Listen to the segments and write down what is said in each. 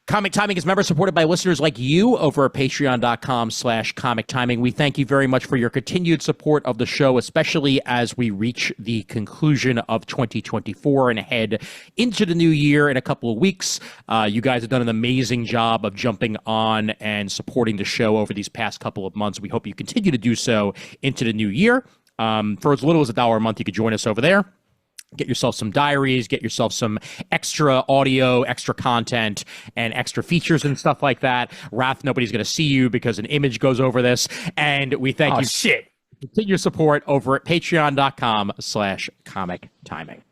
Comic Timing is member supported by listeners like you over at patreon.com/comic timing. We thank you very much for your continued support of the show, especially as we reach the conclusion of 2024 and head into the new year in a couple of weeks. You guys have done an amazing job of jumping on and supporting the show over these past couple of months. We hope you continue to do so into the new year. For as little as $1 a month, you could join us over there. Get yourself some diaries, get yourself some extra audio, extra content, and extra features and stuff like that. Raph, nobody's going to see you because an image goes over this. And we thank you. Shit. Continue your support over at patreon.com/comic timing.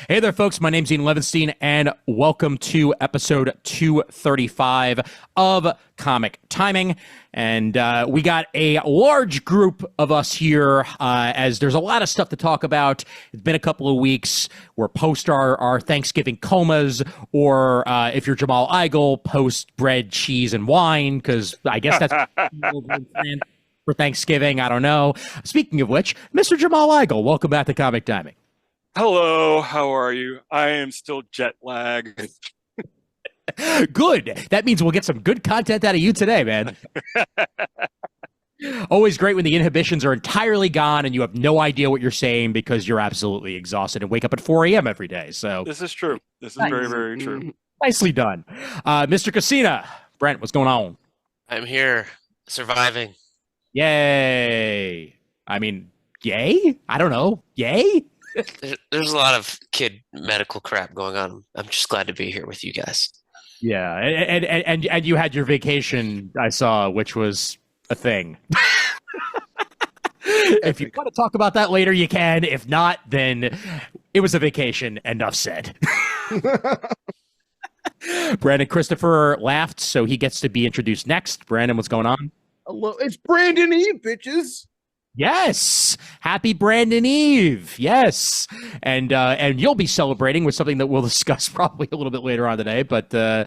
Hey there, folks. My name's Ian Levinstein, and welcome to episode 235 of Comic Timing. And we got a large group of us here, as there's a lot of stuff to talk about. It's been a couple of weeks. We're post our Thanksgiving comas, or if you're Jamal Igle, post bread, cheese, and wine, because I guess that's for Thanksgiving. I don't know. Speaking of which, Mr. Jamal Igle, welcome back to Comic Timing. Hello, how are you? I am still jet lagged. Good. That means we'll get some good content out of you today, man. Always great when the inhibitions are entirely gone and you have no idea what you're saying because you're absolutely exhausted and wake up at 4 a.m. every day. So this is true. This is nice. Very, very true. Nicely done. Mr. Casina, Brent, what's going on? I'm here, surviving. Yay. I mean, yay? I don't know. Yay? There's a lot of kid medical crap going on. I'm just glad to be here with you guys. Yeah, and you had your vacation, I saw, which was a thing. If you want to talk about that later, you can. If not, then it was a vacation. Enough said. Brandon Christopher laughed, so he gets to be introduced next. Brandon, what's going on? Hello, it's Brandon Eve, bitches. Yes, happy Brandon Eve. Yes, and you'll be celebrating with something that we'll discuss probably a little bit later on today. But we're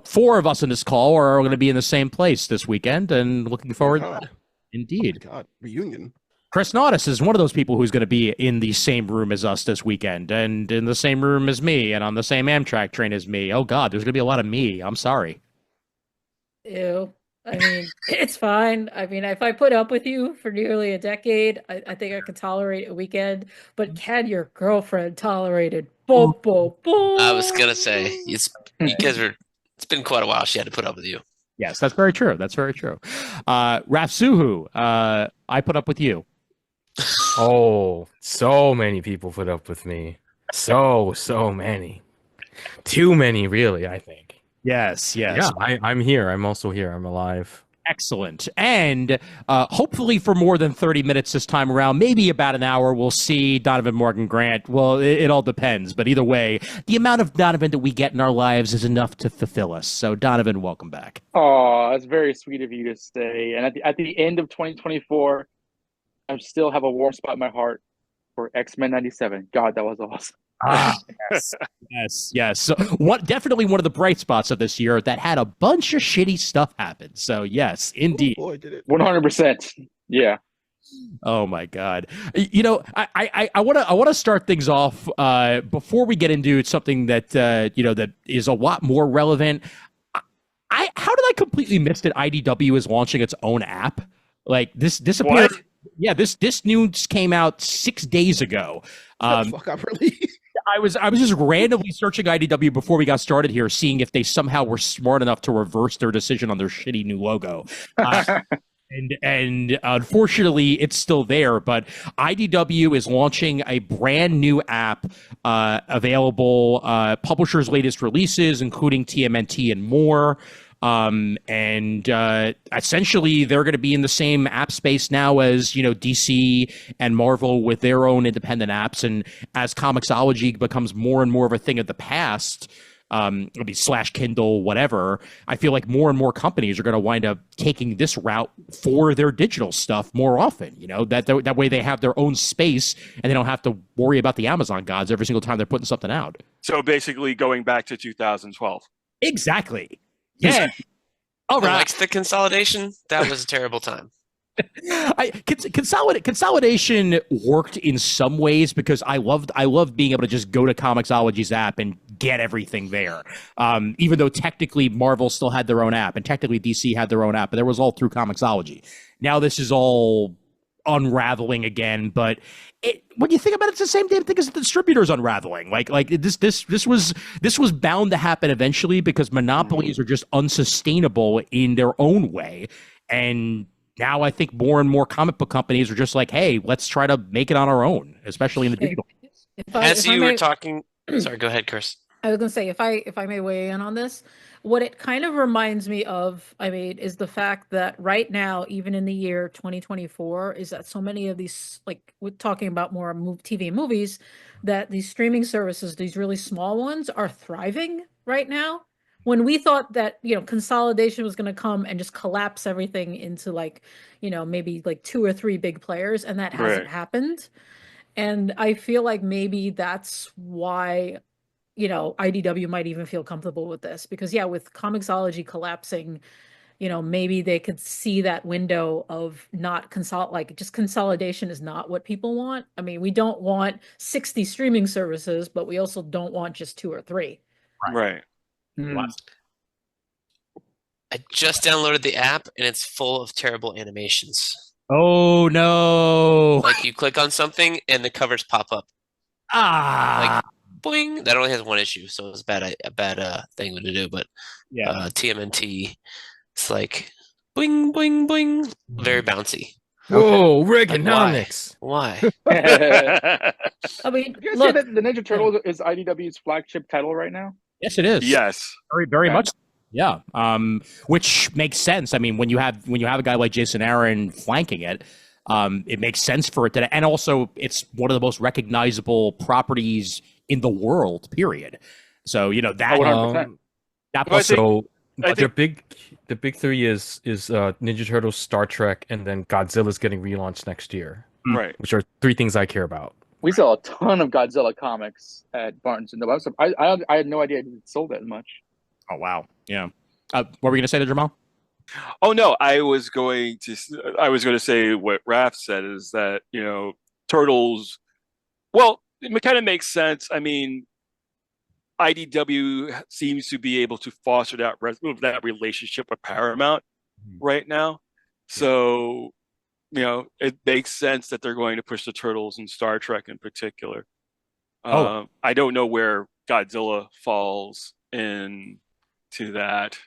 4 of us in this call are going to be in the same place this weekend, and looking forward to that. Indeed, God, reunion. Chris Naudis is one of those people who's going to be in the same room as us this weekend, and in the same room as me, and on the same Amtrak train as me. Oh God, there's going to be a lot of me. I'm sorry. Ew. I mean, it's fine. I mean, if I put up with you for nearly a decade, I think I could tolerate a weekend. But can your girlfriend tolerate it? Boom, boom, boom. I was gonna say it's been quite a while. She had to put up with you. Yes, that's very true. That's very true. Raph Suhu, I put up with you. Oh, so many people put up with me. So many. Too many, really, I think. Yes. Yeah, I'm here. I'm also here. I'm alive. Excellent. And hopefully for more than 30 minutes this time around, maybe about an hour, we'll see Donovan Morgan Grant. Well, it all depends. But either way, the amount of Donovan that we get in our lives is enough to fulfill us. So Donovan, welcome back. Oh, that's very sweet of you to say. And at the end of 2024, I still have a warm spot in my heart for X-Men 97. God, that was awesome. Yes. So definitely one of the bright spots of this year that had a bunch of shitty stuff happen. So yes, indeed. Oh boy, did it. 100%. Yeah. Oh my God. You know, I want to start things off before we get into something that that is a lot more relevant. How did I completely miss that IDW is launching its own app? Like this appeared. What? Yeah, this news came out 6 days ago. Fuck up, really? I was just randomly searching IDW before we got started here, seeing if they somehow were smart enough to reverse their decision on their shitty new logo. And unfortunately, it's still there. But IDW is launching a brand new app available, publishers' latest releases, including TMNT and more. Essentially they're going to be in the same app space now as, DC and Marvel with their own independent apps. And as Comixology becomes more and more of a thing of the past, it'll be / Kindle, whatever, I feel like more and more companies are going to wind up taking this route for their digital stuff more often, that way they have their own space and they don't have to worry about the Amazon gods every single time they're putting something out. So basically going back to 2012. Exactly. Yeah. All I right. liked the consolidation. That was a terrible time. Consolidation worked in some ways because I loved being able to just go to Comixology's app and get everything there. Even though technically Marvel still had their own app and technically DC had their own app, but that was all through Comixology. Now this is all unraveling again, but when you think about it, it's the same damn thing as the distributors unraveling. Like this was bound to happen eventually because monopolies are just unsustainable in their own way. And now I think more and more comic book companies are just like, hey, let's try to make it on our own, especially in the digital. As you were talking, sorry, go ahead, Kris. I was gonna say, if I may weigh in on this, what it kind of reminds me of, I mean, is the fact that right now, even in the year 2024, is that so many of these, like we're talking about more TV and movies, that these streaming services, these really small ones, are thriving right now. When we thought that, consolidation was going to come and just collapse everything into like, maybe like 2 or 3 big players, and that hasn't happened. And I feel like maybe that's why IDW might even feel comfortable with this because with Comixology collapsing, maybe they could see that window of not just consolidation is not what people want. I mean, we don't want 60 streaming services, but we also don't want just 2 or 3. Right. I just downloaded the app and it's full of terrible animations. Oh no. Like you click on something and the covers pop up. Like boing. That only has 1 issue, so it's a bad thing to do. But TMNT, it's like boing, boing, boing, very bouncy. Whoa, Reaganomics! Why? I mean, You guys look, say that the Ninja Turtles is IDW's flagship title right now? Yes, it is. Yes. Very, very much. Yeah. Which makes sense. I mean, when you have a guy like Jason Aaron flanking it, it makes sense for it to, and also it's one of the most recognizable properties in the world, period. So, that 100%. that Well, I plus think- the big 3 is Ninja Turtles, Star Trek, and then Godzilla's getting relaunched next year, Right. which are 3 things I care about. We sell a ton of Godzilla comics at Barnes and Noble. I had no idea it sold that much. oh wow. Yeah. What were you gonna say there, Jamal? Oh no, I was going to say what Raph said is that, Turtles, well, it kind of makes sense. I mean, IDW seems to be able to foster that relationship with Paramount right now. So, it makes sense that they're going to push the Turtles and Star Trek in particular. I don't know where Godzilla falls into that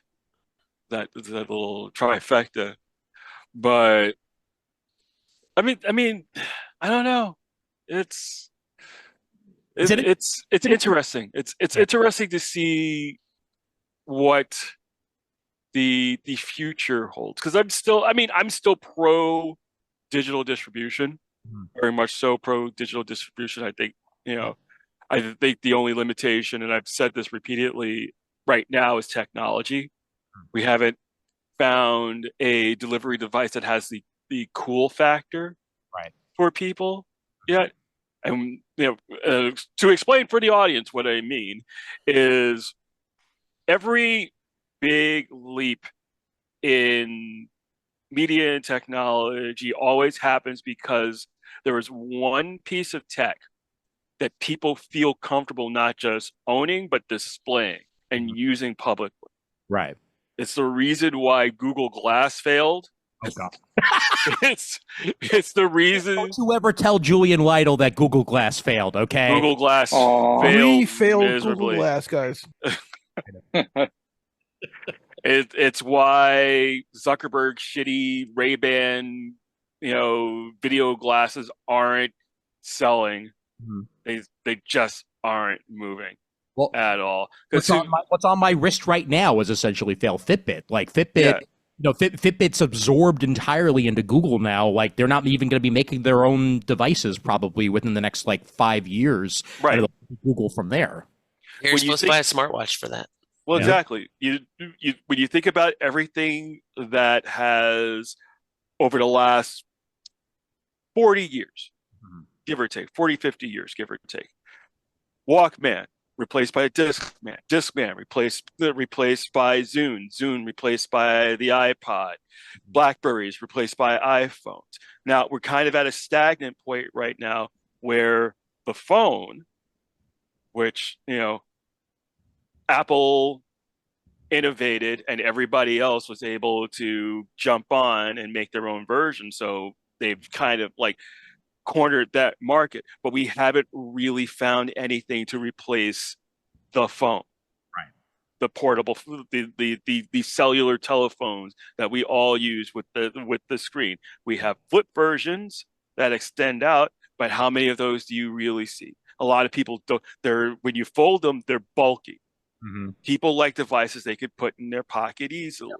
little trifecta, but I mean, I don't know. It's interesting. It's interesting to see what the future holds, because I'm still pro digital distribution, very much so pro digital distribution. I think the only limitation, and I've said this repeatedly right now, is technology. We haven't found a delivery device that has the cool factor for people yet. And to explain for the audience what I mean is every big leap in media and technology always happens because there is one piece of tech that people feel comfortable not just owning but displaying and using publicly. Right. It's the reason why Google Glass failed. Oh God. It's the reason. Don't you ever tell Julian Lytle that Google Glass failed, okay? Google Glass We failed failed miserably. Google Glass, guys. It's why Zuckerberg's shitty Ray-Ban, video glasses aren't selling. They just aren't moving at all. What's on my wrist right now is essentially failed. Fitbit. Like Fitbit, Fitbit's absorbed entirely into Google now. Like they're not even going to be making their own devices probably within the next 5 years. Right. It'll be Google from there. You're supposed to buy a smartwatch for that. Well, exactly. You when you think about everything that has over the last 40 years, give or take, 40, 50 years, give or take. Walkman, replaced by Discman. Discman replaced by Zune. Zune replaced by the iPod. Blackberries replaced by iPhones. Now we're kind of at a stagnant point right now where the phone, which Apple innovated and everybody else was able to jump on and make their own version. So they've kind of like cornered that market, but we haven't really found anything to replace the phone. Right. The portable, the cellular telephones that we all use with the screen. We have flip versions that extend out, but how many of those do you really see? A lot of people don't. When you fold them, they're bulky. Mm-hmm. People like devices they could put in their pocket easily.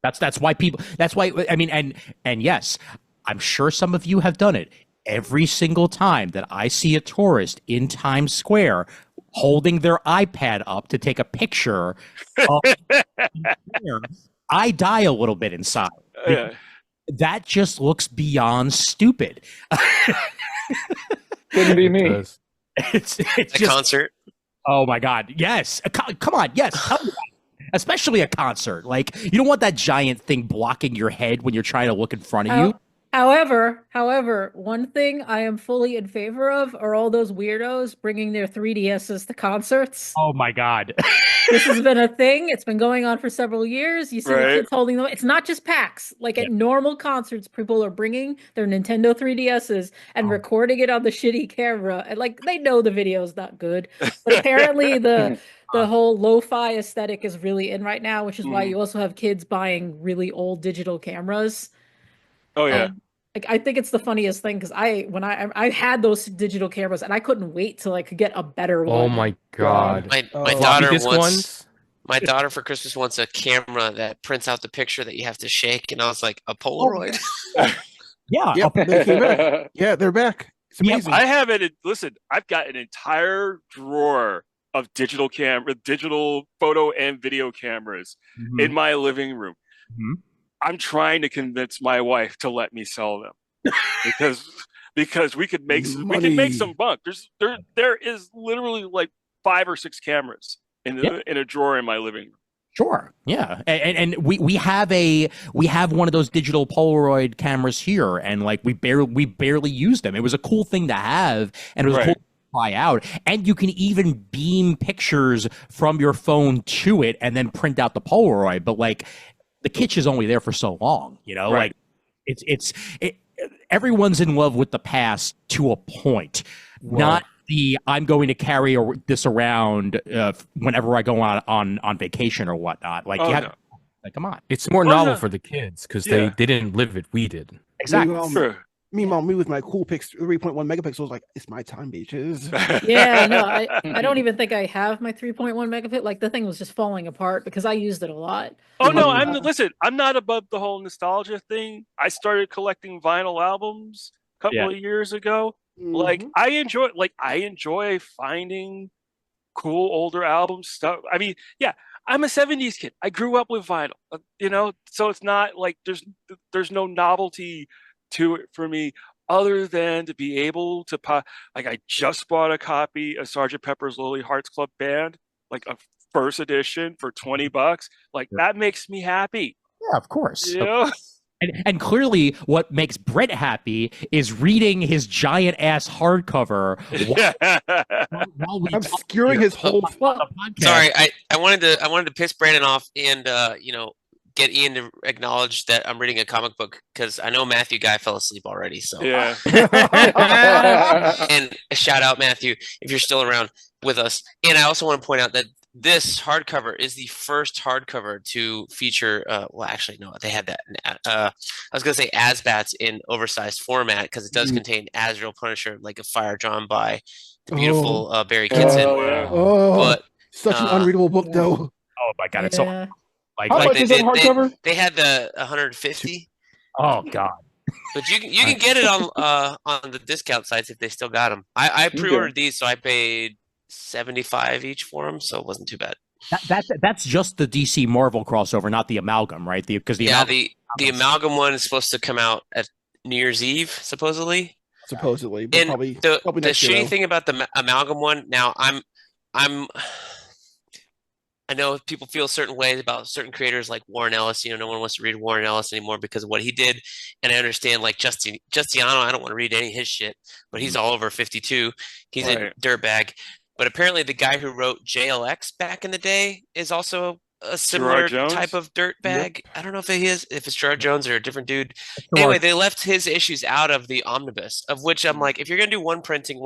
That's why people. That's why I mean, and yes, I'm sure some of you have done it. Every single time that I see a tourist in Times Square holding their iPad up to take a picture of I die a little bit inside. That just looks beyond stupid. Couldn't be me. It's a just, concert. Oh my God! Yes, come on, yes. Tell me that. Especially a concert. Like you don't want that giant thing blocking your head when you're trying to look in front of you. However, one thing I am fully in favor of are all those weirdos bringing their 3DSs to concerts. Oh my God. This has been a thing. It's been going on for several years. You see the kids holding them. It's not just PAX. Like at normal concerts, people are bringing their Nintendo 3DSs and recording it on the shitty camera. And like they know the video is not good. But apparently the whole lo-fi aesthetic is really in right now, which is why you also have kids buying really old digital cameras. Oh yeah. Like I think it's the funniest thing because I had those digital cameras and I couldn't wait till I could get a better one. Oh my God! My daughter wants. My daughter for Christmas wants a camera that prints out the picture that you have to shake, and I was like, a Polaroid. Yeah, yep, they came back. Yeah, they're back. It's amazing. I have it. Listen, I've got an entire drawer of digital photo and video cameras in my living room. Mm-hmm. I'm trying to convince my wife to let me sell them because we could make some bunk. There is literally like 5 or 6 cameras in a drawer in my living room. Sure. Yeah. And we have one of those digital Polaroid cameras here, and like we barely used them. It was a cool thing to have, and it was cool to try out. And you can even beam pictures from your phone to it and then print out the Polaroid. But like the kitsch is only there for so long, like it's everyone's in love with the past to a point, not the I'm going to carry this around whenever I go on vacation or whatnot. Like, like come on. It's more novel for the kids because they didn't live it. We did. Exactly. Meanwhile, me with my cool 3.1 megapixels, like it's my time, bitches. Yeah, no, I don't even think I have my 3.1 megapixel. Like the thing was just falling apart because I used it a lot. Oh no, I'm not above the whole nostalgia thing. I started collecting vinyl albums a couple of years ago. Like I enjoy finding cool older album stuff. I mean, I'm a 70s kid. I grew up with vinyl, so it's not like there's no novelty to it for me other than to be able to like I just bought a copy of Sgt. Pepper's Lonely Hearts Club Band, like a first edition for $20. Like that makes me happy. Yeah, of course. And clearly what makes Brent happy is reading his giant ass hardcover while obscuring his whole Sorry, I wanted to piss Brandon off and get Ian to acknowledge that I'm reading a comic book because I know Matthew Guy fell asleep already. So yeah. And a shout out Matthew if you're still around with us. And I also want to point out that this hardcover is the first hardcover to feature. Well, actually, no, they had that. I was going to say Asbats in oversized format because it does contain Azrael Punisher, like a fire drawn by the beautiful Barry Kitson. But such an unreadable book, though. Oh my God, it's so. How much is that hardcover? They had the 150. Oh God! But you can get it on the discount sites if they still got them. I pre-ordered these, so I paid $75 each for them, so it wasn't too bad. That's just the DC Marvel crossover, not the amalgam, right? The amalgam one is supposed to come out at New Year's Eve, supposedly. But and probably the shitty thing about the amalgam one. Now I know people feel certain ways about certain creators like Warren Ellis. No one wants to read Warren Ellis anymore because of what he did. And I understand like Justiano, I don't want to read any of his shit, but he's all over 52. He's a dirtbag. But apparently the guy who wrote JLX back in the day is also a similar type of dirtbag. Yep. I don't know if it's Gerard Jones or a different dude. Anyway, they left his issues out of the omnibus, of which I'm like, if you're going to do one printing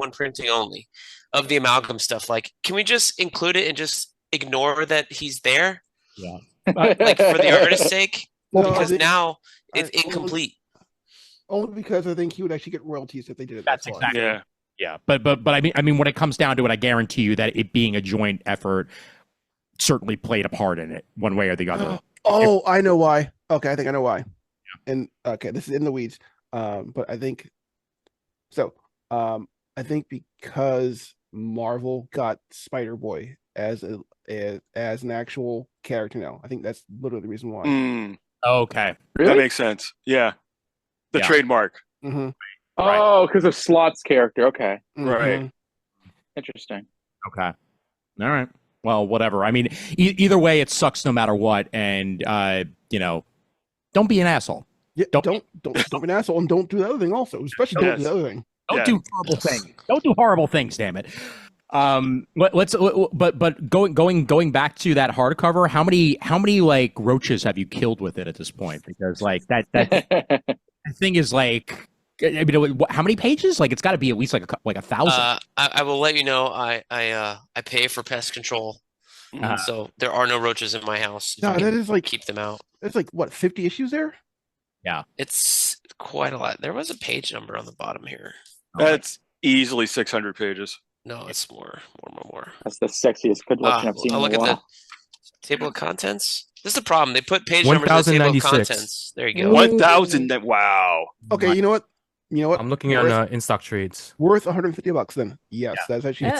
only of the amalgam stuff, like, can we just include it and just ignore that he's there? Yeah. Like for the artist's sake? Well, because now it's incomplete. Only because I think he would actually get royalties if they did it. That's exactly. Yeah. But I mean, when it comes down to it, I guarantee you that it being a joint effort certainly played a part in it, one way or the other. I know why. Okay, I think I know why. Yeah. And okay, this is in the weeds. But I think so. I think because Marvel got Spider-Boy as an actual character now. I think that's literally the reason why. Okay. Really? That makes sense. Yeah. The trademark. Mm-hmm. Oh, because of Slot's character. Okay. Mm-hmm. Right. Interesting. Okay. All right. Well, whatever. I mean, either way, it sucks no matter what. And, don't be an asshole. Yeah, don't be an asshole, and don't do the other thing also. Especially don't do the other thing. Don't do horrible things. Don't do horrible things, damn it. But going back to that hardcover, how many like roaches have you killed with it at this point? Because like that thing is like, I mean, how many pages? Like it's got to be at least like 1,000. I will let you know. I pay for pest control, so there are no roaches in my house. No, that is like keep them out. It's like what, 50 issues there? Yeah, it's quite a lot. There was a page number on the bottom here. That's easily 600 pages. No, it's more. That's the sexiest collection I've seen in a while. Look at the table of contents. This is the problem. They put page numbers in the table of contents. There you go. 1,000. Wow. Okay, you know what? I'm looking on in stock trades. Worth $150 then. Yes, that's actually.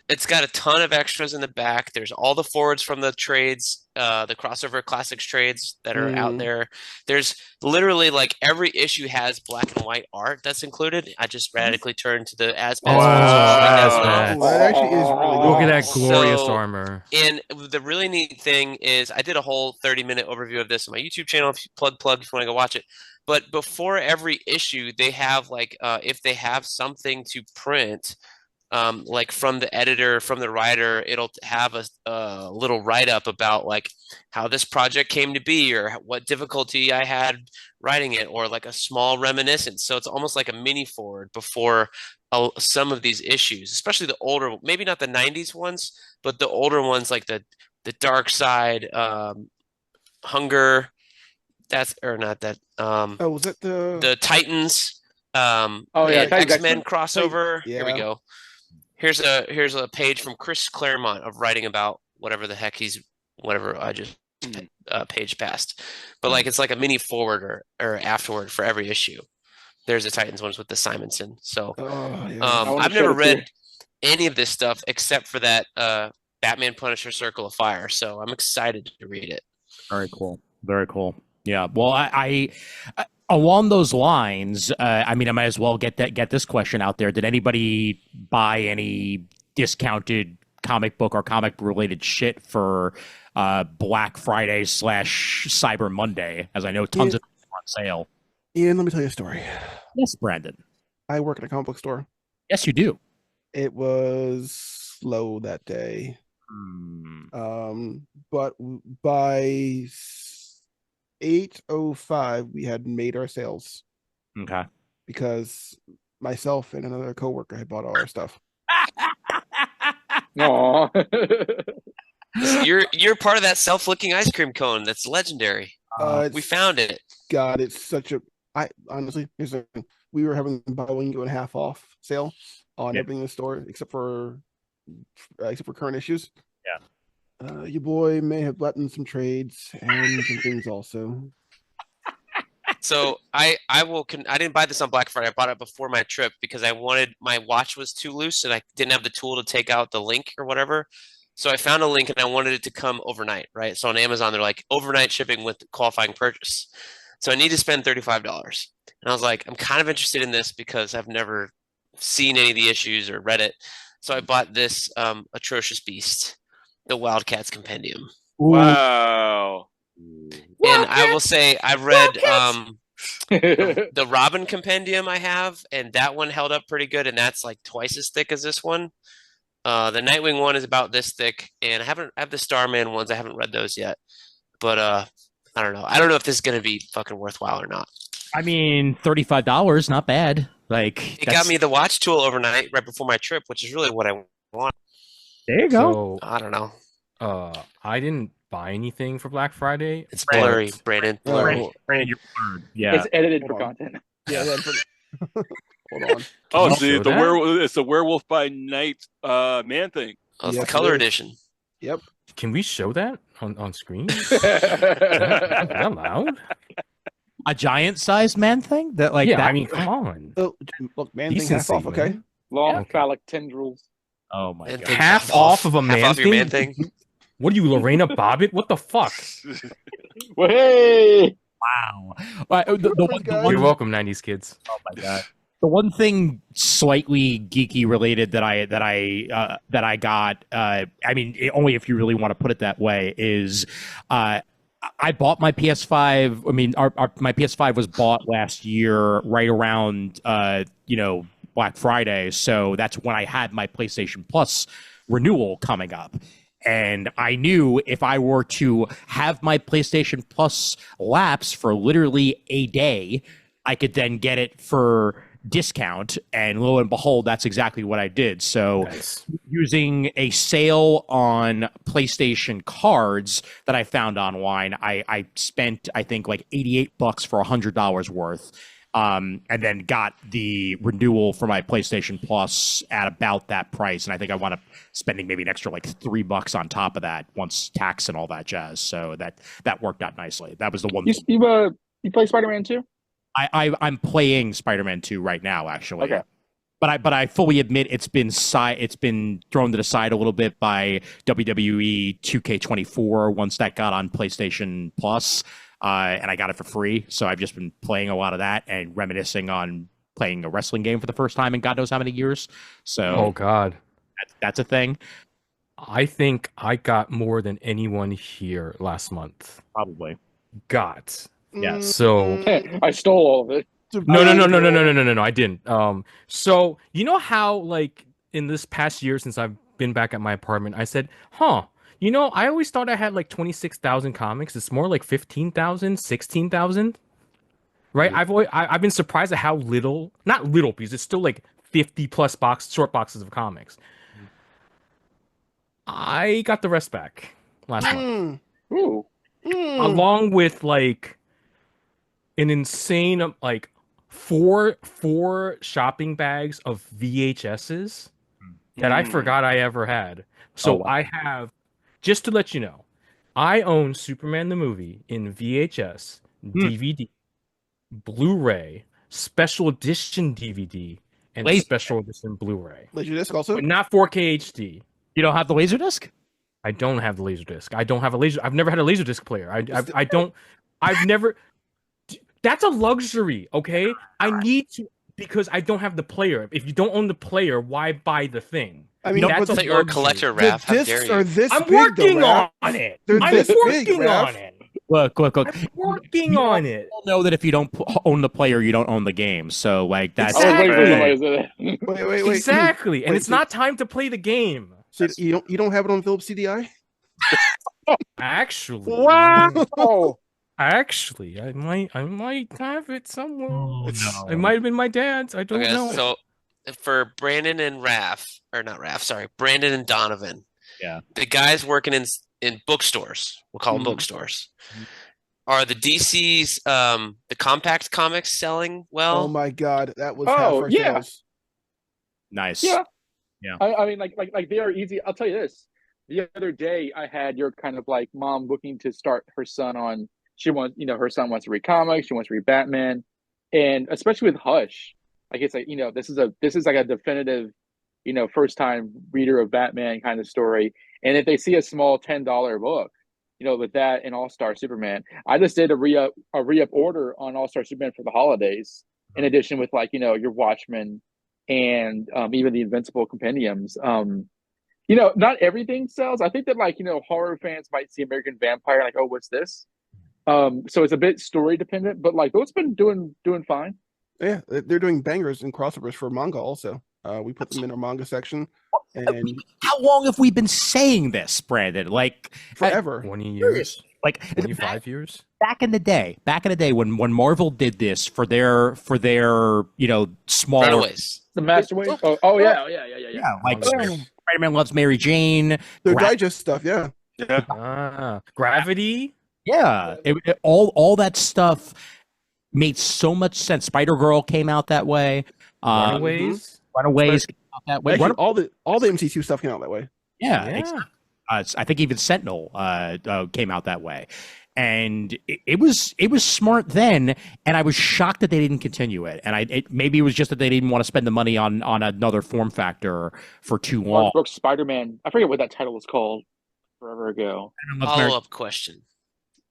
It's got a ton of extras in the back. There's all the forwards from the trades, the crossover classics trades that are out there. There's literally like every issue has black and white art that's included. I just radically turned to the Aspen. That actually is really look at that glorious armor. And the really neat thing is, I did a whole 30-minute overview of this on my YouTube channel. If you plug if you want to go watch it. But before every issue, they have like if they have something to print, like from the editor, from the writer, it'll have a little write-up about like how this project came to be or what difficulty I had writing it, or like a small reminiscence. So it's almost like a mini forward before some of these issues, especially the older, maybe not the 90s ones, but the older ones like the Dark Side, Hunger. Was that the Titans? X-Men crossover. Yeah. Here we go. Here's a page from Chris Claremont of writing about whatever the heck I just page passed. But like it's like a mini forward or afterward for every issue. There's the Titans ones with the Simonson. So I've never read any of this stuff except for that Batman Punisher Circle of Fire. So I'm excited to read it. Very cool. Very cool. Yeah, well, I along those lines, I mean, I might as well get this question out there. Did anybody buy any discounted comic book or comic related shit for Black Friday / Cyber Monday? As I know, tons of them are on sale. Ian, let me tell you a story. Yes, Brandon. I work at a comic book store. Yes, you do. It was slow that day. But by 8:05 we had made our sales. Okay. Because myself and another coworker had bought all our stuff. Aww. You're part of that self-licking ice cream cone. That's legendary. We found it. God, it's such a. Honestly, we were having buy one get one half off sale on everything in the store except for current issues. Yeah. Your boy may have gotten some trades and some things also. So I didn't buy this on Black Friday. I bought it before my trip because my watch was too loose and I didn't have the tool to take out the link or whatever. So I found a link and I wanted it to come overnight, right? So on Amazon, they're like overnight shipping with qualifying purchase. So I need to spend $35. And I was like, I'm kind of interested in this because I've never seen any of the issues or read it. So I bought this atrocious beast, the Wildcats Compendium. Wow. And I will say I've read the Robin Compendium I have, and that one held up pretty good, and that's like twice as thick as this one. The Nightwing one is about this thick, and I have the Starman ones. I haven't read those yet, but I don't know. I don't know if this is gonna be fucking worthwhile or not. I mean, $35, not bad. Like it got me the watch tool overnight right before my trip, which is really what I want. There you go. So, I don't know. I didn't buy anything for Black Friday. It's blurry, Brandon. Blurry. Brandon, you're blurred. Yeah. It's edited for content. Yeah. Hold on. Oh, see, it's the Werewolf by Night man thing. Oh, it's the color edition. Yep. Can we show that on screen? Is that allowed? A giant-sized man thing? That like yeah, that? I mean, come on. Oh, look, man thing half off, okay? Man. Long phallic tendrils. Oh my god. Half off of a man half off thing? your man thing? What are you, Lorena Bobbitt? What the fuck? Hey! Wow. You're welcome, 90s kids. Oh my god. The one thing slightly geeky related that I got, I mean, only if you really want to put it that way, is I bought my PS5. I mean, my PS5 was bought last year, right around Black Friday. So that's when I had my PlayStation Plus renewal coming up. And I knew if I were to have my PlayStation Plus lapse for literally a day, I could then get it for discount. And lo and behold, that's exactly what I did. So Nice. Using a sale on PlayStation cards that I found online, I spent, I think, like $88 for $100 worth. And then got the renewal for my PlayStation Plus at about that price. And I think I wound up spending maybe an extra like $3 on top of that once tax and all that jazz. So that worked out nicely. That was the one. You play Spider-Man 2? I'm playing Spider-Man 2 right now, actually. Okay. But I fully admit it's been thrown to the side a little bit by WWE 2K24 once that got on PlayStation Plus. And I got it for free, so I've just been playing a lot of that and reminiscing on playing a wrestling game for the first time in God knows how many years. So, oh god, that's a thing. I think I got more than anyone here last month. Probably Got. yes. So I stole all of it. No, I didn't. So you know how like in this past year since I've been back at my apartment, I said, you know, I always thought I had like 26,000 comics. It's more like 15,000, 16,000. Right? I've been surprised at how little, not little, because it's still like 50 plus short boxes of comics. I got the rest back last month. Ooh. Along with like an insane like four shopping bags of VHSs that I forgot I ever had. So I have, just to let you know, I own Superman the movie in VHS, DVD, Blu-ray, special edition DVD, and special edition Blu-ray. Laserdisc also? But not 4K HD. You don't have the Laserdisc? I don't have the Laserdisc. I don't have a laser. I've never had a Laserdisc player. I've never. That's a luxury, okay? I need to, because I don't have the player. If you don't own the player, why buy the thing? I mean, I thought you were a collector, Raph. How dare you? I'm working on it. I'm working on it. Look. I'm working on it. You know that if you don't own the player, you don't own the game. So like that's Exactly. Wait. Exactly, and it's not time to play the game. So you don't have it on Philips CDI? Actually, Wow. Actually, I might have it somewhere. Oh, no. It might have been my dad's. I don't know. So for Brandon and Brandon and Donovan. Yeah. The guys working in bookstores, we'll call them bookstores. Are the DC's the compact comics selling well? Oh my god, that was half our sales. Nice. Yeah. Yeah. I mean, like they are easy. I'll tell you this. The other day, I had your kind of like mom looking to start her son on. She wants, her son wants to read comics. She wants to read Batman, and especially with Hush, like it's like this is like a definitive, first time reader of Batman kind of story. And if they see a small $10 book, with that and All Star Superman, I just did a re-up order on All Star Superman for the holidays. In addition with like your Watchmen, and even the Invincible compendiums. Not everything sells. I think that horror fans might see American Vampire like, oh, what's this? So it's a bit story dependent, but like those been doing fine. Yeah, they're doing bangers and crossovers for manga also. We put them in our manga section. And how long have we been saying this, Brandon? Like forever. 20 years. Like 25 years. Back in the day when Marvel did this for their smaller Runaways. The Masterways. Yeah. Like Spider-Man Loves Mary Jane. Their digest stuff, yeah. Gravity. Yeah, all that stuff made so much sense. Spider-Girl came out that way. Runaways came out that way. Actually, all the MCU stuff came out that way. Yeah. I think even Sentinel came out that way, and it was smart then. And I was shocked that they didn't continue it. And maybe it was just that they didn't want to spend the money on another form factor for too long. Mark Brooks Spider-Man. I forget what that title was called forever ago. Follow-up question.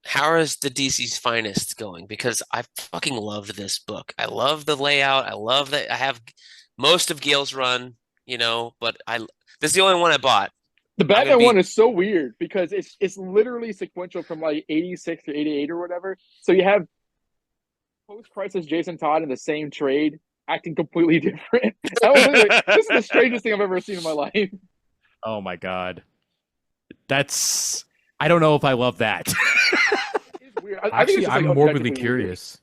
How is the DC's Finest going? Because I fucking loved this book. I love the layout. I love that I have most of Gail's run, but this is the only one I bought. The Batman one is so weird because it's literally sequential from like 86 to 88 or whatever. So you have post-crisis Jason Todd in the same trade acting completely different. This is the strangest thing I've ever seen in my life. Oh my God. I don't know if I love that. It's weird. Actually, I'm morbidly curious.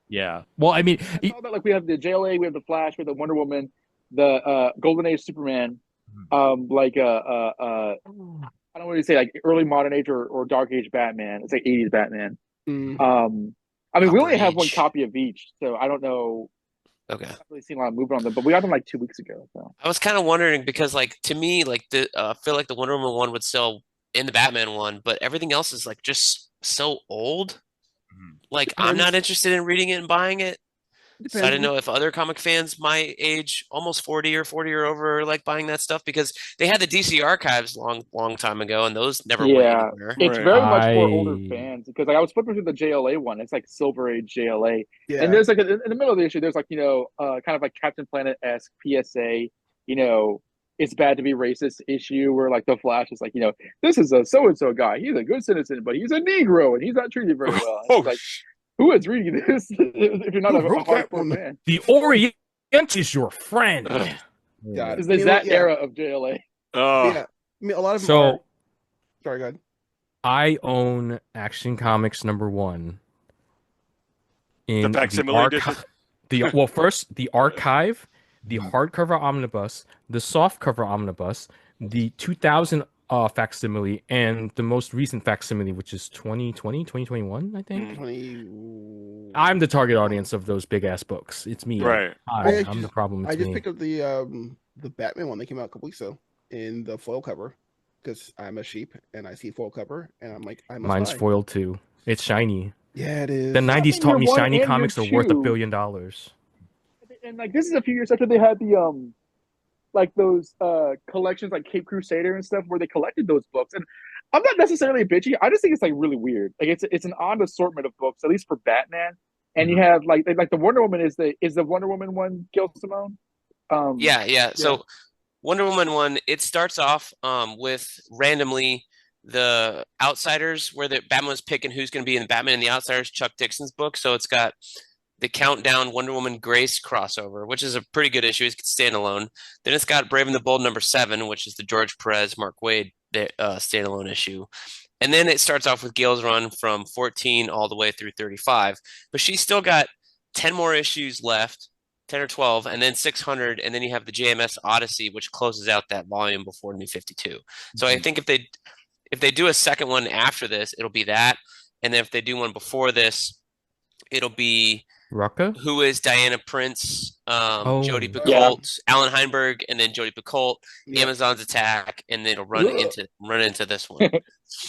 Yeah. Well, I mean, we have the JLA, we have the Flash, we have the Wonder Woman, the Golden Age Superman, I don't want to say like early modern age or dark age Batman. It's like 80s Batman. We only have one copy of each, so I don't know. Okay. I've really seen a lot of movement on them, but we got them like 2 weeks ago. So I was kind of wondering because, like, to me, like I feel like the Wonder Woman one would sell in the Batman one, but everything else is like just so old. Like, I'm not interested in reading it and buying it. So I didn't know if other comic fans my age, almost 40 or over, are like buying that stuff because they had the DC archives long time ago, and those never went anywhere. It's very much for older fans because like I was flipping through the JLA one. It's like Silver Age JLA, and there's like in the middle of the issue, there's like kind of like Captain Planet-esque PSA. It's bad to be racist issue where like the Flash is like, this is a so and so guy. He's a good citizen, but he's a Negro and he's not treated very well. It's like, who is reading this if you're not a hardcore fan? The Orient is your friend. Yeah, it's that era of JLA. Yeah, I mean, a lot of them sorry, go ahead. I own Action Comics #1 in the facsimile edition. First the archive, the hardcover omnibus, the softcover omnibus, the 2000 facsimile, and the most recent facsimile, which is 2021, I think. I'm the target audience of those big ass books. It's me. Right. I'm the problem. I just picked up the Batman one that came out a couple weeks ago in the foil cover because I'm a sheep and I see foil cover and I'm like, mine's foiled too. It's shiny. Yeah, it is. The 90s taught me shiny comics are worth $1 billion. And like this is a few years after they had the like those collections like Cape Crusader and stuff where they collected those books. And I'm not necessarily bitchy. I just think it's like really weird. Like it's an odd assortment of books, at least for Batman. And you have like the Wonder Woman is the Wonder Woman one Gil Simone? Yeah. So Wonder Woman one, it starts off with randomly the Outsiders, where the Batman's picking who's going to be in Batman and the Outsiders, Chuck Dixon's book. So it's got the Countdown Wonder Woman Grace crossover, which is a pretty good issue. It's standalone. Then it's got Brave and the Bold #7, which is the George Perez, Mark Waid standalone issue. And then it starts off with Gail's run from 14 all the way through 35. But she's still got 10 more issues left, 10 or 12, and then 600. And then you have the JMS Odyssey, which closes out that volume before New 52. So I think if they do a second one after this, it'll be that. And then if they do one before this, it'll be Rucka? Who is Diana Prince, Jodi Picoult, Alan Heinberg, and then Jodi Picoult, Amazon's Attack, and then it'll run into this one.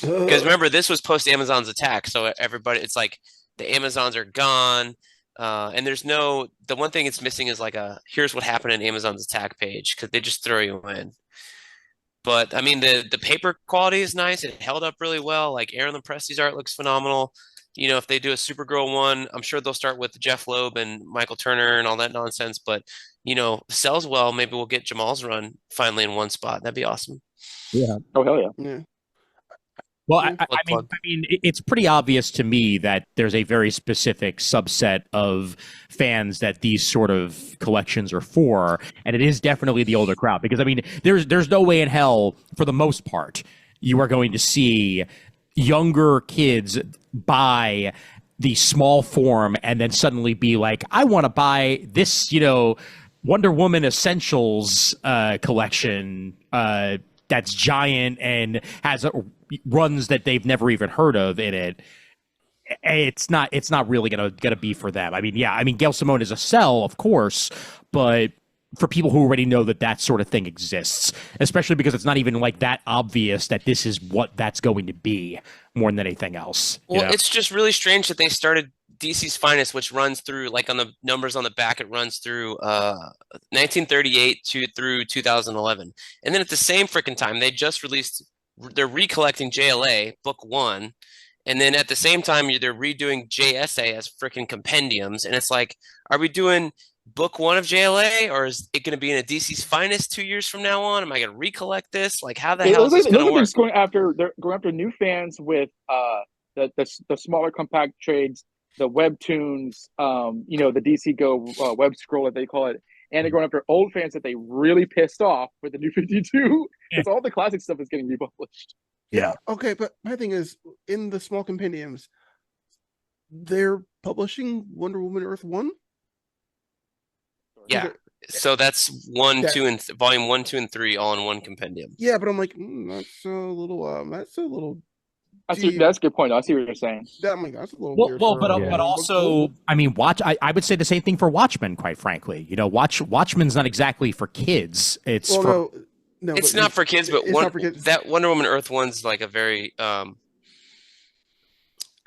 Because remember, this was post Amazon's Attack, so everybody, it's like the Amazons are gone, and the one thing it's missing is like here's what happened in Amazon's Attack page, because they just throw you in. But I mean, the paper quality is nice. It held up really well. Like Aaron Lepresti's art looks phenomenal. if they do a Supergirl one, I'm sure they'll start with Jeff Loeb and Michael Turner and all that nonsense. But sells well, maybe we'll get Jamal's run finally in one spot. That'd be awesome. Yeah. Oh hell yeah. Yeah. Well, I mean, it's pretty obvious to me that there's a very specific subset of fans that these sort of collections are for, and it is definitely the older crowd. Because I mean, there's no way in hell, for the most part, you are going to see younger kids buy the small form and then suddenly be like, I want to buy this, Wonder Woman Essentials collection. That's giant and has runs that they've never even heard of in it. It's not really gonna be for them. I mean, Gail Simone is a sell, of course, but for people who already know that sort of thing exists, especially because it's not even like that obvious that this is what that's going to be more than anything else. Well, it's just really strange that they started DC's Finest, which runs through, like on the numbers on the back, it runs through 1938 through 2011. And then at the same freaking time, they're recollecting JLA Book 1. And then at the same time, they're redoing JSA as freaking compendiums. And it's like, are we doing Book 1 of JLA, or is it going to be in a DC's Finest 2 years from now on? Am I going to recollect this? Like, how the hell is this going to work? They're going after new fans with the smaller compact trades, the webtoons, the DC Go web scroll that they call it, and they're going after old fans that they really pissed off with the New 52. Because all the classic stuff is getting republished. Yeah. Okay, but my thing is, in the small compendiums, they're publishing Wonder Woman Earth 1? Yeah. So that's volume 1, 2, and 3 all in one compendium. Yeah, but I'm like, that's a little. That's a good point. I see what you're saying. That's a little weird. But also, I mean, I would say the same thing for Watchmen, quite frankly. Watchmen's not exactly for kids. It's it's not for kids, but that Wonder Woman Earth one's like a very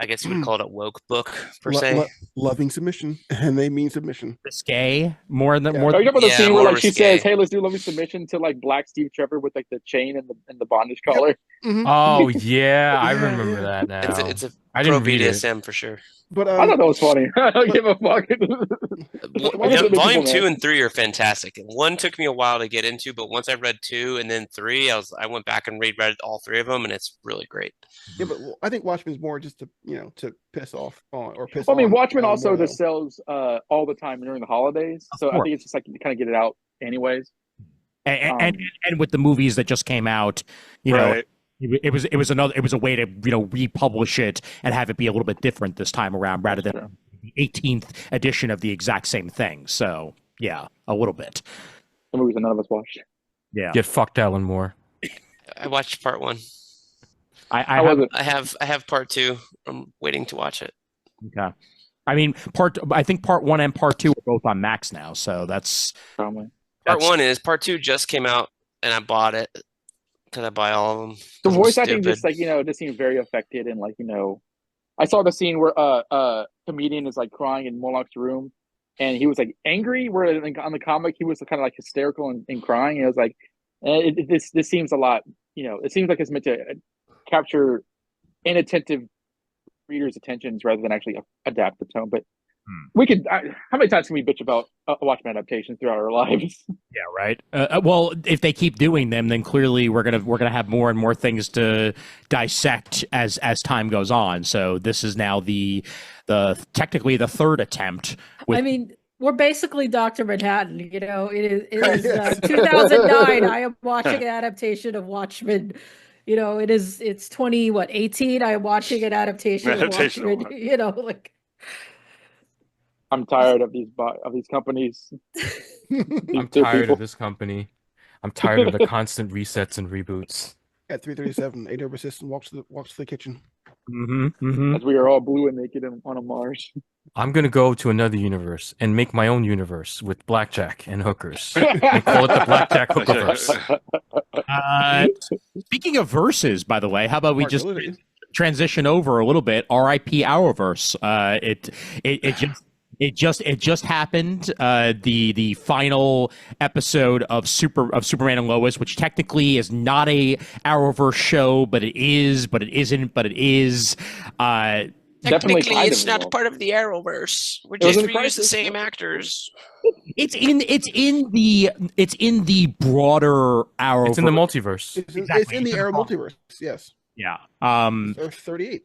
I guess you would call it a woke book per se. Loving submission, and they mean submission. Risque more than. Are you talking about the scene where like she says, "Hey, let's do loving submission" to like Black Steve Trevor with like the chain and the bondage collar? Mm-hmm. Oh yeah, I remember that now. It's a pro BDSM for sure. But I thought that was funny. I don't give a fuck. Volume 2 and 3 are fantastic. 1 took me a while to get into, but once I read 2 and then 3, I went back and read all 3 of them, and it's really great. Yeah, but I think Watchmen's more just to piss off on or piss. Well, I mean, Watchmen also just sells all the time during the holidays, so I think it's just like you kind of get it out anyways. And with the movies that just came out, right. It was a way to republish it and have it be a little bit different this time around rather than the 18th edition of the exact same thing. So yeah, a little bit. The movies that none of us watched. Yeah, get fucked, Alan Moore. I watched part 1. I have part 2. I'm waiting to watch it. Okay. I mean, I think part 1 and part 2 are both on Max now, so that's probably. Part 1 is. Part 2 just came out, and I bought it. Because I buy all of them. The voice acting just just seemed very affected, and I saw the scene where a comedian is like crying in Moloch's room, and he was like angry. Where on the comic he was kind of like hysterical and crying. And it was like, this seems a lot. It seems like it's meant to capture inattentive readers' attentions rather than actually adapt the tone. But we could. How many times can we bitch about Watchmen adaptations throughout our lives? Yeah, right. Well, if they keep doing them, then clearly we're gonna have more and more things to dissect as time goes on. So this is now the technically the third attempt. I mean, we're basically Dr. Manhattan. It is 2009. I am watching an adaptation of Watchmen. It's 2018. I am watching an adaptation of Watchmen. I'm tired of these companies. I'm tired of this company. I'm tired of the constant resets and reboots. At 3:37, AW assistant walks to the kitchen. As we are all blue and naked on a Mars. I'm gonna go to another universe and make my own universe with blackjack and hookers and call it the Blackjack Hookerverse. Speaking of verses, by the way, how about we just transition over a little bit? R.I.P. Arrowverse. It just happened. The final episode of Superman and Lois, which technically is not a Arrowverse show, but it is, but it isn't, but it is. Definitely Technically, kind it's of not involved. part of the Arrowverse. We're It was just in the reusing the Crisis. same actors. It's in the broader Arrow. It's in the multiverse. It's in the Arrow multiverse. Yes. Yeah. Earth 38.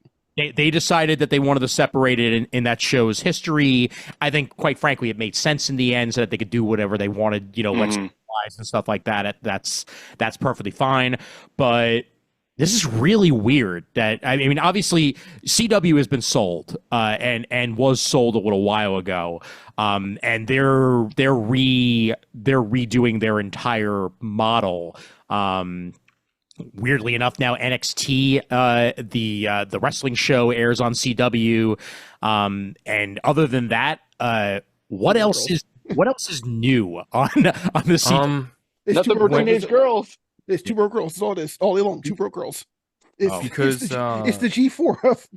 They decided that they wanted to separate it in that show's history. I think, quite frankly, it made sense in the end, so that they could do whatever they wanted. Let's and stuff like that. That's perfectly fine. But this is really weird. That I mean, obviously, CW has been sold, and was sold a little while ago. And they're redoing their entire model. Weirdly enough, now NXT, the wrestling show, airs on CW. And other than that, what else is new on the CW? Nothing for teenage girls. There's two broke girls. It's all this. All day long, two broke girls. It's Because it's the G4 of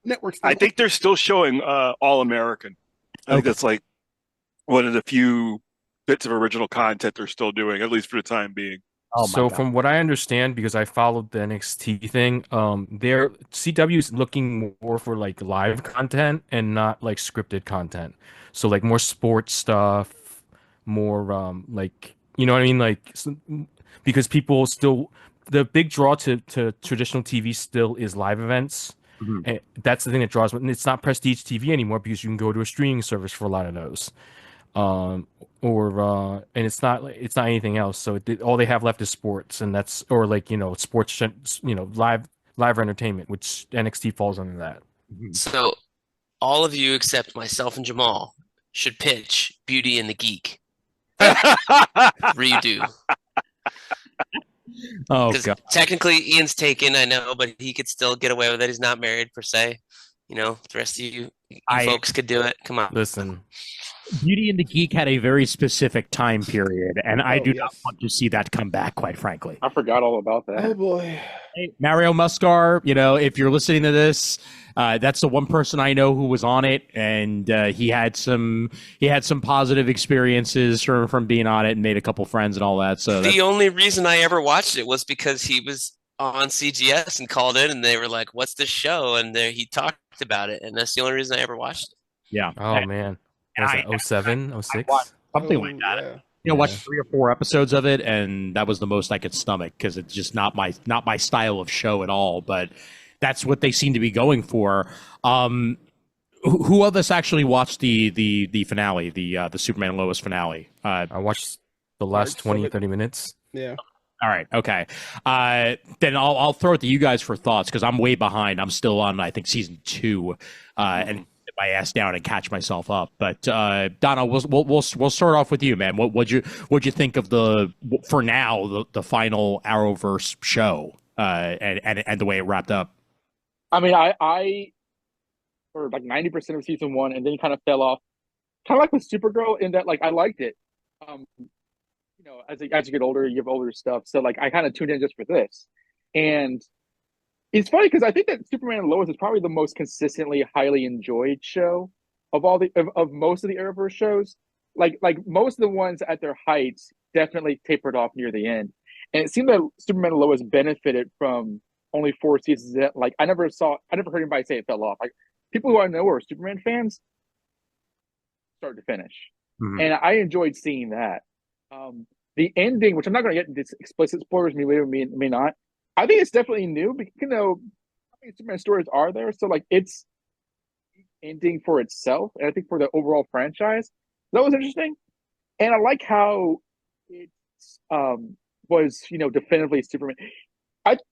networks. I think they're still showing All American. I think that's like one of the few bits of original content they're still doing, at least for the time being. So from what I understand, because I followed the NXT thing, their CW is looking more for like live content and not like scripted content. So like more sports stuff, more like, you know what I mean? Like, because people still, the big draw to traditional TV still is live events. And that's the thing that draws, but it's not prestige TV anymore because you can go to a streaming service for a lot of those. And it's not anything else. So all they have left is sports, and that's, or like, sports, live entertainment, which NXT falls under that. So all of you except myself and Jamal should pitch Beauty and the Geek. Redo. Oh, God. Technically Ian's taken, I know, but he could still get away with it. He's not married per se. The rest of you folks could do it. Come on. Listen. Beauty and the Geek had a very specific time period, and I do not want to see that come back, quite frankly. I forgot all about that. Oh boy. Hey, Mario Muscar, if you're listening to this, that's the one person I know who was on it, and he had some positive experiences from being on it and made a couple friends and all that. So the only reason I ever watched it was because he was on CGS and called in, and they were like, "What's this show?" And he talked about it, and that's the only reason I ever watched it. Yeah. Oh man. Was it 07, 06? Something like that. Yeah. Watched 3 or 4 episodes of it, and that was the most I could stomach because it's just not my style of show at all. But that's what they seem to be going for. Who of us actually watched the finale, the Superman Lois finale? I watched the last 20, 30 minutes. Yeah. All right. Okay. Then I'll throw it to you guys for thoughts because I'm way behind. I'm still on, I think, season 2, and my ass down and catch myself up. But Donna, we'll start off with you, man. What'd you think of the final Arrowverse show and the way it wrapped up? I mean, I for like 90% of season 1, and then kind of fell off, kind of like with Supergirl in that, like, I liked it. As you get older, you have older stuff. So like I kind of tuned in just for this, and it's funny because I think that Superman and Lois is probably the most consistently highly enjoyed show of all of most of the Arrowverse shows. Like most of the ones at their heights definitely tapered off near the end, and it seemed that Superman and Lois benefited from only 4 seasons. That, like, I never heard anybody say it fell off. Like, people who I know are Superman fans, start to finish, and I enjoyed seeing that. The ending, which I'm not going to get into explicit spoilers, may not. I think it's definitely new because, how many Superman stories are there? So like it's ending for itself, and I think for the overall franchise, that was interesting. And I like how it was, definitively Superman.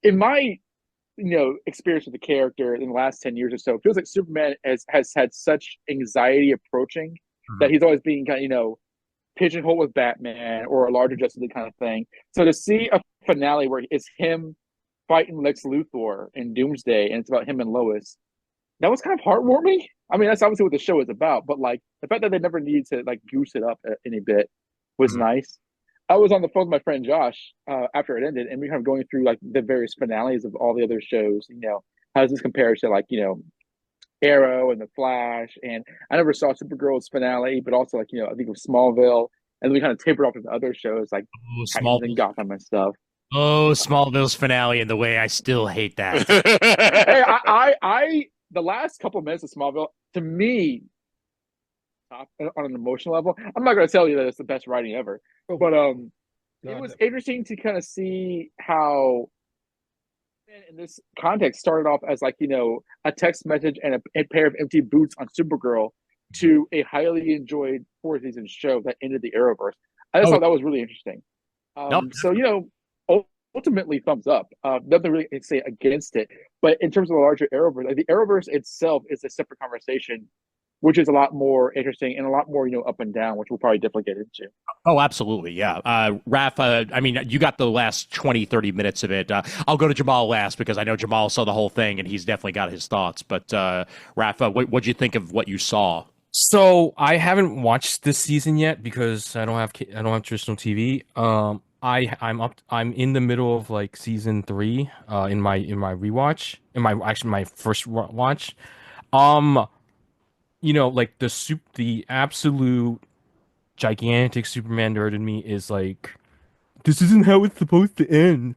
In my experience with the character in the last 10 years or so, it feels like Superman has had such anxiety approaching that he's always being kind of, pigeonholed with Batman or a larger Justice League kind of thing. So to see a finale where it's him fighting Lex Luthor in Doomsday, and it's about him and Lois, that was kind of heartwarming. I mean, that's obviously what the show is about, but like the fact that they never needed to like goose it up any bit was nice. I was on the phone with my friend Josh after it ended, and we were kind of going through like the various finales of all the other shows. How does this compare to like Arrow and the Flash? And I never saw Supergirl's finale, but also like I think of Smallville, and then we kind of tapered off into other shows like Titans and Gotham and stuff. Oh, Smallville's finale, and the way I still hate that. Hey, the last couple of minutes of Smallville, to me, top on an emotional level. I'm not going to tell you that it's the best writing ever, but it was interesting to kind of see how, in this context, started off as like, you know, a text message and a pair of empty boots on Supergirl to a highly enjoyed 4-season show that ended the Arrowverse. I just thought that was really interesting. So, you know, ultimately thumbs up. Nothing really to say against it, but in terms of the larger Arrowverse, like the Arrowverse itself is a separate conversation, which is a lot more interesting and a lot more, you know, up and down, which we'll probably definitely get into. Oh, absolutely. Yeah. Raph, I mean, you got the last 20, 30 minutes of it. I'll go to Jamal last because I know Jamal saw the whole thing and he's definitely got his thoughts. But Raph, what'd you think of what you saw? So I haven't watched this season yet because I don't have traditional TV. I'm in the middle of like season 3 in my rewatch, my first watch. You know, like the absolute gigantic Superman nerd in me is like, this isn't how it's supposed to end.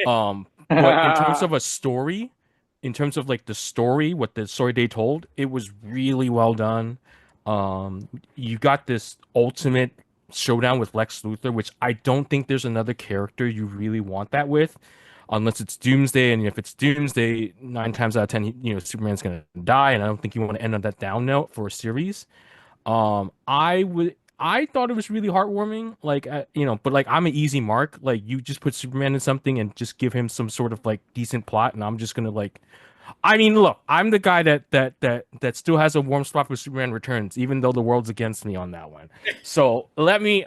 But in terms of a story, in terms of like the story, what the story they told, it was really well done. You got this ultimate showdown with Lex Luthor, which I don't think there's another character you really want that with, unless it's Doomsday. And if it's Doomsday, 9 times out of 10, you know, Superman's gonna die, and I don't think you want to end on that down note for a series. I thought it was really heartwarming, like you know, but like I'm an easy mark. Like you just put Superman in something and just give him some sort of like decent plot, and I'm just gonna like. I mean, look, I'm the guy that still has a warm spot for Superman Returns, even though the world's against me on that one. So let me.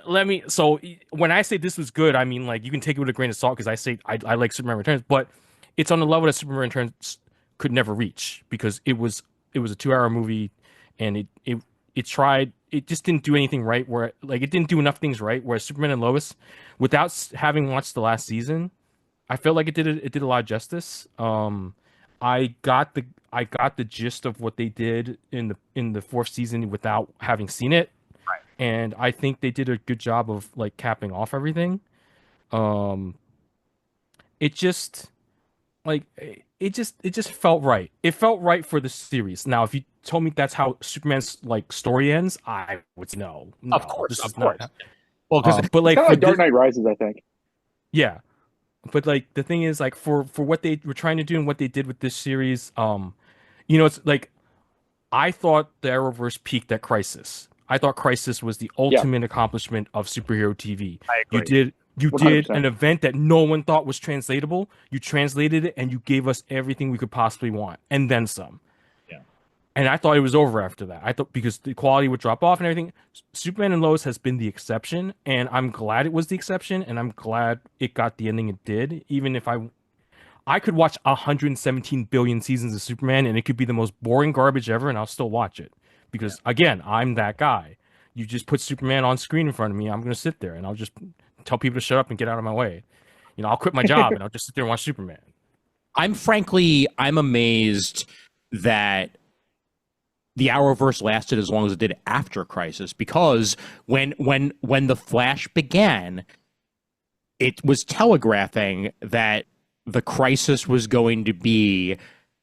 So when I say this was good, I mean like you can take it with a grain of salt because I say I like Superman Returns, but it's on the level that Superman Returns could never reach because it was a 2-hour movie, and it tried. It just didn't do anything right. Where like it didn't do enough things right. Whereas Superman and Lois, without having watched the last season, I felt like it did a lot of justice. I got the gist of what they did in the 4th season without having seen it, right. And I think they did a good job of like capping off everything. It just felt right. It felt right for the series. Now, if you told me that's how Superman's like story ends, I would say no. Of course, this is course. Not. Well, because but like, kind of like Dark Knight Rises, I think. Yeah. But like the thing is, like for what they were trying to do and what they did with this series, you know, it's like I thought the Arrowverse peaked at Crisis. I thought Crisis was the ultimate accomplishment of superhero TV. I agree. You 100%. did an event that no one thought was translatable. You translated it and you gave us everything we could possibly want, and then some. Yeah. And I thought it was over after that. I thought because the quality would drop off and everything. Superman and Lois has been the exception, and I'm glad it was the exception, and I'm glad it got the ending it did. Even if I could watch 117 billion seasons of Superman, and it could be the most boring garbage ever, and I'll still watch it because again, I'm that guy. You just put Superman on screen in front of me, I'm gonna sit there and I'll just tell people to shut up and get out of my way. You know, I'll quit my job and I'll just sit there and watch Superman. I'm amazed that the Arrowverse lasted as long as it did after Crisis, because when the Flash began, it was telegraphing that the Crisis was going to be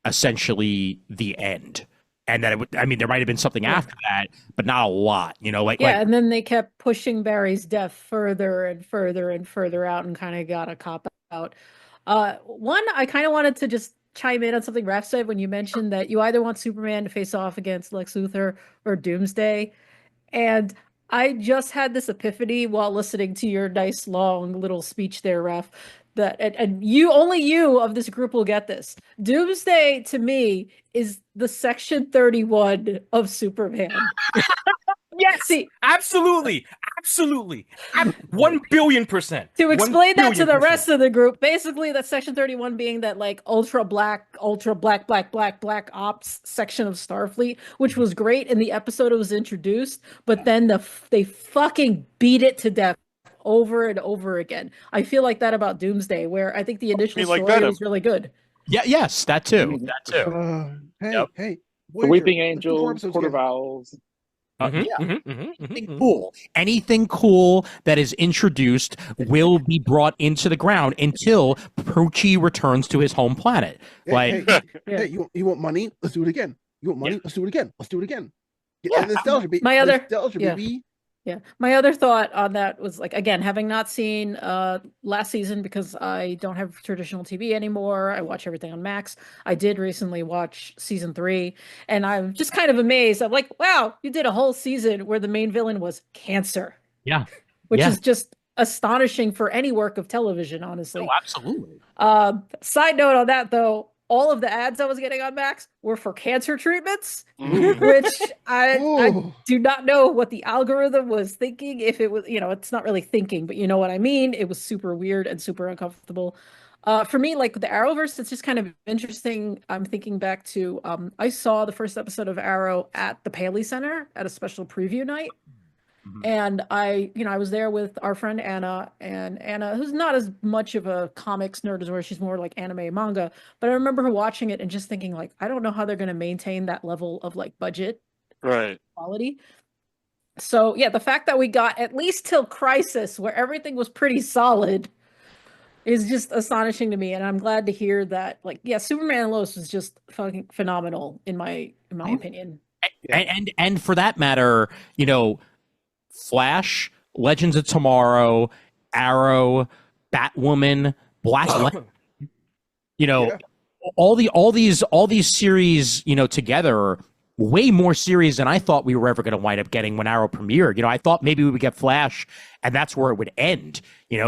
essentially the end. And that there might have been something after that, but not a lot, you know, and then they kept pushing Barry's death further and further and further out and kind of got a cop out. One, I kind of wanted to just chime in on something Raph said when you mentioned that you either want Superman to face off against Lex Luthor or Doomsday. And I just had this epiphany while listening to your nice long little speech there, Raph, that and you of this group will get this. Doomsday to me is the Section 31 of Superman. Yes, see, absolutely. 1 billion%. To explain that to the rest of the group, basically that Section 31 being that like ultra black ops section of Starfleet, which was great in the episode it was introduced, but then they fucking beat it to death over and over again. I feel like that about Doomsday, where I think the initial story was really good. Yeah, yes, that too. Hey, the Weeping Angels, Quarter Vowels. Anything cool. Anything cool that is introduced will be brought into the ground until Poochie returns to his home planet. Hey, you want money? Let's do it again. You want money? Let's do it again. Let's do it again. Yeah. Nostalgia, baby. Yeah. My other thought on that was like, again, having not seen last season because I don't have traditional TV anymore. I watch everything on Max. I did recently watch season 3 and I'm just kind of amazed. I'm like, wow, you did a whole season where the main villain was cancer. Yeah. Which is just astonishing for any work of television, honestly. Oh, absolutely. Side note on that though, all of the ads I was getting on Max were for cancer treatments, which I do not know what the algorithm was thinking. If it was, it's not really thinking, but you know what I mean? It was super weird and super uncomfortable. For me, like the Arrowverse, it's just kind of interesting. I'm thinking back to, I saw the first episode of Arrow at the Paley Center at a special preview night. And I was there with our friend Anna, and Anna, who's not as much of a comics nerd as where she's more like anime and manga, but I remember her watching it and just thinking like, I don't know how they're going to maintain that level of like budget quality. So yeah, the fact that we got at least till Crisis where everything was pretty solid is just astonishing to me. And I'm glad to hear that, like, yeah, Superman and Lois was just fucking phenomenal in my opinion. And for that matter, Flash, Legends of Tomorrow, Arrow, Batwoman, Black Lightning, all these series, together, way more series than I thought we were ever going to wind up getting when Arrow premiered. I thought maybe we would get Flash and that's where it would end,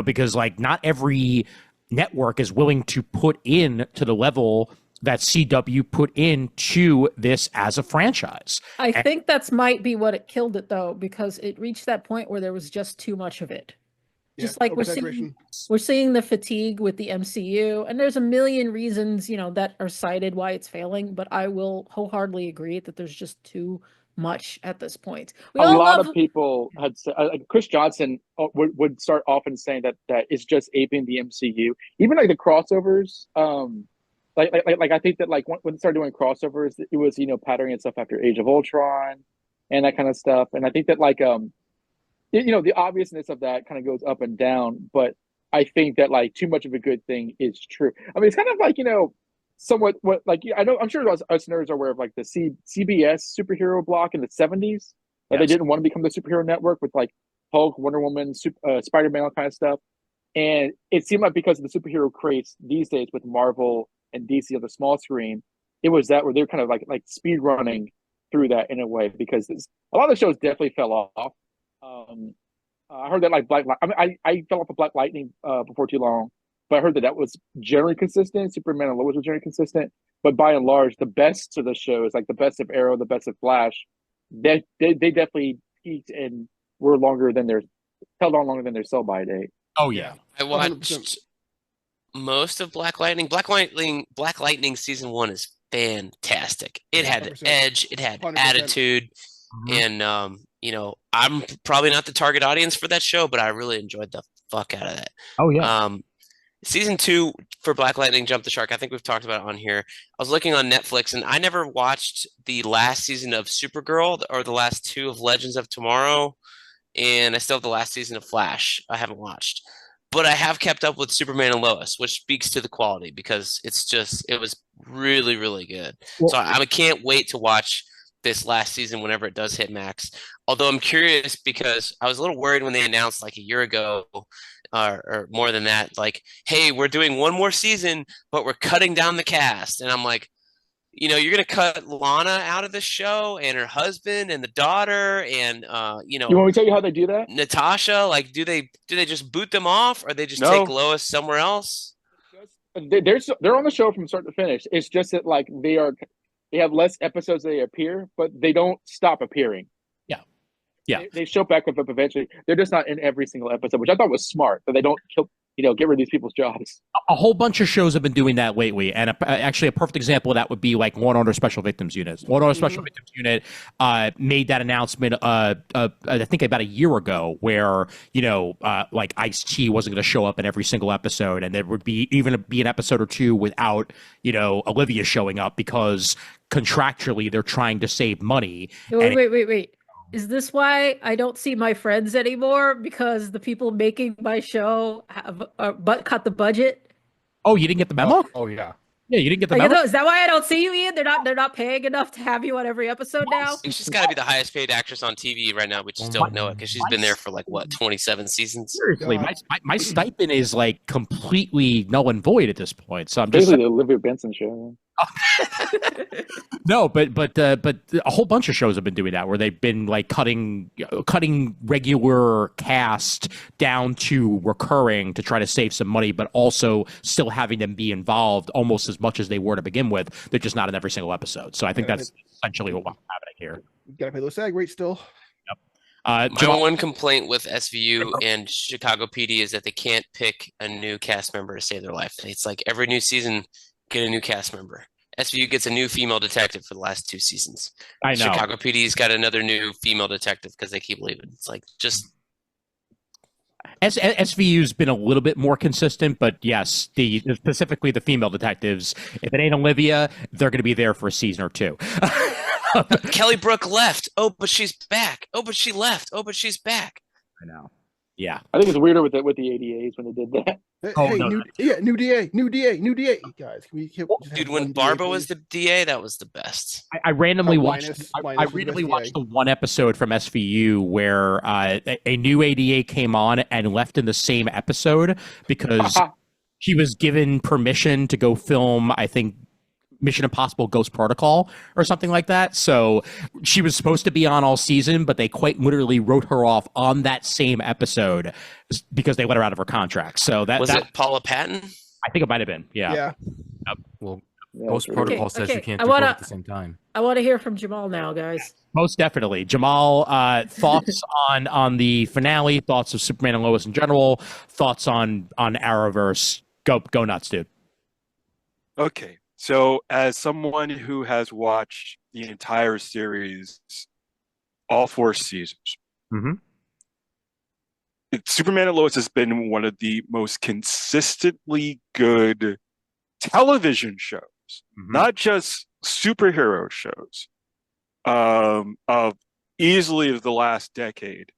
because like not every network is willing to put in to the level that CW put into this as a franchise. I think that's might be what it killed it though, because it reached that point where there was just too much of it. Just like we're seeing the fatigue with the MCU, and there's a million reasons, that are cited why it's failing, but I will wholeheartedly agree that there's just too much at this point. A lot of people had said, Chris Johnson would start often saying that it's just aping the MCU. Even like the crossovers, Like I think that like when it started doing crossovers, it was patterning itself after Age of Ultron and that kind of stuff. And I think that like the obviousness of that kind of goes up and down. But I think that like too much of a good thing is true. I mean, it's kind of like somewhat what like I'm sure us nerds are aware of like the CBS superhero block in the 70s. They didn't want to become the superhero network with like Hulk, Wonder Woman, Spider-Man, all kind of stuff. And it seemed like because of the superhero craze these days with Marvel and DC on the small screen, it was that where they're kind of like speed running through that in a way, because a lot of the shows definitely fell off. I heard that like I fell off of Black Lightning before too long, but I heard that was generally consistent. Superman and Lois was generally consistent, but by and large, the best of the shows, like the best of Arrow, the best of Flash, they definitely peaked and were held on longer than their sell by date. Oh yeah, I watched 100%. Most of Black Lightning. Black Lightning season 1 is fantastic. It had 100%. Edge, it had 100%. Attitude, and I'm probably not the target audience for that show, but I really enjoyed the fuck out of that. Oh yeah. Season 2 for Black Lightning jumped the shark. I think we've talked about it on here. I was looking on Netflix, and I never watched the last season of Supergirl or the last 2 of Legends of Tomorrow, and I still have the last season of Flash I haven't watched. But I have kept up with Superman and Lois, which speaks to the quality, because it was really, really good. Well, so I can't wait to watch this last season whenever it does hit Max. Although I'm curious, because I was a little worried when they announced like a year ago or more than that, like, hey, we're doing one more season, but we're cutting down the cast. And I'm like, you're going to cut Lana out of the show and her husband and the daughter and, You want me to tell you how they do that? Natasha, like, do they just boot them off, or they just take Lois somewhere else? They're on the show from start to finish. It's just that like they have less episodes they appear, but they don't stop appearing. Yeah. They show back up eventually. They're just not in every single episode, which I thought was smart, that they don't get rid of these people's jobs. A whole bunch of shows have been doing that lately, and actually a perfect example of that would be like Law & Order Special Victims Unit. Law & Order Special Victims Unit made that announcement, I think about a year ago, where like Ice-T wasn't going to show up in every single episode, and there would be an episode or two without Olivia showing up because contractually they're trying to save money. Wait. Is this why I don't see my friends anymore? Because the people making my show have but cut the budget? Oh, you didn't get the memo? Oh yeah. Yeah, you didn't get the Like, memo? is that why I don't see you, Ian? They're not paying enough to have you on every episode now? She's got to be the highest paid actress on TV right now. We just don't know it because she's been there for like what 27 seasons. Seriously, my stipend is like completely null and void at this point. So I'm just Basically, the Olivia Benson show. no, but a whole bunch of shows have been doing that where they've been like cutting regular cast down to recurring to try to save some money, but also still having them be involved almost as much as they were to begin with. They're just not in every single episode. So I think that's essentially what's happening here. You gotta pay those SAG rates still. Yep. My one complaint with SVU and Chicago PD is that they can't pick a new cast member to save their life. It's like every new season, get a new cast member. SVU gets a new female detective for the last 2 seasons. I know. Chicago PD's got another new female detective because they keep leaving. It's like just SVU's been a little bit more consistent, but yes, specifically the female detectives. If it ain't Olivia, they're going to be there for a season or 2. Kelly Brook left. Oh, but she's back. Oh, but she left. Oh, but she's back. I know. Yeah. I think it's weirder with the ADAs when they did that. Hey, new DA. Guys, can we Dude, when Barba was the DA, that was the best. I randomly watched. Linus I was the randomly best watched DA. the one episode from SVU where a new ADA came on and left in the same episode because she was given permission to go film, I think, Mission Impossible Ghost Protocol or something like that. So she was supposed to be on all season, but they quite literally wrote her off on that same episode because they let her out of her contract. So Was it Paula Patton? I think it might have been. Yeah. Yeah. Well, Yeah, Ghost that's Protocol Okay, says okay. you can't I do wanna- both at the same time. I want to hear from Jamal now, guys. Most definitely. Jamal, thoughts on the finale, thoughts of Superman and Lois in general, thoughts on Arrowverse. Go nuts, dude. Okay, so as someone who has watched the entire series, all 4 seasons, Mhm. Superman and Lois has been one of the most consistently good television shows, not just superhero shows, of easily of the last decade.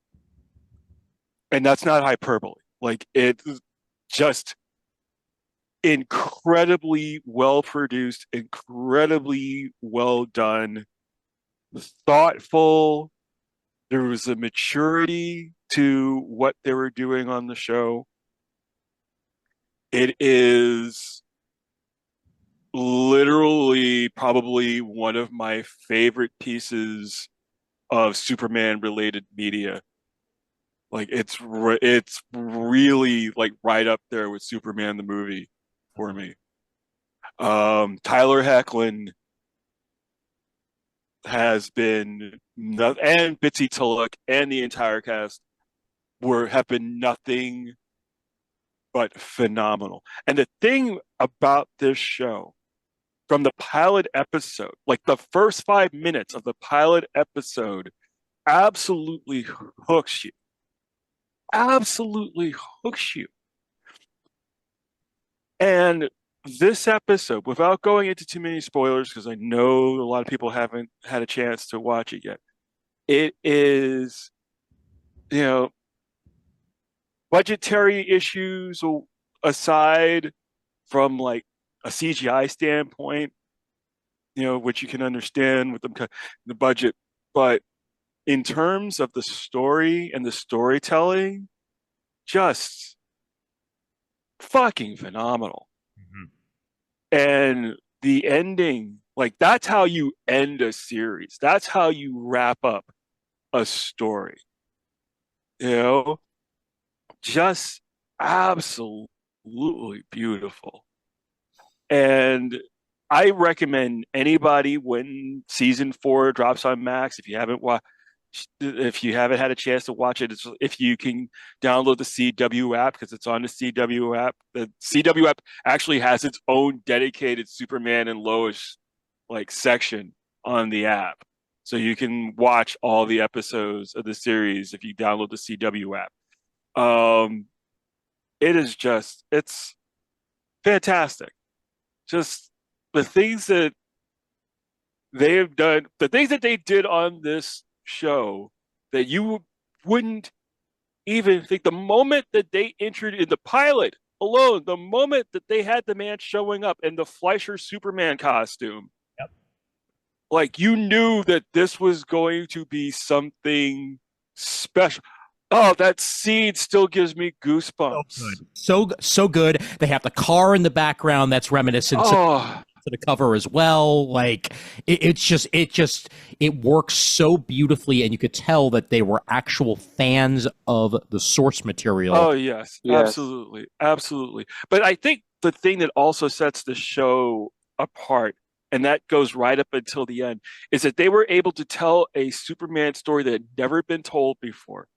And that's not hyperbole. Like, it's just incredibly well produced, incredibly well done, thoughtful. There was a maturity to what they were doing on the show. It is literally probably one of my favorite pieces of Superman related media. Like, it's really like right up there with Superman the movie for me. Tyler Hoechlin has been and Bitsy Tulloch and the entire cast have been nothing but phenomenal. And the thing about this show, from the pilot episode, like the first 5 minutes of the pilot episode, absolutely hooks you. Absolutely hooks you. And this episode, without going into too many spoilers, because I know a lot of people haven't had a chance to watch it yet, it is, budgetary issues aside from like a CGI standpoint, which you can understand with the budget, but in terms of the story and the storytelling, just fucking phenomenal. And the ending, like, that's how you end a series. That's how you wrap up a story. Just absolutely beautiful. And I recommend anybody, when season 4 drops on Max, if you haven't had a chance to watch it, if you can download the CW app, because it's on the CW app. The CW app actually has its own dedicated Superman and Lois section on the app, so you can watch all the episodes of the series if you download the CW app. It's fantastic. Just the things that they have done, the things that they did on this show that you wouldn't even think. The moment that they entered in the pilot alone, the moment that they had the man showing up in the Fleischer Superman costume, like you knew that this was going to be something special. Oh, that scene still gives me goosebumps. So good. They have the car in the background that's reminiscent to the cover as well. Like it works so beautifully, and you could tell that they were actual fans of the source material. Oh yes. Absolutely. But I think the thing that also sets the show apart, and that goes right up until the end, is that they were able to tell a Superman story that had never been told before,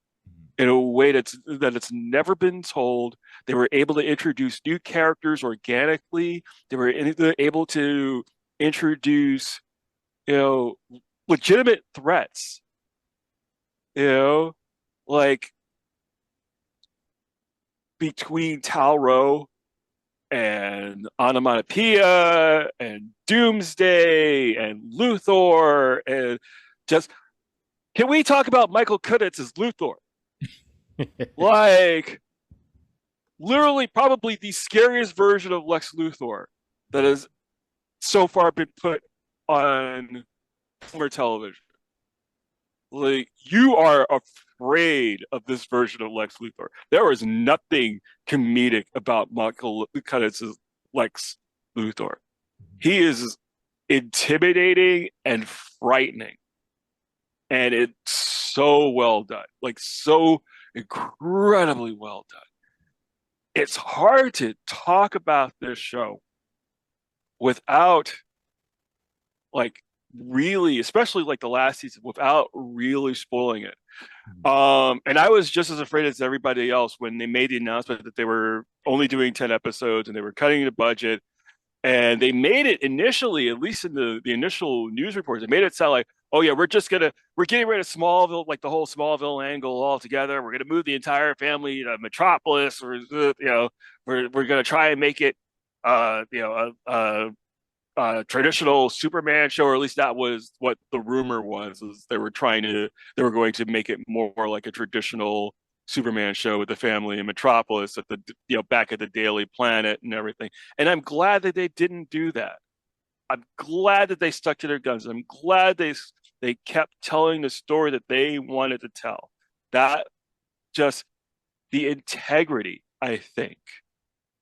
in a way that it's never been told. They were able to introduce new characters organically. They were able to introduce, legitimate threats. Like between Talro and Onomatopoeia and Doomsday and Luthor, and just, can we talk about Michael Kunitz as Luthor? Like, literally, probably the scariest version of Lex Luthor that has so far been put on former television. Like, you are afraid of this version of Lex Luthor. There is nothing comedic about Michael Kunitz's Lex Luthor. He is intimidating and frightening, and it's so well done. Like, so incredibly well done. It's hard to talk about this show without, like, really, especially like the last season, without really spoiling it. And I was just as afraid as everybody else when they made the announcement that they were only doing 10 episodes and they were cutting the budget. And they made it initially, at least in the initial news reports, they made it sound like, oh yeah, we're getting rid of Smallville, like the whole Smallville angle altogether. We're gonna move the entire family to Metropolis, or we're gonna try and make it a traditional Superman show, or at least that was what the rumor was they were going to make it more like a traditional Superman show with the family in Metropolis at the back at the Daily Planet and everything. And I'm glad that they didn't do that. I'm glad that they stuck to their guns. I'm glad they kept telling the story that they wanted to tell. That just, the integrity, I think,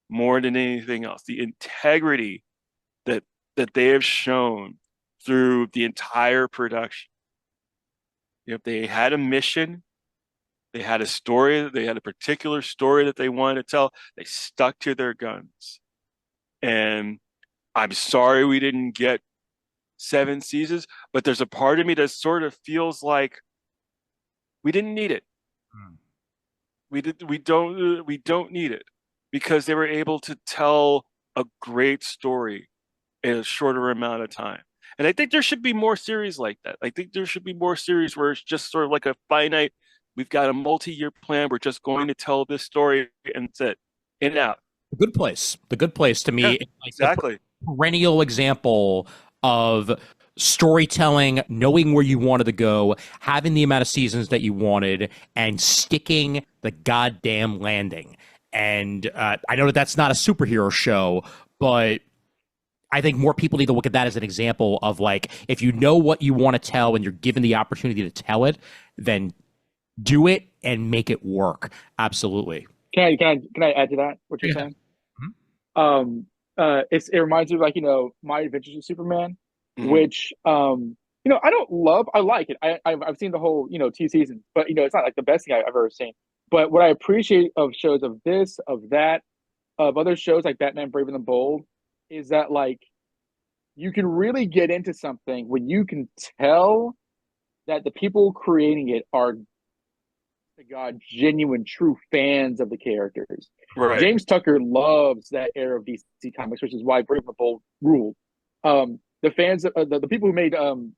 more than anything else, the integrity that they have shown through the entire production. They had a mission, they had a story, they had a particular story that they wanted to tell. They stuck to their guns. And I'm sorry we didn't get 7 seasons, but there's a part of me that sort of feels like we didn't need it. We don't need it, because they were able to tell a great story in a shorter amount of time. And I think there should be more series like that. I think there should be more series where it's just sort of like a finite, we've got a multi-year plan, we're just going to tell this story, and that's it. In and out. The Good Place to me, yeah, exactly. Perennial example of storytelling, knowing where you wanted to go, having the amount of seasons that you wanted, and sticking the goddamn landing. And I know that that's not a superhero show, but I think more people need to look at that as an example of, like, if you know what you want to tell and you're given the opportunity to tell it, then do it and make it work. Absolutely. Can I add to that what you're saying? It reminds me of, like, My Adventures with Superman, which I like it. I've seen the whole 2 seasons, but it's not like the best thing I've ever seen. But what I appreciate of shows of this, of that, of other shows like Batman Brave and the Bold, is that, like, you can really get into something when you can tell that the people creating it are, genuine, true fans of the characters. Right. James Tucker loves that era of DC Comics, which is why Brave and the Bold ruled. The fans, the people who made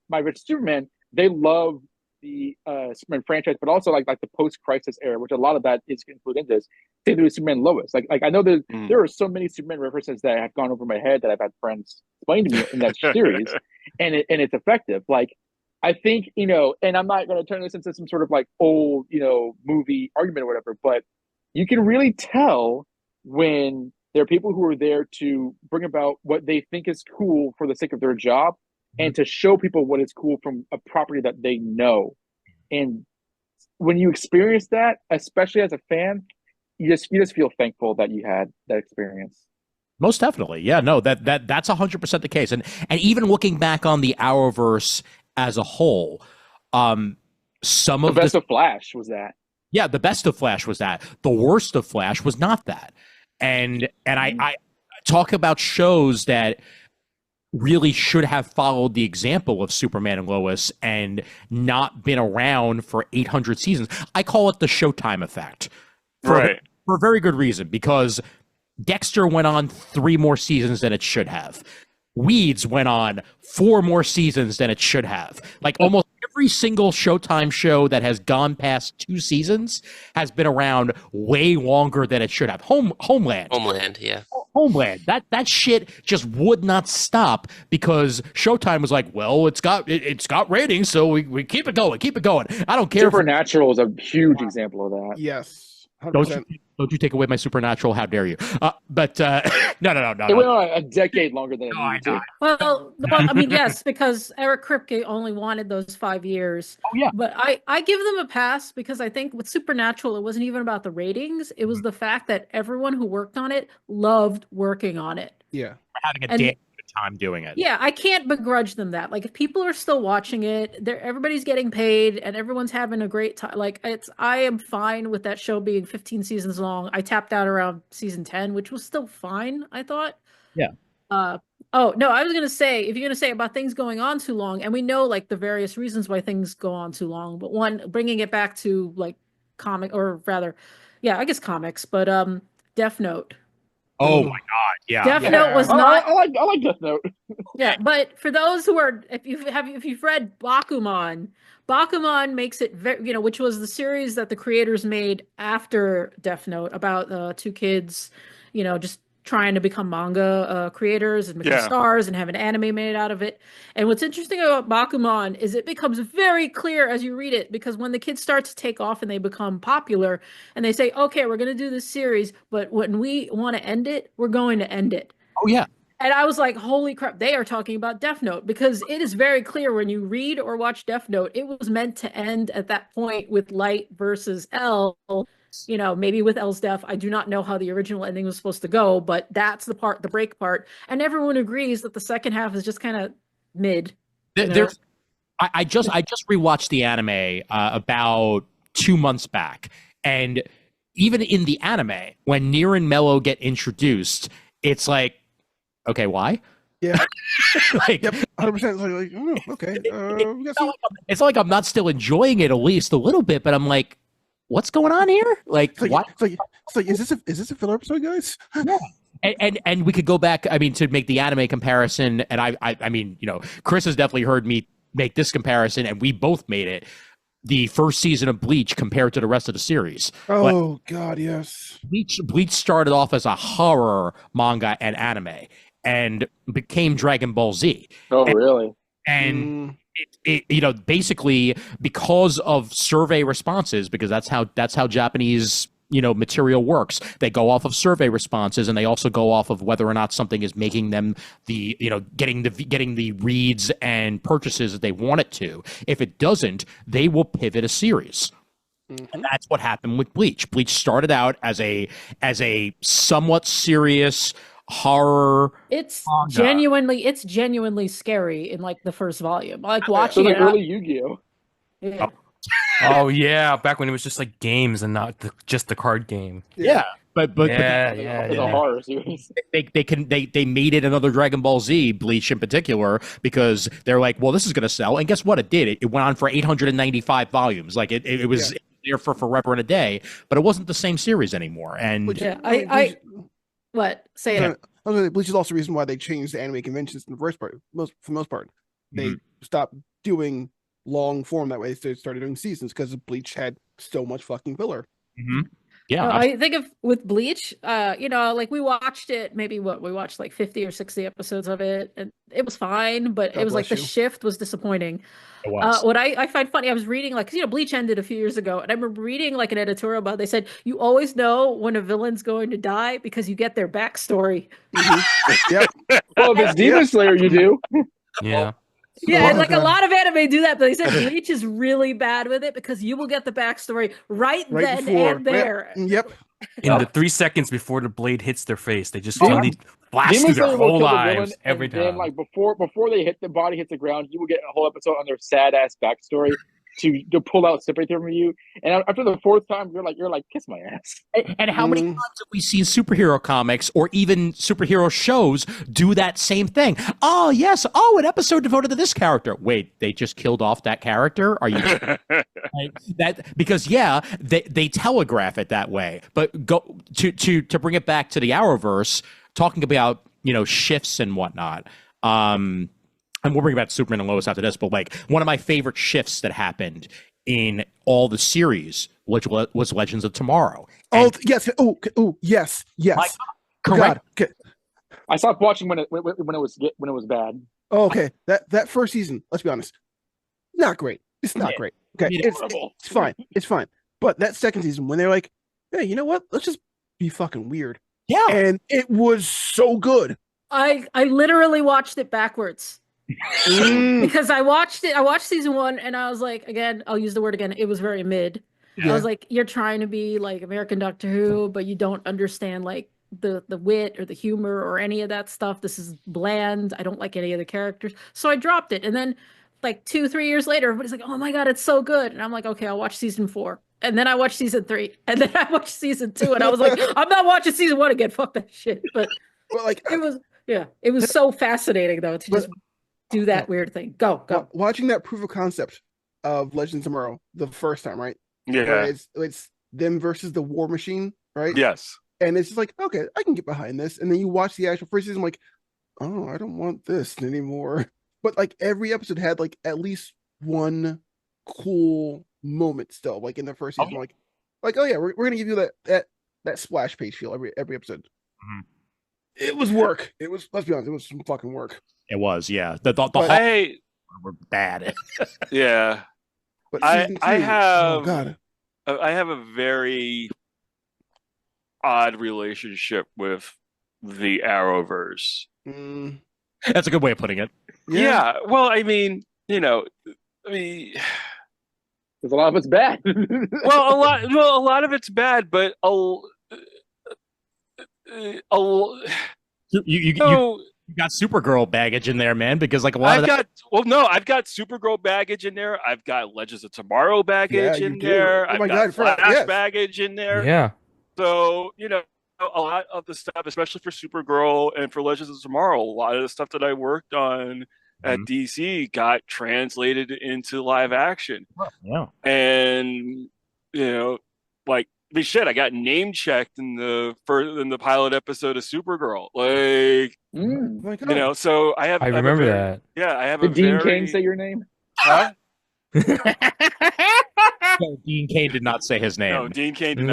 My Rich Superman, they love the Superman franchise, but also like the post-crisis era, which a lot of that is included in this. Same with Superman Lois. Like I know there are so many Superman references that have gone over my head that I've had friends explain to me in that series, and it's effective. Like, I think, and I'm not going to turn this into some sort of like old, movie argument or whatever, but you can really tell when there are people who are there to bring about what they think is cool for the sake of their job and to show people what is cool from a property that they know. And when you experience that, especially as a fan, you just feel thankful that you had that experience. Most definitely. Yeah, no, that's 100% the case. And even looking back on the Arrowverse as a whole, some of the best of Flash was that. Yeah, the best of Flash was that. The worst of Flash was not that. And I talk about shows that really should have followed the example of Superman and Lois and not been around for 800 seasons. I call it the Showtime effect. For a very good reason, because Dexter went on 3 more seasons than it should have. Weeds went on 4 more seasons than it should have. Like almost every single Showtime show that has gone past 2 seasons has been around way longer than it should have. Homeland. Yeah. Homeland. That shit just would not stop because Showtime was like, well, it's got ratings, so we keep it going. I don't care. Supernatural is a huge example of that. Yes. 100%. Don't you take away my Supernatural? How dare you? But no. It went on a decade longer than it needed to. Well, I mean, yes, because Eric Kripke only wanted those 5 years. Oh, yeah. But I give them a pass because I think with Supernatural, it wasn't even about the ratings. It was the fact that everyone who worked on it loved working on it. Yeah. Having a damn good time doing it. Yeah, I can't begrudge them that. Like, if people are still watching it, everybody's getting paid and everyone's having a great time. Like, I am fine with that show being 15 seasons long. I tapped out around season 10, which was still fine, I thought. Yeah. Oh, no, I was going to say, if you're going to say about things going on too long, and we know, like, the various reasons why things go on too long, but one, bringing it back to, like, comics, I guess comics, but Death Note. Oh my God! Yeah, Death Note was not. I like Death Note. Yeah, but for those who are, if you've read Bakuman makes it very, which was the series that the creators made after Death Note about 2 kids, just trying to become manga creators and become stars and have an anime made out of it. And what's interesting about Bakuman is it becomes very clear as you read it, because when the kids start to take off and they become popular and they say, okay, we're going to do this series, but when we want to end it, we're going to end it. Oh, yeah. And I was like, holy crap, they are talking about Death Note, because it is very clear when you read or watch Death Note, it was meant to end at that point with Light versus L. Maybe with L's death. I do not know how the original ending was supposed to go, but that's the break part. And everyone agrees that the second half is just kind of mid. I just rewatched the anime about 2 months back, and even in the anime, when Nier and Mello get introduced, it's like, okay, why? Yeah. Like, yep, 100%. Okay. It's like I'm not still enjoying it at least a little bit, but I'm like, what's going on here? Like, what? So is this a filler episode, guys? Yeah. And we could go back, I mean, to make the anime comparison, and I mean, Kris has definitely heard me make this comparison, and we both made it. The first season of Bleach compared to the rest of the series. Oh, God, yes. Bleach started off as a horror manga and anime, and became Dragon Ball Z. Oh, really? And it basically, because of survey responses, because that's how Japanese material works. They go off of survey responses, and they also go off of whether or not something is making them getting the reads and purchases that they want it to. If it doesn't, they will pivot a series. Mm-hmm. And that's what happened with Bleach. Bleach started out as a somewhat serious horror. It's genuinely scary in like the first volume. Like watching it. Early Yu-Gi-Oh. Yeah. Oh yeah, back when it was just like games and not just the card game. Yeah, but the horror series. They made it another Dragon Ball Z, Bleach in particular, because they're like, well, this is gonna sell, and guess what? It did. It went on for 895 volumes. Like it was there for forever and a day, but it wasn't the same series anymore. And Bleach is also the reason why they changed the anime conventions in the first part. For the most part, they stopped doing long form that way. They started doing seasons because Bleach had so much fucking filler. Mm-hmm. Yeah, I think with Bleach, like we watched it, maybe we watched like 50 or 60 episodes of it, and it was fine, but God it was like bless the you. shift was disappointing. it was. What I find funny, I was reading like, 'cause, Bleach ended a few years ago, and I remember reading like an editorial about it. They said you always know when a villain's going to die because you get their backstory. Yep. Well, if it's Demon Slayer, you do. Yeah. Yeah, and Oh, like a God. lot of anime do that, but they said Bleach is really bad with it because you will get the backstory right then before. and there. Yep. In the 3 seconds before the blade hits their face, they just Demon- suddenly flash Demon through their Slayer will whole kill the villain, lives every and then time. like before they hit the body hits the ground, you will get a whole episode on their sad ass backstory to pull out sympathy from you. And after the fourth time, you're like, kiss my ass. And how many times have we seen superhero comics or even superhero shows do that same thing? Oh, yes. Oh, an episode devoted to this character. Wait, they just killed off that character? Are you because they telegraph it that way. But go to bring it back to the Arrowverse, talking about, shifts and whatnot. And we'll bring back Superman and Lois after this, but like one of my favorite shifts that happened in all the series, which was Legends of Tomorrow. And Yes. Yes. correct. God. Okay. I stopped watching when it was bad. Oh, okay. That first season, let's be honest, not great. It's not great. Okay, it's fine. It's fine. But that second season, when they're like, hey, you know what? Let's just be fucking weird. Yeah. And it was so good. I literally watched it backwards. Because I watched season 1 and I was like, again, I'll use the word again, it was very mid. Yeah. I was like, you're trying to be like American Doctor Who, but you don't understand like the wit or the humor or any of that stuff. This is bland. I don't like any of the characters. So I dropped it. And then like 2-3 years later, everybody's like, oh my God, it's so good. And I'm like, okay, I'll watch season 4. And then I watched season 3. And then I watched season 2. And I was like, I'm not watching season 1 again. Fuck that shit. But like it was so fascinating though to just do that weird thing. Go. Watching that proof of concept of Legends Tomorrow the first time, right? Yeah. Where it's them versus the War Machine, right? Yes. And it's just like, okay, I can get behind this. And then you watch the actual first season, like, oh, I don't want this anymore. But like every episode had like at least one cool moment still, like in the first season, like, oh yeah, we're gonna give you that splash page feel every episode. Mm-hmm. It was work. It was, let's be honest, it was some fucking work. It was, yeah. The were bad. Yeah. But I have oh God. I have a very odd relationship with the Arrowverse. That's a good way of putting it. Yeah. Well, I mean, there's a lot of it's bad. a lot of it's bad, but You got Supergirl baggage in there, man, because like a lot I've got Supergirl baggage in there. I've got Legends of Tomorrow baggage in there. Oh my I've got God, Flash baggage in there. Yeah. So, a lot of the stuff, especially for Supergirl and for Legends of Tomorrow, a lot of the stuff that I worked on at DC got translated into live action. Yeah. And, like, I got name checked in the pilot episode of Supergirl. Like, Oh my God. so I remember that. Yeah, I have Did Dean Cain say your name? Huh? No, Dean Cain did not say his name. No, Dean Cain did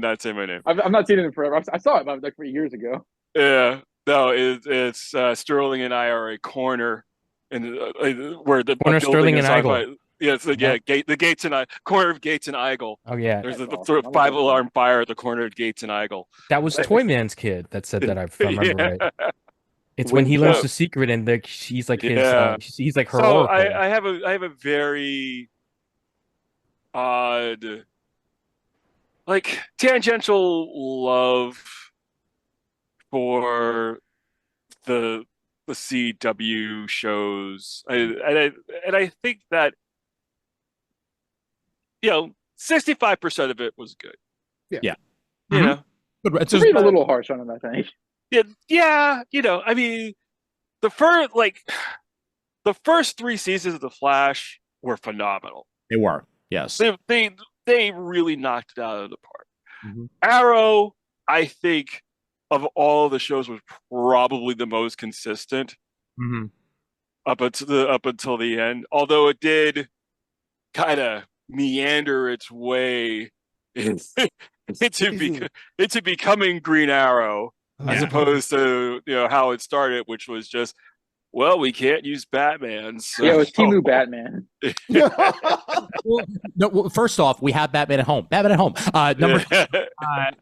not say my name. I've not seen it in forever. I saw it like 3 years ago. Yeah, no, it's Sterling and I are a corner, and where the corner Sterling and Igle. Yeah, it's the Gates and corner of Gates and Igle. Oh yeah, there's the 5-alarm fire at the corner of Gates and Igle. That was Toyman's kid that said that. If I remember right. It's when he learns the secret, and she's like his. He's like her. So oracle. I have a very odd, like, tangential love for the CW shows. I think that 65% of it was good. Yeah. It's just a little harsh on him, I think. Yeah. I mean, the first 3 seasons of The Flash were phenomenal. They were. Yes. They really knocked it out of the park. Arrow, I think, of all the shows, was probably the most consistent up until the end. Although it did kind of meander its way into becoming Green Arrow, as opposed to how it started, which was just, well, we can't use Batman. So. Yeah, it was Timu Batman. Well, first off, we have Batman at home. Batman at home.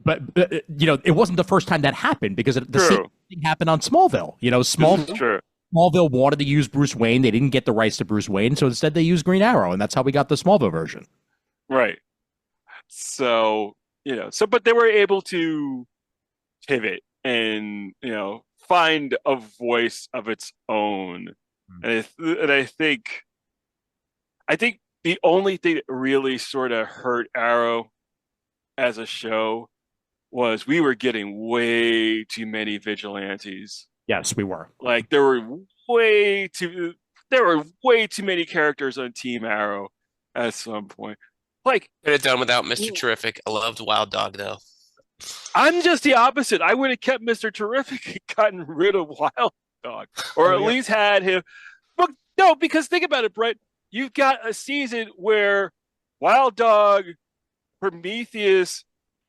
But it wasn't the first time that happened, because the same thing happened on Smallville. Smallville wanted to use Bruce Wayne. They didn't get the rights to Bruce Wayne, so instead they used Green Arrow, and that's how we got the Smallville version. Right. So, but they were able to pivot and, find a voice of its own. And I think the only thing that really sort of hurt Arrow as a show was we were getting way too many vigilantes. Yes, we were. Like there were way too many characters on Team Arrow at some point. Like, could have done without Mr. Terrific. I loved Wild Dog though. I'm just the opposite. I would have kept Mr. Terrific and gotten rid of Wild Dog, or at least had him. But no, because think about it, Brent. You've got a season where Wild Dog, Prometheus,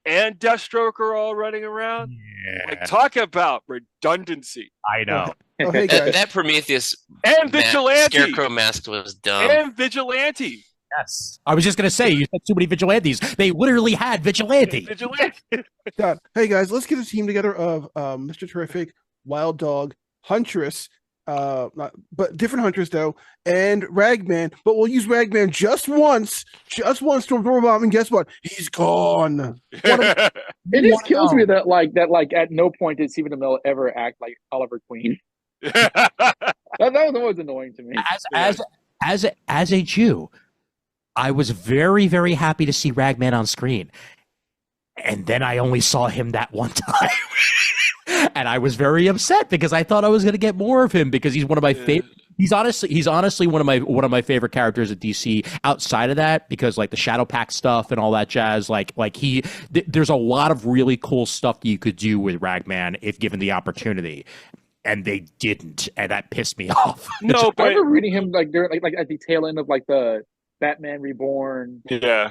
and Deathstroke are all running around. Yeah. Like, talk about redundancy. I know. Hey guys. That Prometheus and Vigilante. Scarecrow mask was dumb. And Vigilante. Yes. I was just going to say, you said too many vigilantes. They literally had vigilante. God. Hey guys, let's get a team together of Mr. Terrific, Wild Dog, Huntress, but different Huntress though, and Ragman. But we'll use Ragman just once to throw him out, and guess what? He's gone. It just kills me that at no point did Stephen Amell ever act like Oliver Queen. that was always annoying to me. As a Jew, I was very, very happy to see Ragman on screen. And then I only saw him that one time. And I was very upset because I thought I was going to get more of him, because he's one of my favorite. He's honestly one of my favorite characters at DC outside of that, because like the Shadow Pack stuff and all that jazz, there's a lot of really cool stuff that you could do with Ragman if given the opportunity. And they didn't, and that pissed me off. No, but I remember reading him like at the tail end of like the Batman Reborn,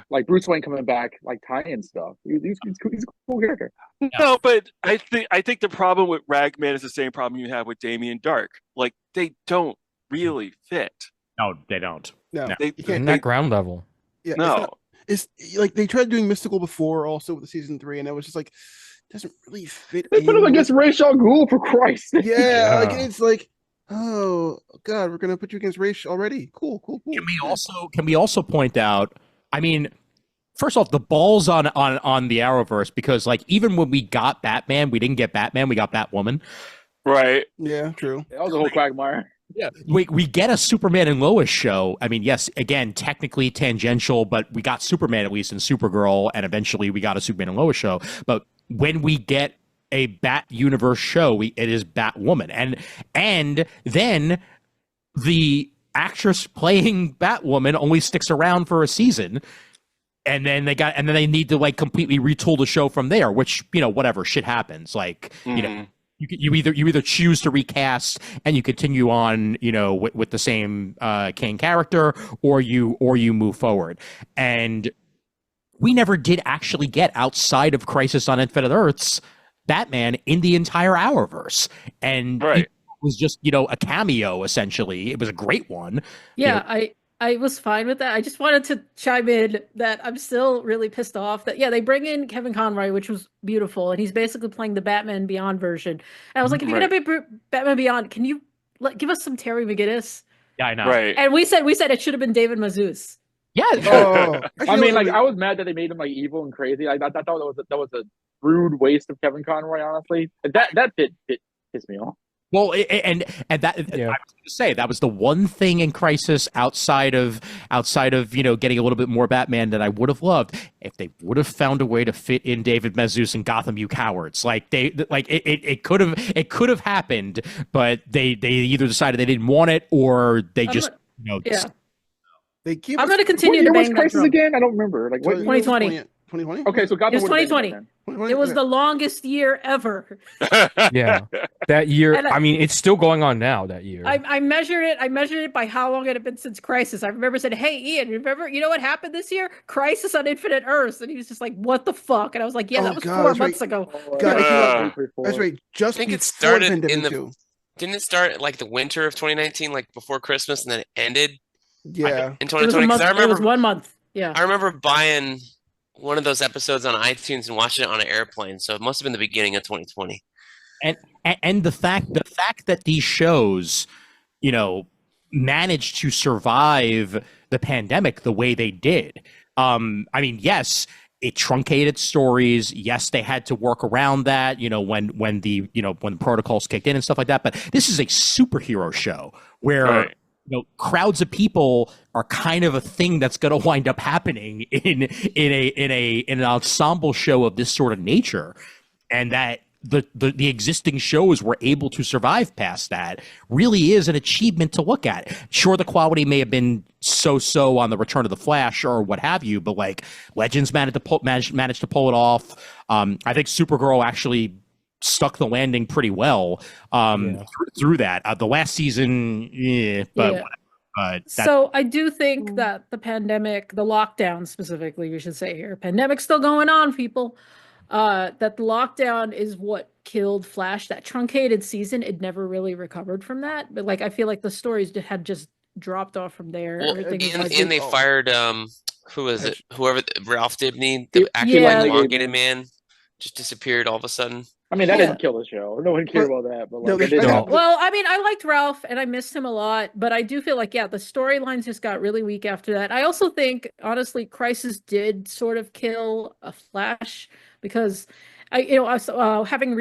like Bruce Wayne coming back, like tie-in stuff. He's a cool character. No, but I think the problem with Ragman is the same problem you have with Damien Dark. Like, they don't really fit. No, they don't. No, no. They can't. That ground level. Yeah, no. It's like they tried doing Mystical before, also with the season 3, and it was just like doesn't really fit. They put him against Ra's al Ghul, for Christ's sake. Yeah, like it's like, oh God, we're gonna put you against Ra's already. Cool. Can we also point out? I mean, first off, the balls on the Arrowverse, because like even when we got Batman, we didn't get Batman, we got Batwoman. Right. Yeah, true. That was a whole quagmire. Yeah, we get a Superman and Lois show. I mean, yes, again, technically tangential, but we got Superman at least in Supergirl, and eventually we got a Superman and Lois show. But when we get a Bat Universe show, it is Batwoman, and then the actress playing Batwoman only sticks around for a season, and then they need to like completely retool the show from there. Which, whatever, shit happens. Like You either choose to recast and you continue on, with the same Kane character, or you move forward. And we never did actually get, outside of Crisis on Infinite Earths, Batman in the entire Arrowverse, and it was just a cameo essentially. It was a great one. Yeah, I was fine with that. I just wanted to chime in that I'm still really pissed off that, they bring in Kevin Conroy, which was beautiful, and he's basically playing the Batman Beyond version. And I was like, if you're going to be Batman Beyond, can you give us some Terry McGinnis? Yeah, I know. Right. And we said it should have been David Mazouz. Yeah. I mean, I was mad that they made him like evil and crazy. I thought that was a rude waste of Kevin Conroy, honestly. That bit pissed me off. Well, and that I was going to say that was the one thing in Crisis outside of getting a little bit more Batman that I would have loved if they would have found a way to fit in David Mazouz and Gotham, You Cowards. It could have happened, but they either decided they didn't want it, or they just They keep. I'm going to continue to bang Crisis again. I don't remember. Like what? 2020. 2020. Okay, so It was 2020. It was Okay. the longest year ever. Yeah, that year. And I mean, it's still going on now. That year. I measured it. I measured it by how long it had been since Crisis. I remember saying, "Hey, Ian, remember? You know what happened this year? Crisis on Infinite Earths." And he was just like, "What the fuck?" And I was like, "Yeah, Oh, that was God, 4 that's right. months ago." God, that's right. Just I think it before started the pandemic in the too. Didn't it start like the winter of 2019, like before Christmas, and then it ended Yeah. in It was 2020? a month. Because I It was remember 1 month. Yeah. I remember buying one of those episodes on iTunes and watching it on an airplane. So it must have been the beginning of 2020. And the fact that these shows, you know, managed to survive the pandemic the way they did. I mean, yes, it truncated stories. Yes, they had to work around that, you know, when the protocols kicked in and stuff like that. But this is a superhero show where Right. you know, crowds of people are kind of a thing that's going to wind up happening in an ensemble show of this sort of nature, and that the existing shows were able to survive past that really is an achievement to look at. Sure, the quality may have been so on the Return of the Flash or what have you, but like Legends managed to pull it off. I think Supergirl actually stuck the landing pretty well through that. The last season, whatever. So I do think that the lockdown specifically, we should say here, pandemic's still going on, people. That the lockdown is what killed Flash. That truncated season, it never really recovered from that. But like, I feel like the stories had just dropped off from there. Well, Everything was and they fired who was it? Whoever Ralph Dibny, the actor Yeah. like elongated man, just disappeared all of a sudden. I mean, that didn't kill the show. No one cared about that. But like, No, it did no. happen. Well, I mean, I liked Ralph and I missed him a lot, but I do feel like, the storylines just got really weak after that. I also think, honestly, Crisis did sort of kill a Flash because I was having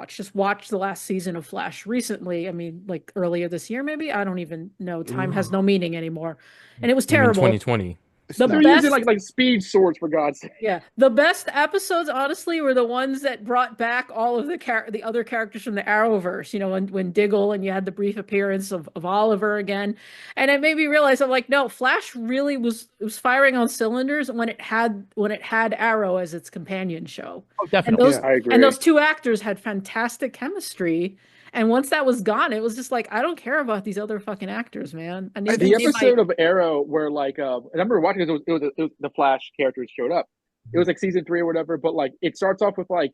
just watched the last season of Flash recently. I mean, like earlier this year, maybe. I don't even know. Time has no meaning anymore, and it was terrible. 2020. They're using like speed swords, for God's sake. Yeah, the best episodes, honestly, were the ones that brought back all of the other characters from the Arrowverse. You know, when Diggle and you had the brief appearance of Oliver again, and it made me realize I'm like, no, Flash really was firing on cylinders when it had Arrow as its companion show. Oh, definitely. I agree. And those two actors had fantastic chemistry. And once that was gone, it was just like, I don't care about these other fucking actors, man. And The episode of Arrow where like I remember watching it was the Flash characters showed up. It was like season 3 or whatever, but like it starts off with like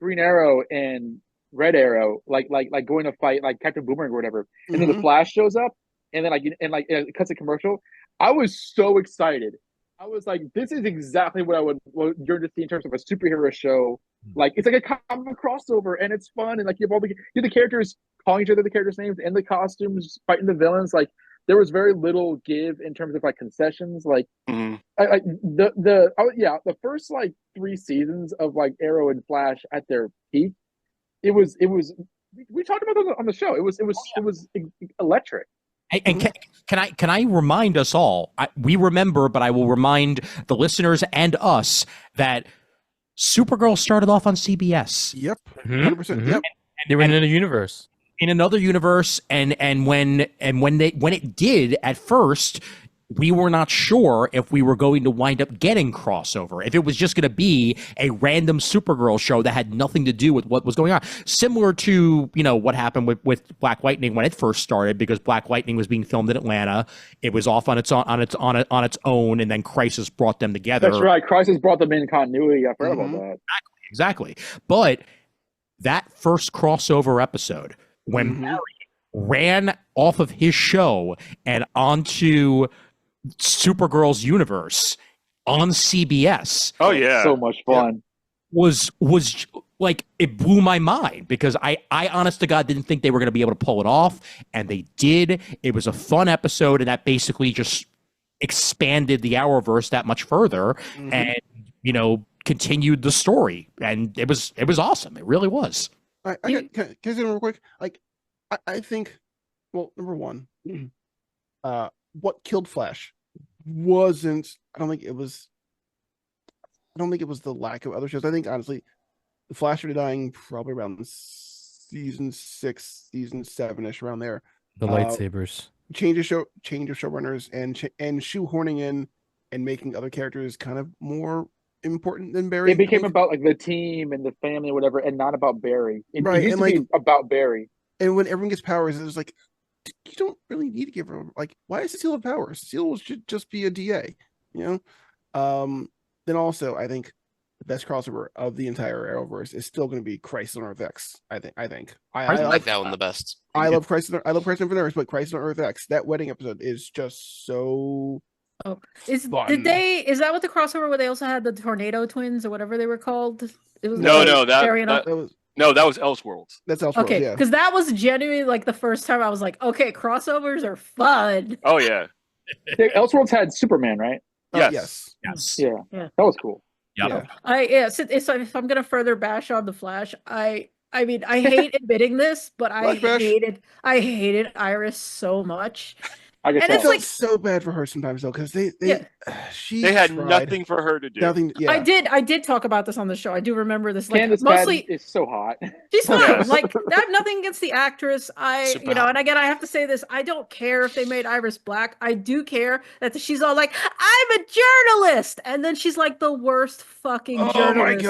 Green Arrow and Red Arrow like going to fight like Captain Boomerang or whatever, and then the Flash shows up, and then it cuts a commercial. I was so excited. I was like, this is exactly what I would yearn to see in terms of a superhero show. Like it's like a comic crossover, and it's fun, and like you have the characters calling each other the characters' names and the costumes, fighting the villains. Like there was very little give in terms of like concessions. Like the first like 3 seasons of like Arrow and Flash at their peak, it was we talked about it on the show. It was electric. And can I remind us all? We remember, but I will remind the listeners and us that Supergirl started off on CBS. Yep. 100%. Yep. And they were in a universe. In another universe, and when it did at first, we were not sure if we were going to wind up getting crossover, if it was just going to be a random Supergirl show that had nothing to do with what was going on. Similar to, what happened with Black Lightning when it first started, because Black Lightning was being filmed in Atlanta. It was off on its own, and then Crisis brought them together. That's right. Crisis brought them in continuity. I forgot about that. Exactly. But that first crossover episode, when Barry ran off of his show and onto Supergirl's universe on CBS. Oh yeah, so much fun. Was like, it blew my mind, because I honest to God didn't think they were going to be able to pull it off, and they did. It was a fun episode, and that basically just expanded the Arrowverse that much further, and continued the story, and it was awesome. It really was. Can I say real quick? Like, I think, well, number one, what killed Flash wasn't. I don't think it was the lack of other shows. I think honestly, the Flash started dying probably around season 6, season 7ish, around there. The lightsabers. Change of showrunners and shoehorning in and making other characters kind of more important than Barry. It became about like the team and the family, or whatever, and not about Barry. It used to be about Barry. And when everyone gets powers, it was like, you don't really need to give her, like, why is Cecile have powers? Cecile should just be a DA, you know? Then also, I think the best crossover of the entire Arrowverse is still going to be Crisis on Earth X. I think. I like that one the best. I love Crisis on Earth, but Crisis on Earth X, that wedding episode is just so fun. Is that what the crossover where they also had the Tornado Twins or whatever they were called? It was that was Elseworlds. That's Elseworlds. Okay, yeah. Because that was genuinely like the first time I was like, okay, crossovers are fun. Oh yeah. Elseworlds had Superman, right? Yes. Yeah. That was cool. Yep. Yeah. So if I'm gonna further bash on the Flash, I mean, I hate admitting this, but I hated Iris so much. And it's like so bad for her sometimes though, because they had nothing for her to do. Nothing. Yeah. I did talk about this on the show. I do remember this. Like, mostly is so hot. She's fine. Like, I have nothing against the actress. And again, I have to say this. I don't care if they made Iris black. I do care that she's all like, I'm a journalist, and then she's like the worst fucking journalist.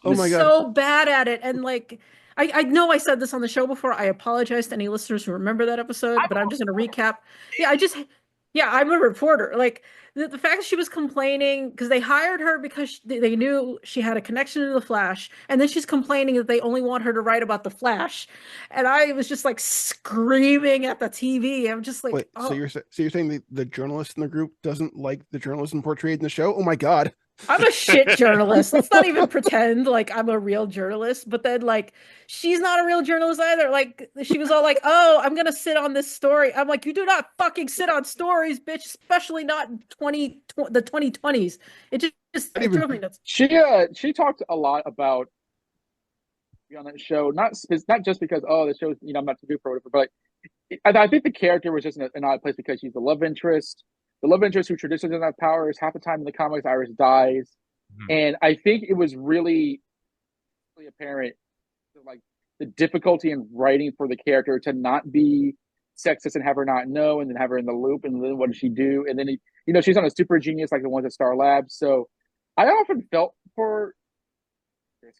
Oh my god. So bad at it, and like. I know I said this on the show before. I apologize to any listeners who remember that episode, but I'm just going to recap. I'm a reporter. Like, the fact that she was complaining because they hired her because they knew she had a connection to the Flash, and then she's complaining that they only want her to write about the Flash, and I was just like screaming at the TV. I'm just like, wait, so you're saying the journalist in the group doesn't like the journalism portrayed in the show? Oh my god. I'm a shit journalist. Let's not even pretend like I'm a real journalist. But then, like, she's not a real journalist either. Like, she was all like, "Oh, I'm gonna sit on this story." I'm like, "You do not fucking sit on stories, bitch. Especially not in the 2020s." It drove me nuts. She talked a lot about on that show, not just because the show's I'm not too good for whatever, but I think the character was just in an odd place because she's the love interest. The love interest who traditionally doesn't have powers. Half the time in the comics, Iris dies, and I think it was really apparent, like the difficulty in writing for the character to not be sexist and have her not know, and then have her in the loop, and then what does she do? And then she's not a super genius like the ones at Star Labs. So I often felt for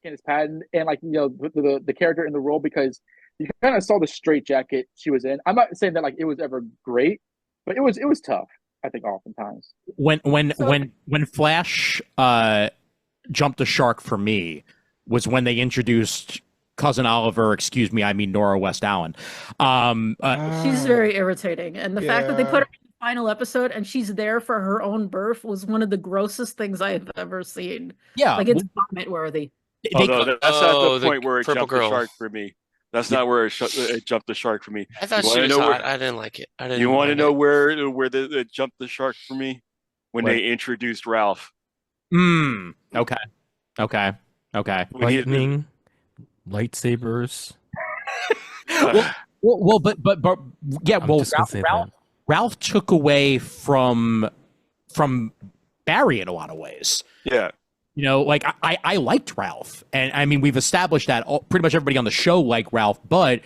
Candice Patton and the character in the role because you kind of saw the straitjacket she was in. I'm not saying that like it was ever great, but it was tough. I think oftentimes when Flash jumped the shark for me was when they introduced Cousin Oliver. Excuse me, I mean Nora West Allen. She's very irritating, and the fact that they put her in the final episode and she's there for her own birth was one of the grossest things I have ever seen. Yeah, like it's vomit worthy. That's not the point where it jumped the shark for me. That's not where it jumped the shark for me. I thought she was hot. I didn't like it. You want to know where it jumped the shark for me? When they introduced Ralph. Okay. Lightning, lightsabers. Ralph took away from Barry in a lot of ways. Yeah. Like I liked Ralph, and I mean we've established that pretty much everybody on the show liked Ralph. But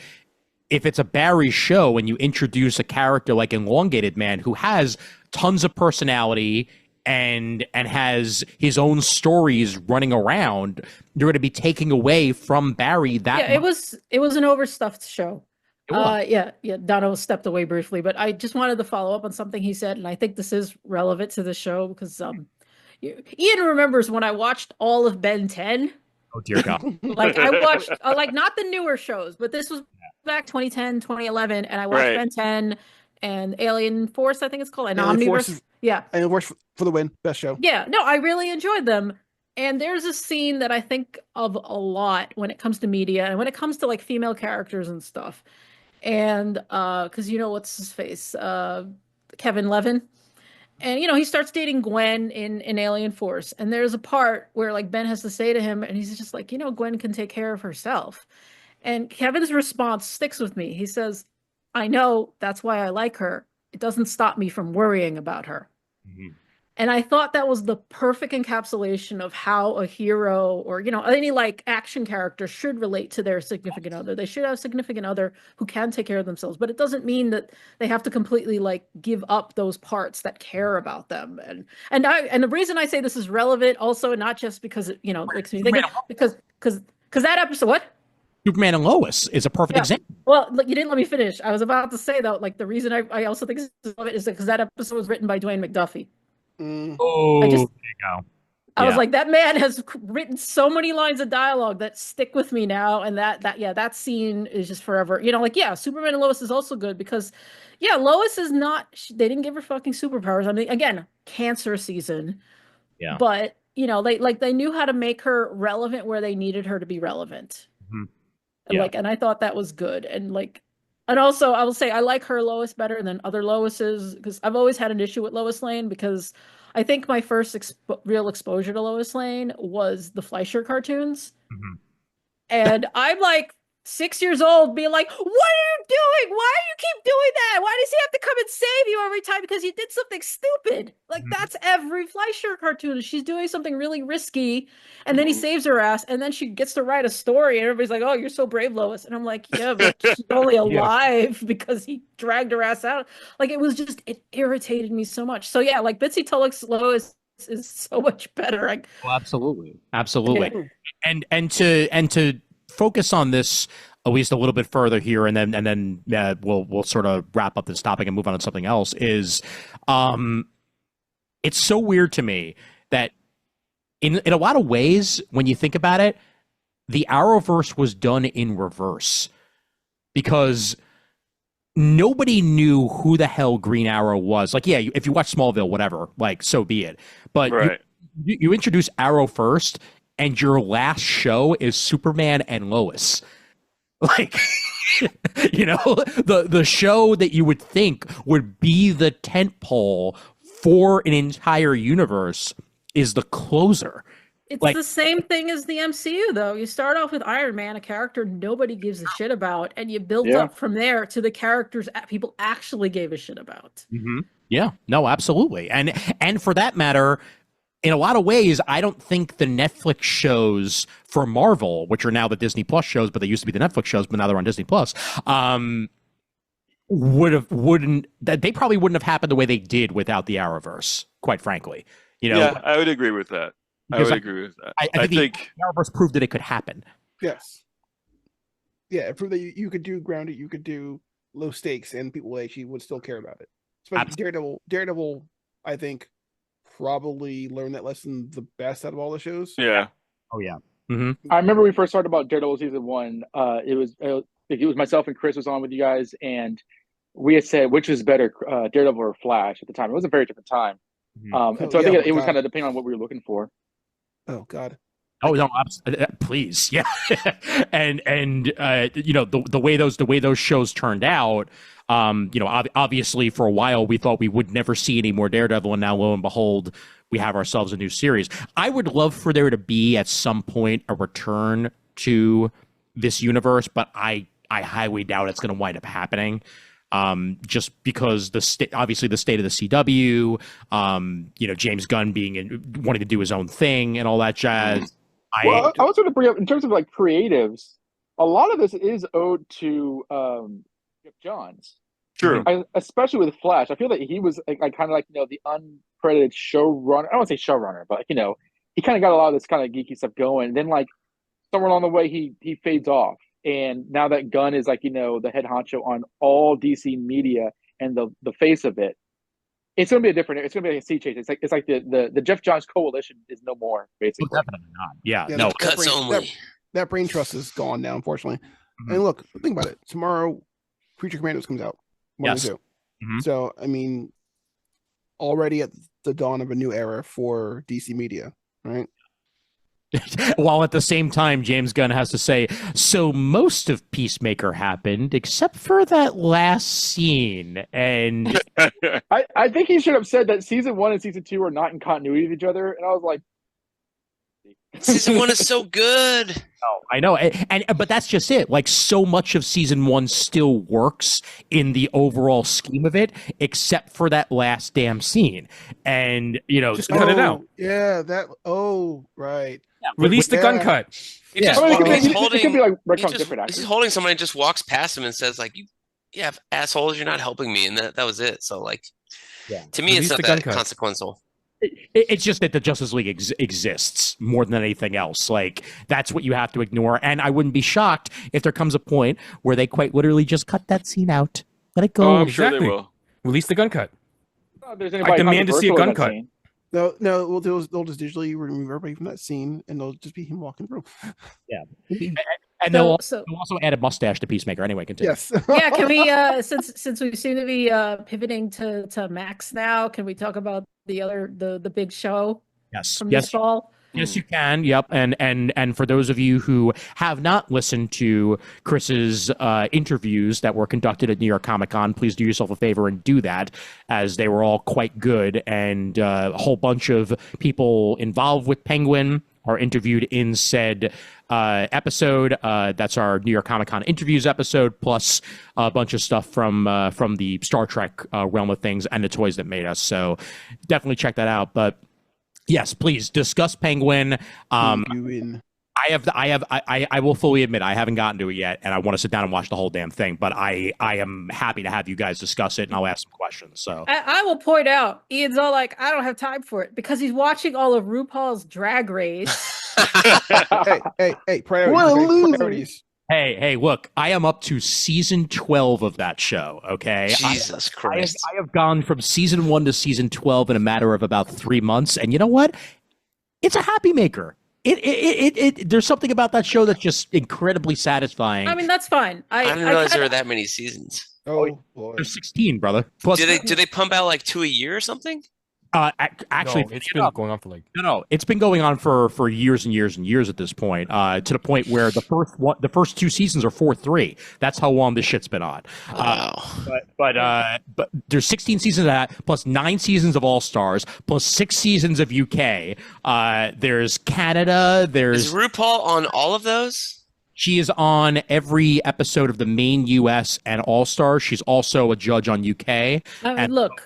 if it's a Barry show and you introduce a character like Elongated Man who has tons of personality and has his own stories running around, you're going to be taking away from Barry that. Yeah, it was an overstuffed show. Dono stepped away briefly, but I just wanted to follow up on something he said, and I think this is relevant to the show because Ian remembers when I watched all of Ben 10. Oh dear God! Like I watched not the newer shows, but this was back 2010, 2011, and I watched Ben 10 and Alien Force, I think it's called, and Omnibus. And Force for the win, best show. Yeah, no, I really enjoyed them. And there's a scene that I think of a lot when it comes to media and when it comes to like female characters and stuff. And because what's his face, Kevin Levin. And, he starts dating Gwen in Alien Force. And there's a part where, like, Ben has to say to him, and he's just like, Gwen can take care of herself. And Kevin's response sticks with me. He says, I know, that's why I like her. It doesn't stop me from worrying about her. Mm-hmm. And I thought that was the perfect encapsulation of how a hero or, any like action character should relate to their significant other. They should have a significant other who can take care of themselves, but it doesn't mean that they have to completely like give up those parts that care about them. And the reason I say this is relevant also, not just because it, makes me think because that episode, what? Superman and Lois is a perfect example. Well, look, you didn't let me finish. I was about to say though, like the reason I also think this is relevant is because that episode was written by Dwayne McDuffie. Oh, there you go. I was like, that man has written so many lines of dialogue that stick with me now, and that scene is just forever. Superman and Lois is also good because, Lois is not. They didn't give her fucking superpowers. I mean, again, cancer season. Yeah. But they knew how to make her relevant where they needed her to be relevant. Yeah. And I thought that was good, and also, I will say I like her Lois better than other Loises because I've always had an issue with Lois Lane because I think my first real exposure to Lois Lane was the Fleischer cartoons. And I'm like 6 years old being like, what are you doing? Why do you keep doing that? Why does he have to come and save you every time? Because you did something stupid. Like that's every Fleischer cartoon. She's doing something really risky and then he saves her ass and then she gets to write a story and everybody's like, oh, you're so brave, Lois. And I'm like, yeah, but she's only alive because he dragged her ass out. Like it irritated me so much. So yeah, like Bitsy Tulloch's Lois is so much better. Absolutely. And to focus on this at least a little bit further here, and then we'll sort of wrap up this topic and move on to something else. Is it's so weird to me that in a lot of ways, when you think about it, the Arrowverse was done in reverse because nobody knew who the hell Green Arrow was. Like, yeah, if you watch Smallville, whatever, like so be it. But you introduce Arrow first. And your last show is Superman and Lois. Like, the show that you would think would be the tentpole for an entire universe is the closer. It's the same thing as the MCU, though. You start off with Iron Man, a character nobody gives a shit about, and you build up from there to the characters people actually gave a shit about. Yeah, no, absolutely. And for that matter, in a lot of ways, I don't think the Netflix shows for Marvel, which are now the Disney Plus shows, but they used to be the Netflix shows, but now they're on Disney Plus, they probably wouldn't have happened the way they did without the Arrowverse, quite frankly. Yeah, I would agree with that. I think the Arrowverse proved that it could happen. Yes. Yeah, it proved that you could do grounded, you could do low stakes, and people actually would still care about it. Especially Daredevil, I think, probably learned that lesson the best out of all the shows. Yeah. Oh yeah. I remember we first started about Daredevil season 1. It was myself and Kris was on with you guys, and we had said which was better, Daredevil or Flash at the time. It was a very different time, and so I think it was kind of depending on what we were looking for. Oh God. Oh no! Please, yeah, and the way those shows turned out, obviously for a while we thought we would never see any more Daredevil, and now lo and behold, we have ourselves a new series. I would love for there to be at some point a return to this universe, but I highly doubt it's going to wind up happening. Just because obviously the state of the CW, James Gunn wanting to do his own thing and all that jazz. I was going to bring up in terms of like creatives, a lot of this is owed to Jeff Johns. True. Especially with Flash. I feel that he was kind of like, the uncredited showrunner. I don't want to say showrunner, but he kind of got a lot of this kind of geeky stuff going. And then like somewhere along the way, he fades off. And now that Gunn is like, the head honcho on all DC media and the face of it, it's going to be it's going to be like a sea change. It's like the Jeff Johns coalition is no more, basically. Well, definitely not. Yeah no cuts only. That brain trust is gone now, unfortunately. And look, think about it. Tomorrow, Creature Commandos comes out. Yes. So, I mean, already at the dawn of a new era for DC media, right? While at the same time, James Gunn has to say, so most of Peacemaker happened, except for that last scene. And I think he should have said that season 1 and season 2 are not in continuity with each other. And I was like, Season 1 is so good. Oh, I know, but that's just it. Like, so much of season 1 still works in the overall scheme of it, except for that last damn scene. And just cut it out. Yeah, that. Oh, right. Yeah, release the gun cut. He just it could be like he's holding somebody and just walks past him and says, like, "You have assholes. You're not helping me," and that was it. So, like, to me, it's not that consequential. It's just that the Justice League exists more than anything else. Like, that's what you have to ignore. And I wouldn't be shocked if there comes a point where they quite literally just cut that scene out. Let it go. Oh, I'm sure they will. Release the gun cut. I demand to see a gun cut. No, well, they'll just digitally remove everybody from that scene, and they'll just be him walking through. Yeah. And they'll also add a mustache to Peacemaker. Anyway, continue. Yes. Yeah, can we since we seem to be pivoting to Max now, can we talk about the big show? Yes. From this fall? Yes, you can. Yep. And for those of you who have not listened to Kris's interviews that were conducted at New York Comic Con, please do yourself a favor and do that, as they were all quite good. And a whole bunch of people involved with Penguin are interviewed in said episode. That's our New York Comic Con interviews episode, plus a bunch of stuff from the Star Trek realm of things and the toys that made us. So definitely check that out. But yes, please discuss Penguin. I will fully admit I haven't gotten to it yet, and I want to sit down and watch the whole damn thing. But I am happy to have you guys discuss it, and I'll ask some questions. So I will point out, Ian's all like, I don't have time for it because he's watching all of RuPaul's Drag Race. hey, priorities. Hey, look, I am up to season 12 of that show, okay? Jesus Christ. I have gone from season 1 to season 12 in a matter of about 3 months, and you know what? It's a happy maker. There's something about that show that's just incredibly satisfying. I mean, that's fine. I didn't realize there were that many seasons. Oh, boy. There's 16, brother. Plus, do they pump out like 2 a year or something? Actually, no, it's been going on for like it's been going on for years and years and years at this point. To the point where the first 2 seasons are 4-3. That's how long this shit's been on. Wow. But there's 16 seasons of that, plus 9 seasons of All Stars, plus 6 seasons of UK. There's Canada. Is RuPaul on all of those? She is on every episode of the main US and All Stars. She's also a judge on UK. Look.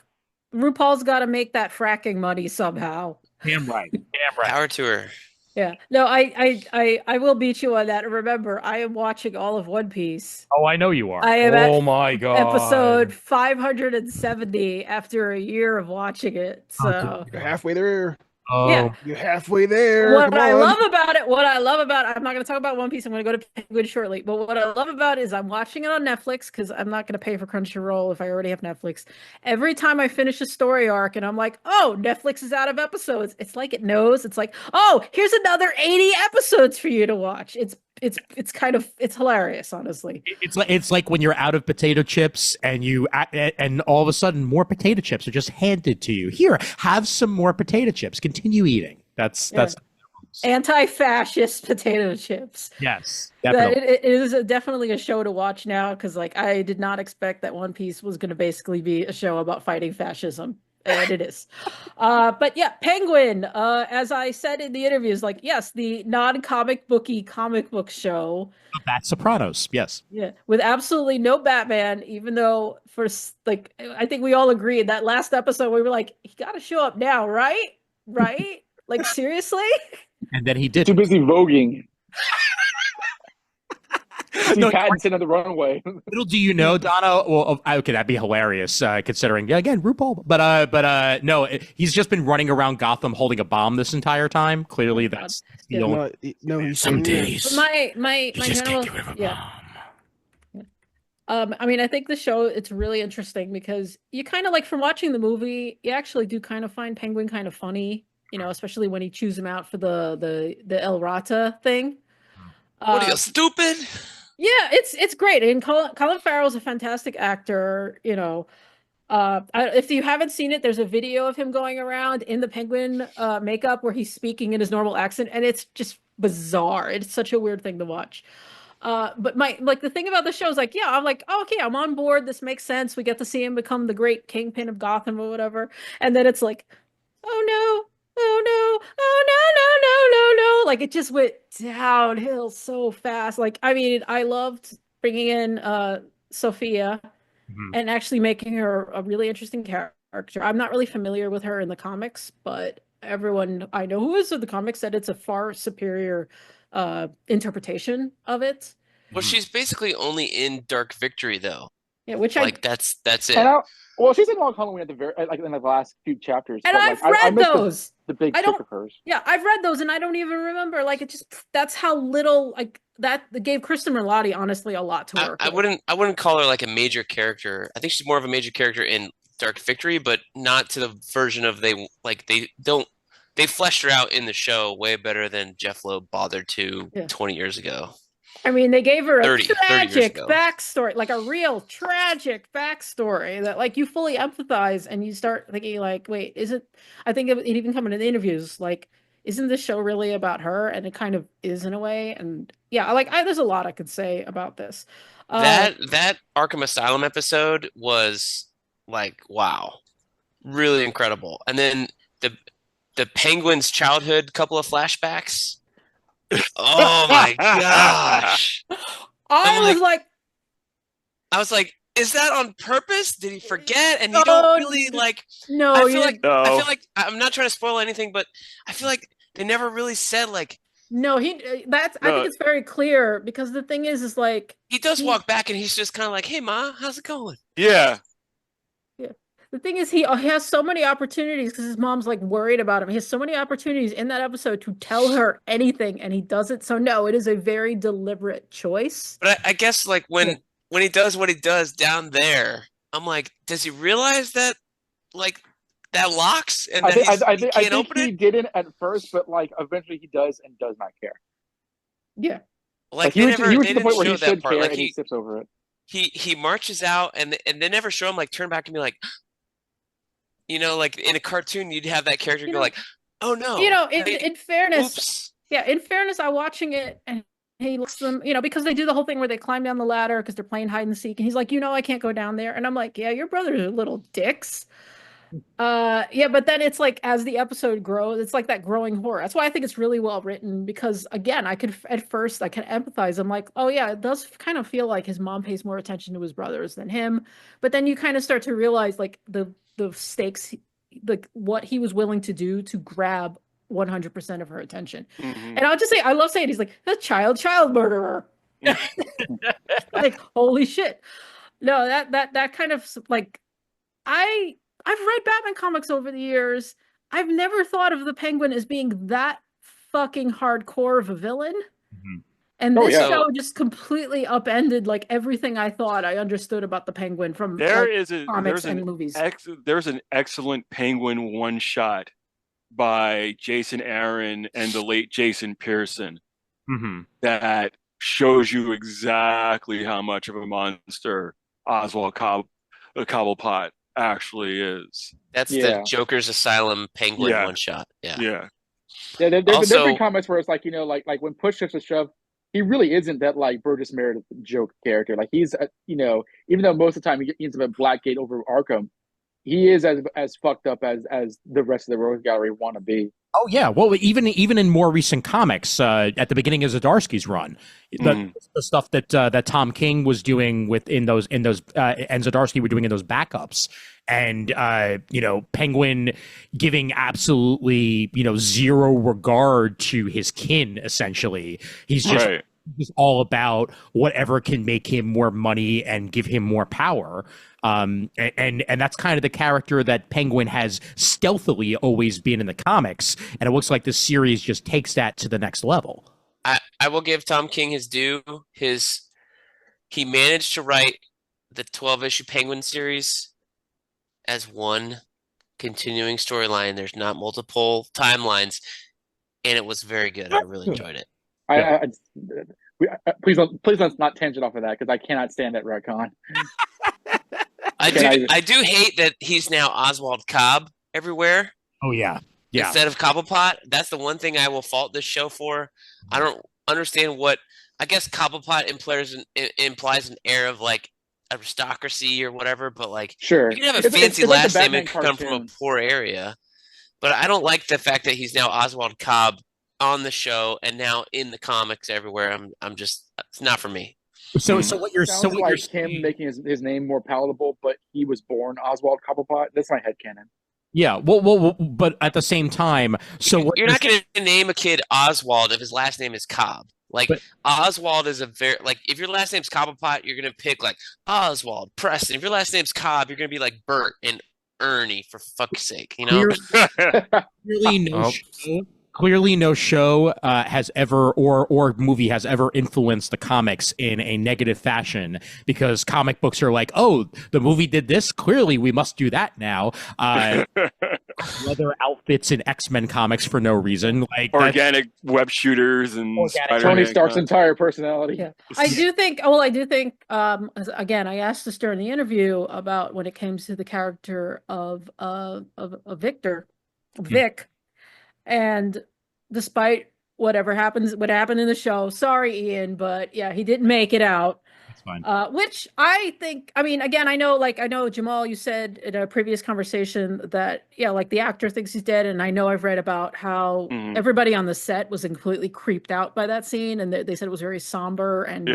RuPaul's got to make that fracking money somehow. Damn right. Power to her. Yeah. No, I will beat you on that. Remember, I am watching all of One Piece. Oh, I know you are. I am oh my god. Episode 570 after a year of watching it. So you're halfway there. Oh, yeah. You're halfway there. What I love about it, I'm not going to talk about One Piece. I'm going to go to Penguin shortly. But what I love about it is I'm watching it on Netflix because I'm not going to pay for Crunchyroll if I already have Netflix. Every time I finish a story arc and I'm like, oh, Netflix is out of episodes. It's like it knows. It's like, oh, here's another 80 episodes for you to watch. It's hilarious, honestly. It's like when you're out of potato chips and all of a sudden more potato chips are just handed to you. Here, have some more potato chips. Continue eating. That's anti-fascist potato chips. Yes, definitely. It is definitely a show to watch now because I did not expect that One Piece was going to basically be a show about fighting fascism. And it is. But yeah, Penguin, as I said in the interviews, yes, the non-comic booky comic book show. Bat Sopranos, yes. Yeah, with absolutely no Batman, even though I think we all agreed that last episode we were like, he got to show up now, right? Right? Like, seriously? And then he did. Too busy voguing. Pattinson on the runway. Little do you know, Donna. Well, okay, that'd be hilarious, considering again RuPaul. But no, he's just been running around Gotham holding a bomb this entire time. Clearly, that's the only. No, some days. My general, I mean, I think the show, it's really interesting because you kind of from watching the movie, you actually do kind of find Penguin kind of funny, especially when he chews him out for the El Rata thing. What are you, stupid? Yeah, it's great. And Colin Farrell's a fantastic actor, if you haven't seen it, there's a video of him going around in the Penguin makeup where he's speaking in his normal accent, and it's just bizarre. It's such a weird thing to watch. But the thing about the show is I'm like, oh, okay, I'm on board. This makes sense. We get to see him become the great kingpin of Gotham or whatever. And then it's like, oh no, oh no, oh no, no, no, no, no. like it just went downhill so fast. Like, I mean, I loved bringing in Sophia and actually making her a really interesting character. I'm not really familiar with her in the comics, but everyone I know who is in the comics said it's a far superior interpretation of it. Well, she's basically only in Dark Victory, though. Yeah, which like that's it. Well, she's in Long Halloween at the very in the last few chapters. And I've read those. The big trick of hers. Yeah, I've read those, and I don't even remember. Like, it just that's how little like that gave Kristen Merlotti honestly a lot to work. I wouldn't call her like a major character. I think she's more of a major character in Dark Victory, but not to the version of they fleshed her out in the show way better than Jeff Loeb bothered to 20 years ago. I mean, they gave her a tragic backstory, like a real tragic backstory that like you fully empathize and you start thinking like, wait, I think it even coming in the interviews, like, isn't this show really about her? And it kind of is in a way. And yeah, there's a lot I could say about this. That Arkham Asylum episode was like, wow, really incredible. And then the Penguin's childhood couple of flashbacks. Oh my gosh! I was like, is that on purpose? Did he forget? And you don't really like. No, I feel like I'm not trying to spoil anything, but I feel like they never really said like. No, I think it's very clear because the thing is like he does walk back and he's just kind of like, "Hey, Ma, how's it going?" Yeah. The thing is, he has so many opportunities because his mom's like worried about him. He has so many opportunities in that episode to tell her anything, and he doesn't. So no, it is a very deliberate choice. But I guess like when he does what he does down there, I'm like, does he realize that like that locks and I think he didn't at first, but like eventually he does and does not care. Yeah, like he was to the point where he should care, like, and he sips over it. He marches out and they never show him like turn back and be like. You know, like in a cartoon, you'd have that character go like, "Oh no!" You know, in fairness, in fairness, I'm watching it and he looks them, because they do the whole thing where they climb down the ladder because they're playing hide and seek, and he's like, I can't go down there, and I'm like, yeah, your brothers are little dicks. But then it's like as the episode grows, it's like that growing horror. That's why I think it's really well written because again, I could empathize. I'm like, oh yeah, it does kind of feel like his mom pays more attention to his brothers than him, but then you kind of start to realize like the stakes, like what he was willing to do to grab 100% of her attention. And I'll just say, I love saying he's like the child murderer. Like holy shit. No, that kind of like I've read Batman comics over the years. I've never thought of the Penguin as being that fucking hardcore of a villain. And this show just completely upended like everything I thought I understood about the Penguin from comics and movies. There's an excellent Penguin one shot by Jason Aaron and the late Jason Pearson that shows you exactly how much of a monster Oswald Cobblepot actually is. That's the Joker's Asylum Penguin one shot. There's been comments where it's like, like when push comes to shove, he really isn't that like Burgess Meredith joke character. Like he's, even though most of the time he ends up at Blackgate over Arkham, he is as fucked up as the rest of the Rogues Gallery want to be. Oh yeah, well even in more recent comics, at the beginning of Zdarsky's run, the stuff that Tom King was doing and Zdarsky were doing in those backups, and Penguin giving absolutely zero regard to his kin. Essentially, he's just he's all about whatever can make him more money and give him more power. And that's kind of the character that Penguin has stealthily always been in the comics, and it looks like this series just takes that to the next level. I will give Tom King his due. He managed to write the 12-issue Penguin series as one continuing storyline. There's not multiple timelines, and it was very good. I really enjoyed it. Please let's not tangent off of that because I cannot stand that retcon. I do hate that he's now Oswald Cobb everywhere. Oh yeah. Instead of Cobblepot. That's the one thing I will fault this show for. I don't understand what. I guess Cobblepot implies an air of like aristocracy or whatever, but like sure, you can have a fancy last name and come from a poor area. But I don't like the fact that he's now Oswald Cobb on the show and now in the comics everywhere. I'm just, it's not for me. So what you're Sounds like him making his name more palatable, but he was born Oswald Cobblepot. That's my headcanon. Yeah, well, but at the same time, so you're not going to name a kid Oswald if his last name is Cobb. Like, Oswald is a very, like, if your last name's Cobblepot, you're going to pick like Oswald, Preston. If your last name's Cobb, you're going to be like Bert and Ernie, for fuck's sake, you know? Clearly no show has ever or movie has ever influenced the comics in a negative fashion, because comic books are like, oh, the movie did this, clearly we must do that now. Leather outfits in X-Men comics for no reason, like organic web shooters and Tony Stark's entire personality. Yeah. I do think again, I asked this during the interview about when it came to the character of Vic. And despite what happened in the show, sorry, Ian, but yeah, he didn't make it out. That's fine. Which I think, I mean, again, I know Jamal, you said in a previous conversation that, yeah, like the actor thinks he's dead. And I know I've read about how everybody on the set was completely creeped out by that scene. And they said it was very somber and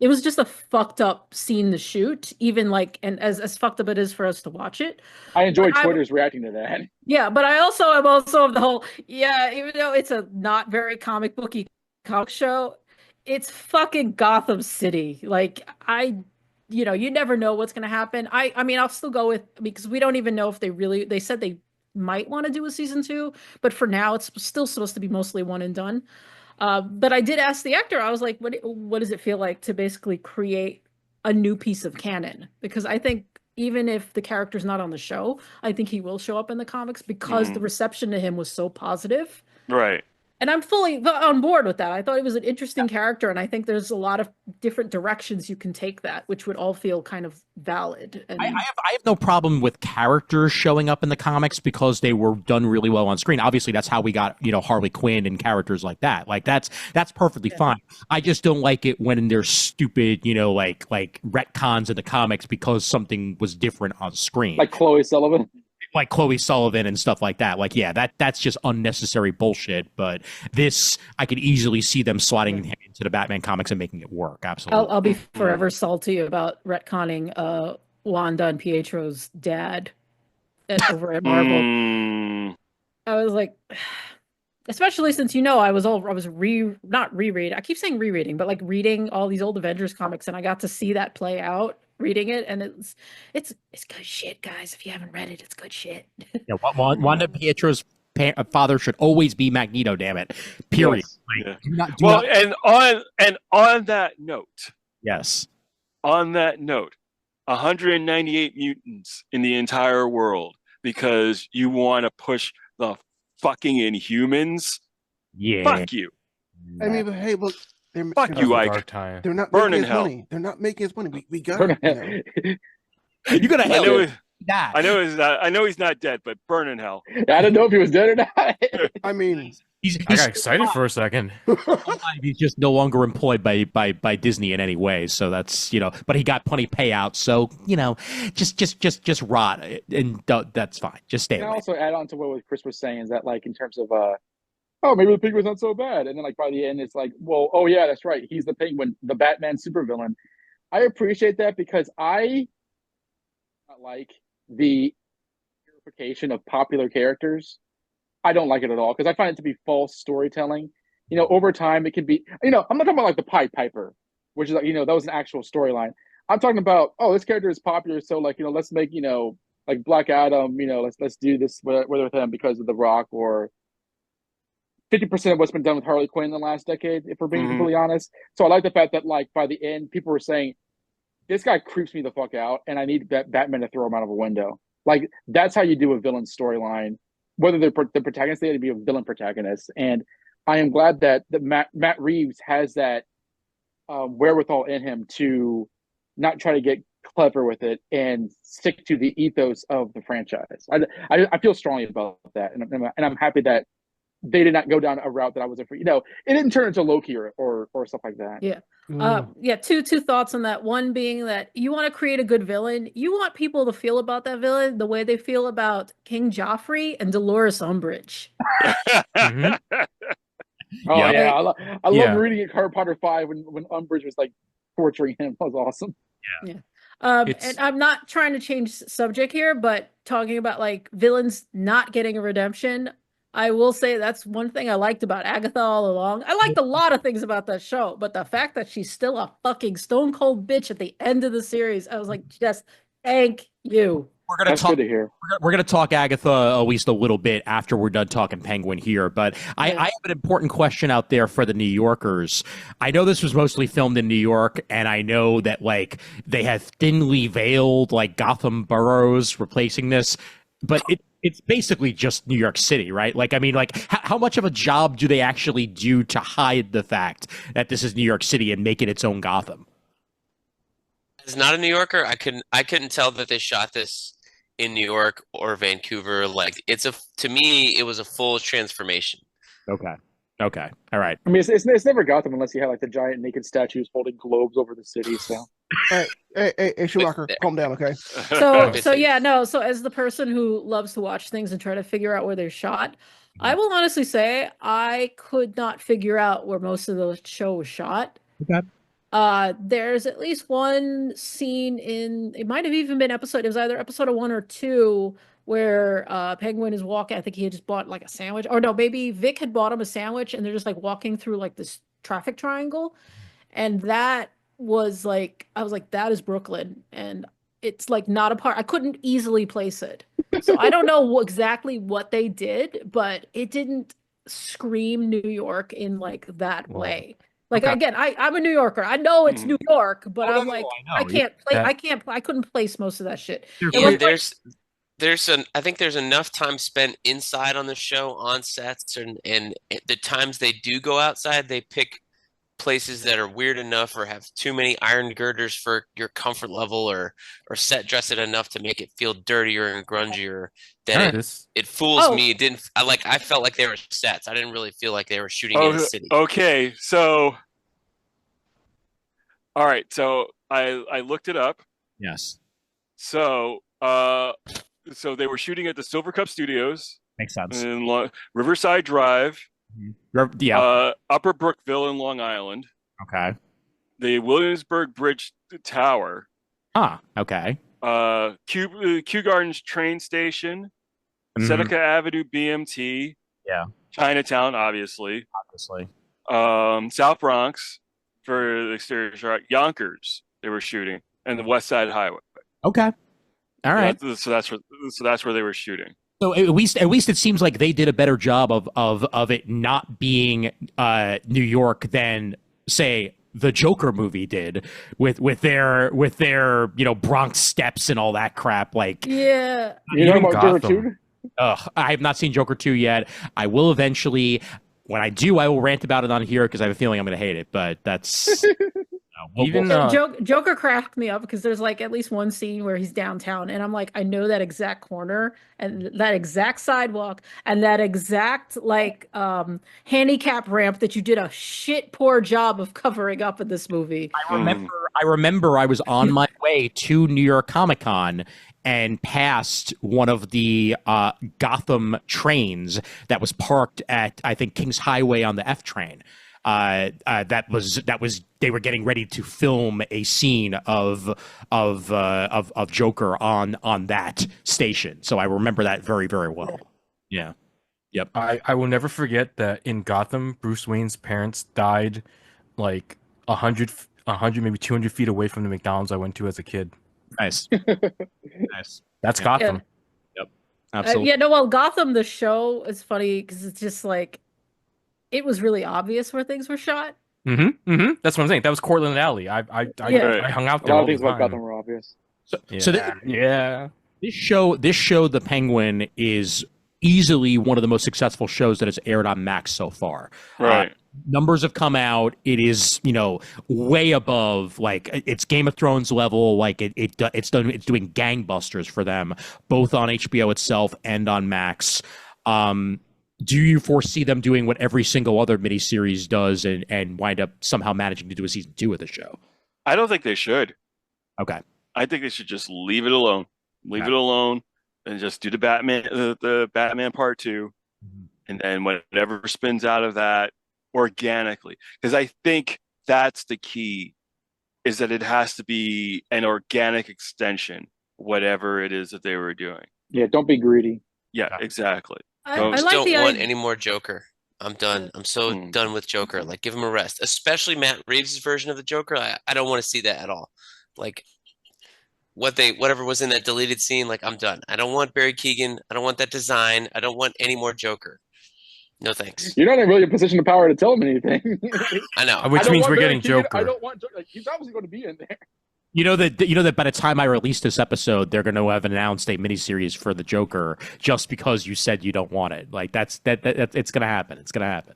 it was just a fucked up scene to shoot, even like, and as fucked up it is for us to watch it. I enjoyed Twitter's reacting to that. Yeah, but I'm also of the whole, even though it's a not very comic booky comic show, it's fucking Gotham City. Like, you never know what's going to happen. I mean, I'll still go with, because we don't even know if they said they might want to do a season 2, but for now it's still supposed to be mostly one and done. But I did ask the actor, I was like, what does it feel like to basically create a new piece of canon? Because I think even if the character's not on the show, I think he will show up in the comics because the reception to him was so positive. Right. And I'm fully on board with that. I thought he was an interesting character, and I think there's a lot of different directions you can take that, which would all feel kind of valid. And I have no problem with characters showing up in the comics because they were done really well on screen. Obviously, that's how we got, Harley Quinn and characters like that. Like that's perfectly fine. I just don't like it when there's stupid, like retcons in the comics because something was different on screen. Like Chloe Sullivan. Like Chloe Sullivan and stuff like that. Like, yeah, that's just unnecessary bullshit. But this, I could easily see them slotting him into the Batman comics and making it work. Absolutely. I'll be forever salty about retconning Wanda and Pietro's dad over at Marvel. I was like, especially since I was not rereading. I keep saying rereading, but like reading all these old Avengers comics, and I got to see that play out. Reading it, and it's good shit, guys. If you haven't read it, it's good shit. Yeah, Wanda Pietro's father should always be Magneto. Damn it. Period. Yes. And on that note, yes. On that note, 198 mutants in the entire world because you want to push the fucking Inhumans. Yeah. Fuck you. I mean, but hey, look. Fuck you, Ike. They're not burning making hell. Money. They're not making his money. We got it. You gotta hell. I know he's not dead, but burn in hell. I don't know if he was dead or not. I mean, I got excited for a second. He's just no longer employed by Disney in any way, so that's but he got plenty payout, so just rot, and that's fine. Just stay. And I also add on to what Kris was saying is that like in terms of oh, maybe the Penguin's not so bad. And then, like, by the end, it's like, well, oh, yeah, that's right. He's the Penguin, the Batman supervillain. I appreciate that because I don't like the purification of popular characters. I don't like it at all because I find it to be false storytelling. Over time, it can be, I'm not talking about, like, the Pied Piper, which is, like, that was an actual storyline. I'm talking about, oh, this character is popular, so, like, let's make, like, Black Adam, let's do this with him because of The Rock or 50% of what's been done with Harley Quinn in the last decade, if we're being completely honest. So I like the fact that, like, by the end, people were saying, this guy creeps me the fuck out, and I need Batman to throw him out of a window. Like, that's how you do a villain storyline. Whether they're the protagonist, they had to be a villain protagonist. And I am glad that Matt Reeves has that wherewithal in him to not try to get clever with it and stick to the ethos of the franchise. I feel strongly about that, and I'm happy that they did not go down a route that I was afraid. It didn't turn into Loki or stuff like that. Yeah. Two thoughts on that. One being that you want to create a good villain. You want people to feel about that villain the way they feel about King Joffrey and Dolores Umbridge. Oh Yep. yeah, I Yeah. love reading it Harry Potter 5 when Umbridge was like torturing him. That was awesome. And I'm not trying to change subject here, but talking about like villains not getting a redemption, I will say that's one thing I liked about Agatha all along. I liked a lot of things about that show, but the fact that she's still a fucking stone cold bitch at the end of the series, I was like, just thank you. That's good to hear. We're gonna talk Agatha at least a little bit after we're done talking Penguin here, but I have an important question out there for the New Yorkers. I know this was mostly filmed in New York, and I know that like they have thinly veiled like Gotham boroughs replacing this, but it's basically just New York City, right? Like, I mean, like how much of a job do they actually do to hide the fact that this is New York City and make it its own Gotham? As not a New Yorker, I couldn't tell that they shot this in New York or Vancouver. Like to me, it was a full transformation. Okay. All right. I mean, it's never Gotham unless you have like the giant naked statues holding globes over the city. So, Hey, Schumacher, calm down, okay? So as the person who loves to watch things and try to figure out where they're shot, I will honestly say I could not figure out where most of the show was shot. Okay. There's at least one scene it might have even been it was either episode 1 or 2 where Penguin is walking. I think he had just bought like a sandwich, or no, maybe Vic had bought him a sandwich, and they're just like walking through like this traffic triangle, and that was like, I was like, that is Brooklyn, and it's like not a part. I couldn't easily place it, so I don't know exactly what they did, but it didn't scream New York in like that way. Like, again, I'm a New Yorker. I know it's New York, but I'm like, I couldn't place most of that shit. Yeah, I think there's enough time spent inside on the show, on sets, and the times they do go outside, they pick places that are weird enough or have too many iron girders for your comfort level, or set dress it enough to make it feel dirtier and grungier. That it fools me. I felt like they were sets. I didn't really feel like they were shooting in the city. Okay, so all right, so I looked it up. Yes. So so they were shooting at the Silver Cup Studios. Makes sense. In Riverside Drive. Yeah. Upper Brookville in Long Island. Okay. The Williamsburg Bridge Tower. Okay. Kew Gardens train station. Seneca Avenue BMT. Yeah. Chinatown, obviously. South Bronx for the exterior shot. Yonkers, they were shooting, and the West Side Highway. Okay. All right. So that's where they were shooting. So at least it seems like they did a better job of it not being New York than, say, the Joker movie did with their Bronx steps and all that crap. Like, yeah, you know about Joker 2? I have not seen Joker 2 yet. I will eventually. When I do, I will rant about it on here because I have a feeling I'm going to hate it. But that's Joker cracked me up because there's like at least one scene where he's downtown, and I'm like, I know that exact corner and that exact sidewalk and that exact like handicap ramp that you did a shit poor job of covering up in this movie. I remember I was on my way to New York Comic Con and passed one of the Gotham trains that was parked at, I think, Kings Highway on the F train. That was they were getting ready to film a scene of Joker on that station. So I remember that very, very well. Yeah. Yep. I will never forget that in Gotham, Bruce Wayne's parents died like 100, maybe 200 feet away from the McDonald's I went to as a kid. Nice. Nice. That's Gotham. Yeah. Yep. Absolutely. Well, Gotham, the show, is funny because it's just like, it was really obvious where things were shot. That's what I'm saying. That was Cortland Alley. I hung out there. A lot all of things the time. about Gotham were obvious. This show, The Penguin, is easily one of the most successful shows that has aired on Max so far. Right. Numbers have come out. It is, way above, like, it's Game of Thrones level. Like it's doing gangbusters for them, both on HBO itself and on Max. Do you foresee them doing what every single other miniseries does and wind up somehow managing to do a season 2 of the show? I don't think they should. Okay. I think they should just leave it alone. Leave it alone and just do the Batman part 2. And then whatever spins out of that, organically, because I think that's the key, is that it has to be an organic extension, whatever it is that they were doing. Yeah, don't be greedy. Yeah, exactly. I I like don't the want idea. any more Joker. I'm done. I'm so done with Joker. Like, give him a rest, especially Matt Reeves' version of the Joker. I don't want to see that at all. Like, whatever was in that deleted scene. Like, I'm done. I don't want Barry Keoghan. I don't want that design. I don't want any more Joker. No thanks. You're not in really a position of power to tell him anything. I know. Which means we're getting Keoghan. Joker. I don't want Joker. Like, he's obviously going to be in there. You know that by the time I release this episode, they're going to have announced a miniseries for the Joker just because you said you don't want it. Like that's it's going to happen. It's going to happen.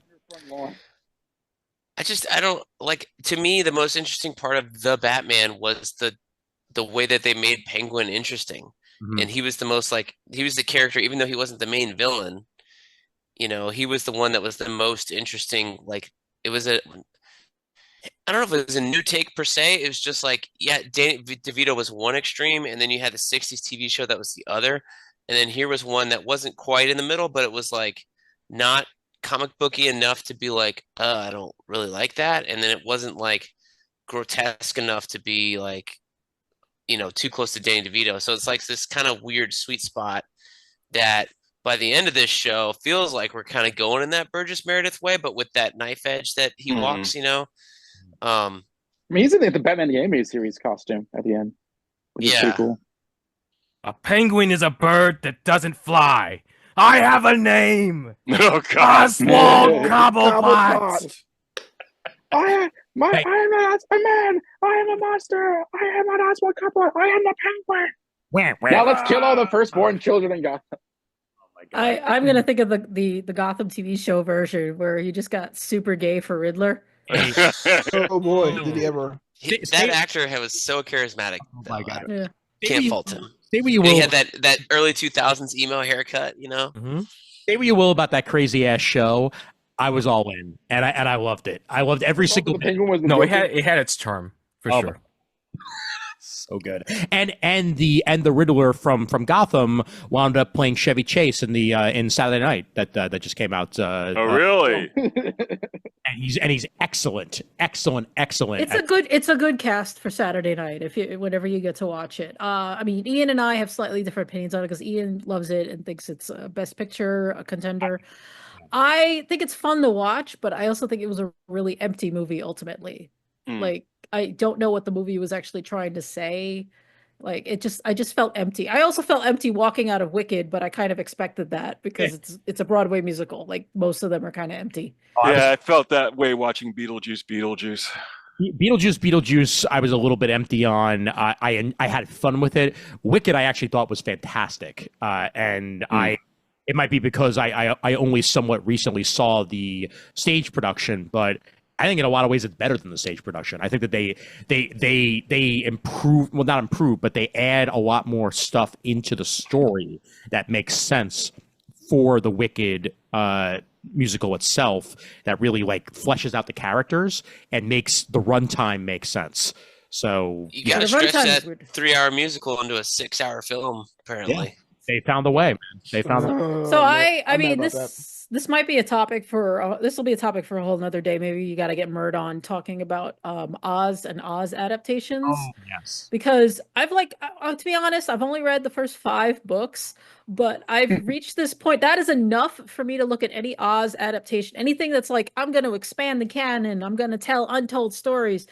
I don't like. To me, the most interesting part of the Batman was the way that they made Penguin interesting, and he was the most he was the character, even though he wasn't the main villain. You know, he was the one that was the most interesting. Like, it was I don't know if it was a new take per se. It was just like, yeah, Danny DeVito was one extreme, and then you had the 60s TV show that was the other. And then here was one that wasn't quite in the middle, but it was like not comic booky enough to be like, I don't really like that. And then it wasn't like grotesque enough to be like, you know, too close to Danny DeVito. So it's like this kind of weird sweet spot that by the end of this show feels like we're kind of going in that Burgess Meredith way, but with that knife edge that he walks, you know. I mean, he's in the Batman the Animated Series costume at the end, which is pretty cool. A penguin is a bird that doesn't fly. I have a name. Oh God, Oswald Cobblepot. I am a man. I am a monster. I am an Oswald Cobblepot. I am the penguin. Now let's kill all the firstborn children in Gotham. I'm gonna think of the Gotham TV show version where he just got super gay for Riddler. Oh boy, did he ever? That actor was so charismatic. Oh my God, Yeah. Can't fault him. Say what you will. He had that early 2000s emo haircut, you know. Say what you will about that crazy ass show. I was all in, and I loved it. I loved every single bit. No, it had its charm for sure. So good. And the Riddler from Gotham wound up playing Chevy Chase in Saturday Night that just came out. Oh really? And he's excellent. It's a good cast for Saturday night whenever you get to watch it. I mean, Ian and I have slightly different opinions on it because Ian loves it and thinks it's a Best Picture, a contender. I think it's fun to watch, but I also think it was a really empty movie ultimately. Like, I don't know what the movie was actually trying to say. Like, I just felt empty. I also felt empty walking out of Wicked, but I kind of expected that because it's a Broadway musical. Like, most of them are kind of empty. Yeah, I felt that way watching Beetlejuice. Beetlejuice, I was a little bit empty on. I had fun with it. Wicked, I actually thought was fantastic. It might be because I only somewhat recently saw the stage production, but I think in a lot of ways it's better than the stage production. I think that they improve, well, not improve, but they add a lot more stuff into the story that makes sense for the Wicked musical itself, that really like fleshes out the characters and makes the runtime make sense. So you gotta stretch that 3-hour musical into a 6-hour film, apparently. Yeah. They found a way, man. They found a way. So I mean, this might be a topic for this will be a topic for a whole nother day. Maybe you got to get Murd on talking about Oz and Oz adaptations. Oh yes, because I've to be honest, I've only read the first 5 books, but I've reached this point. That is enough for me to look at any Oz adaptation, anything that's like, I'm going to expand the canon, I'm going to tell untold stories.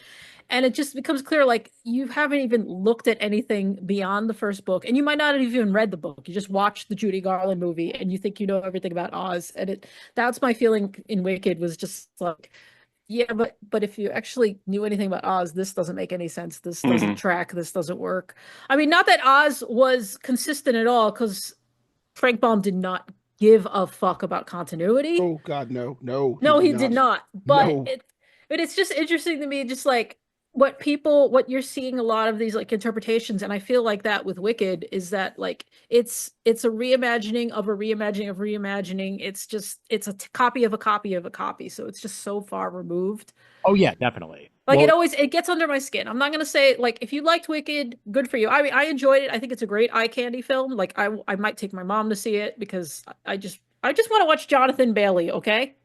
And it just becomes clear, like, you haven't even looked at anything beyond the first book, and you might not have even read the book. You just watched the Judy Garland movie, and you think you know everything about Oz. And that's my feeling in Wicked, was just like, yeah, but if you actually knew anything about Oz, this doesn't make any sense. This doesn't track. This doesn't work. I mean, not that Oz was consistent at all, because Frank Baum did not give a fuck about continuity. Oh God, no. He did not. But it's just interesting to me, just like, what you're seeing a lot of these like interpretations, and I feel like that with Wicked is that like it's a reimagining of a reimagining of reimagining. It's a copy of a copy of a copy, so it's just so far removed. Oh yeah, definitely. Like, it gets under my skin. I'm not gonna say, like, if you liked Wicked, good for you. I mean, I enjoyed it. I think it's a great eye candy film. Like, I might take my mom to see it because I just want to watch Jonathan Bailey. Okay.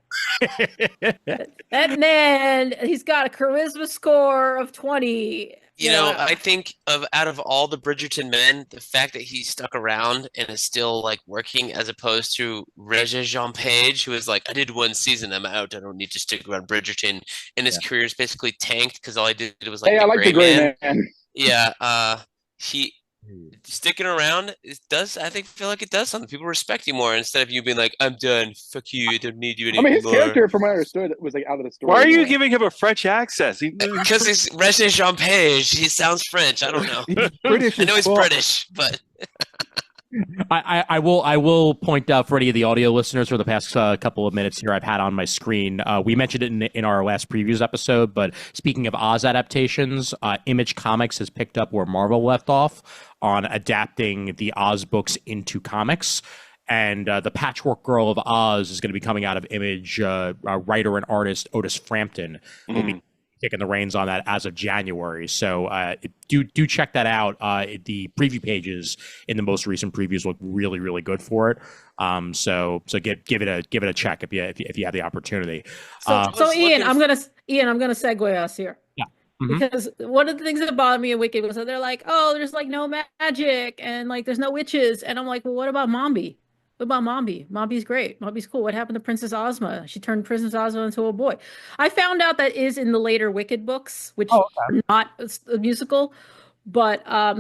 That man, he's got a charisma score of 20. You know, I think out of all the Bridgerton men, the fact that he stuck around and is still like working, as opposed to Regis Jean Page, who is like, I did one season, I'm out, I don't need to stick around Bridgerton, and his career is basically tanked because all I did was like, hey, I like the Gray Man. Yeah, he sticking around I think feel like it does something. People respect you more instead of you being like, I'm done, fuck you, I don't need you anymore. I mean, his character, from what I understood, was like out of the story. Why are you giving him a French accent? Because he's Regis Jean Page. He sounds French. I don't know. He's British. I know he's British, but I will point out for any of the audio listeners for the past couple of minutes here I've had on my screen. We mentioned it in our last previews episode, but speaking of Oz adaptations, Image Comics has picked up where Marvel left off on adapting the Oz books into comics. And the Patchwork Girl of Oz is going to be coming out of Image. Writer and artist Otis Frampton will be taking the reins on that as of January. So do check that out. The preview pages in the most recent previews look really, really good for it. So give it a check if you have the opportunity. So Ian, I'm gonna segue us here. Yeah. Because one of the things that bothered me in Wicked was that they're like, oh, there's like no magic and like there's no witches, and I'm like, well, what about Mombi? What about Mombi? Mombi's great. Mombi's cool. What happened to Princess Ozma? She turned Princess Ozma into a boy. I found out that is in the later Wicked books, which are not a musical. But I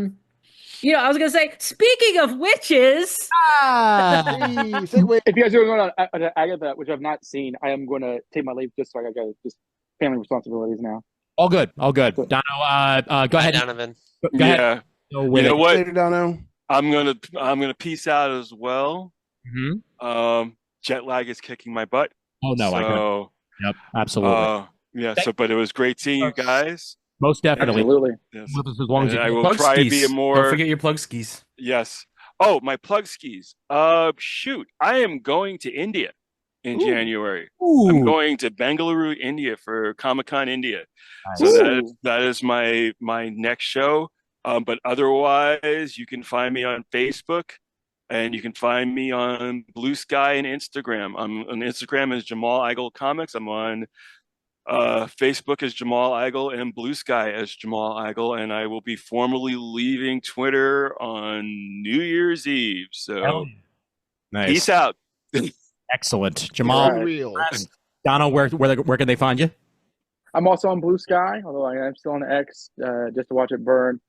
was gonna say, speaking of witches, if you guys are going on Agatha, which I've not seen, I am going to take my leave just so I got just family responsibilities now. All good. Dono, go ahead. Donovan. Go ahead. You know what? Later, Dono. I'm gonna peace out as well. Mm-hmm. Jet lag is kicking my butt. Oh no, I know. Yep, absolutely. But it was great seeing you guys. Most definitely. Absolutely. Yes. As long as I will try to be a more. Don't forget your plug skis. Yes. Oh, my plug skis. Shoot, I am going to India in January. I'm going to Bengaluru, India for Comic-Con India. Nice. So that is my next show. But otherwise, you can find me on Facebook, and you can find me on Blue Sky and Instagram. I'm on Instagram as Jamal Igle Comics. I'm on Facebook as Jamal Igle and Blue Sky as Jamal Igle, and I will be formally leaving Twitter on New Year's Eve. So, nice. Peace out. Excellent, Jamal. Donna, where can they find you? I'm also on Blue Sky, although I am still on X, just to watch it burn.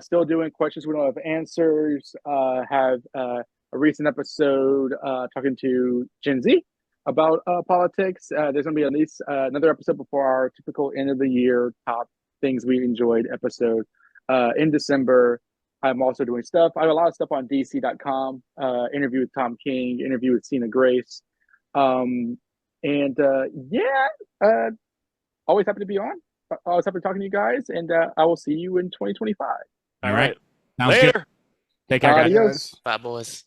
Still doing questions we don't have answers. Have a recent episode talking to Gen Z about politics. There's going to be at least another episode before our typical end of the year top things we enjoyed episode in December. I'm also doing stuff. I have a lot of stuff on DC.com. Interview with Tom King, interview with Cena Grace. Always happy to be on. Always happy talking to you guys, and I will see you in 2025. All right. Later. Good. Take care, guys. Bye, boys.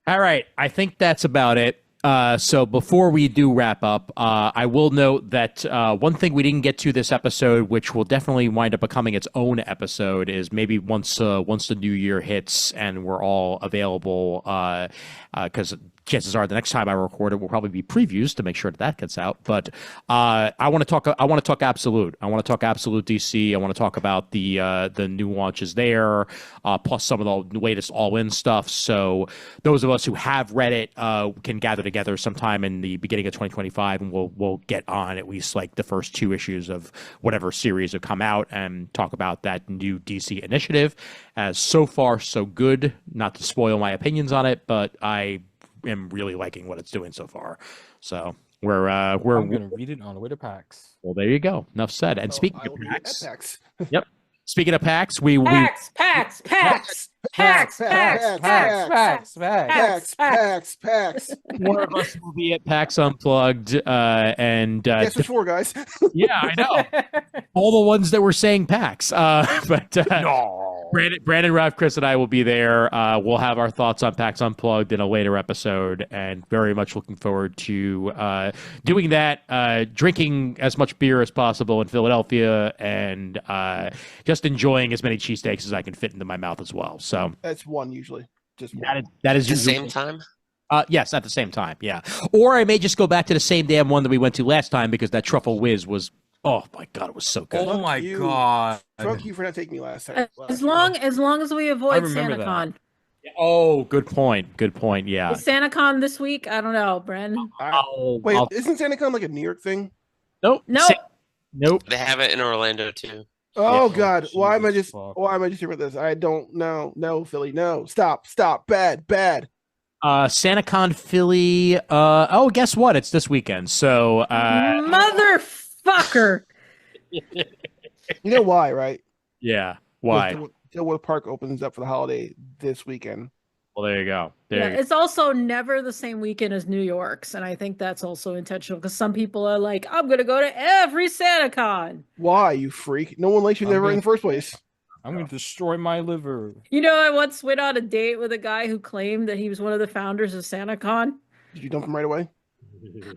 All right. I think that's about it. So before we do wrap up, I will note that one thing we didn't get to this episode, which will definitely wind up becoming its own episode, is maybe once the new year hits and we're all available, because chances are the next time I record it will probably be previews to make sure that gets out. But I want to talk Absolute. I want to talk Absolute DC. I want to talk about the new launches there, plus some of the latest all-in stuff. So those of us who have read it can gather together sometime in the beginning of 2025, and we'll get on at least like the first 2 issues of whatever series have come out and talk about that new DC initiative. As so far so good. Not to spoil my opinions on it, but I am really liking what it's doing so far. So I'm gonna read it on the way to PAX. Well, there you go. Enough said. And speaking of PAX, yep. Speaking of PAX, PAX. One of us will be at PAX Unplugged, and guess which 4 guys? Yeah, I know. All the ones that were saying PAX, but Brandon, Raph, Kris, and I will be there. We'll have our thoughts on PAX Unplugged in a later episode, and very much looking forward to doing that, drinking as much beer as possible in Philadelphia, and just enjoying as many cheesesteaks as I can fit into my mouth as well. So that's one usually. Just one. That is at the usually, same time. Yes, at the same time, yeah. Or I may just go back to the same damn one that we went to last time because that truffle whiz was, oh my god, it was so good. Oh my god! Fuck you for not taking me last time. As long as we avoid SantaCon. Oh, good point. Yeah. Is SantaCon this week? I don't know, Bren. Isn't SantaCon like a New York thing? Nope. Nope. They have it in Orlando too. Oh God! Why am I just here with this? I don't know. No, Philly. No, stop. Bad. SantaCon Philly. Guess what? It's this weekend. So, motherfucker. You know why, right? Yeah. Why? Dilworth Park opens up for the holiday this weekend. Well, there you go. It's also never the same weekend as New York's, and I think that's also intentional because some people are like, "I'm going to go to every SantaCon." Why, you freak? No one likes you never in the first place. I'm going to destroy my liver. You know, I once went on a date with a guy who claimed that he was one of the founders of SantaCon. Did you dump him right away?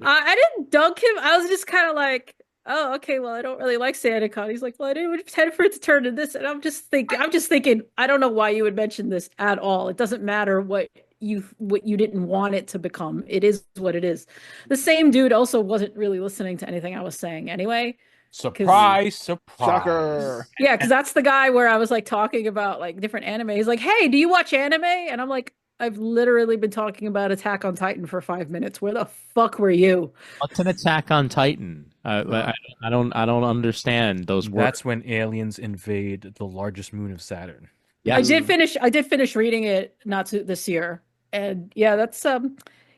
I didn't dunk him. I was just kind of like, oh, okay, well, I don't really like SantaCon. He's like, well, I didn't intend for it to turn to this. And I'm just thinking, I don't know why you would mention this at all. It doesn't matter what you didn't want it to become. It is what it is. The same dude also wasn't really listening to anything I was saying anyway. Surprise. Shocker. Yeah, because that's the guy where I was like talking about like different anime. He's like, hey, do you watch anime? And I'm like, I've literally been talking about Attack on Titan for 5 minutes. Where the fuck were you? What's an Attack on Titan? I don't understand those words. That's when aliens invade the largest moon of Saturn. Yeah, I did finish reading it this year, and yeah, that's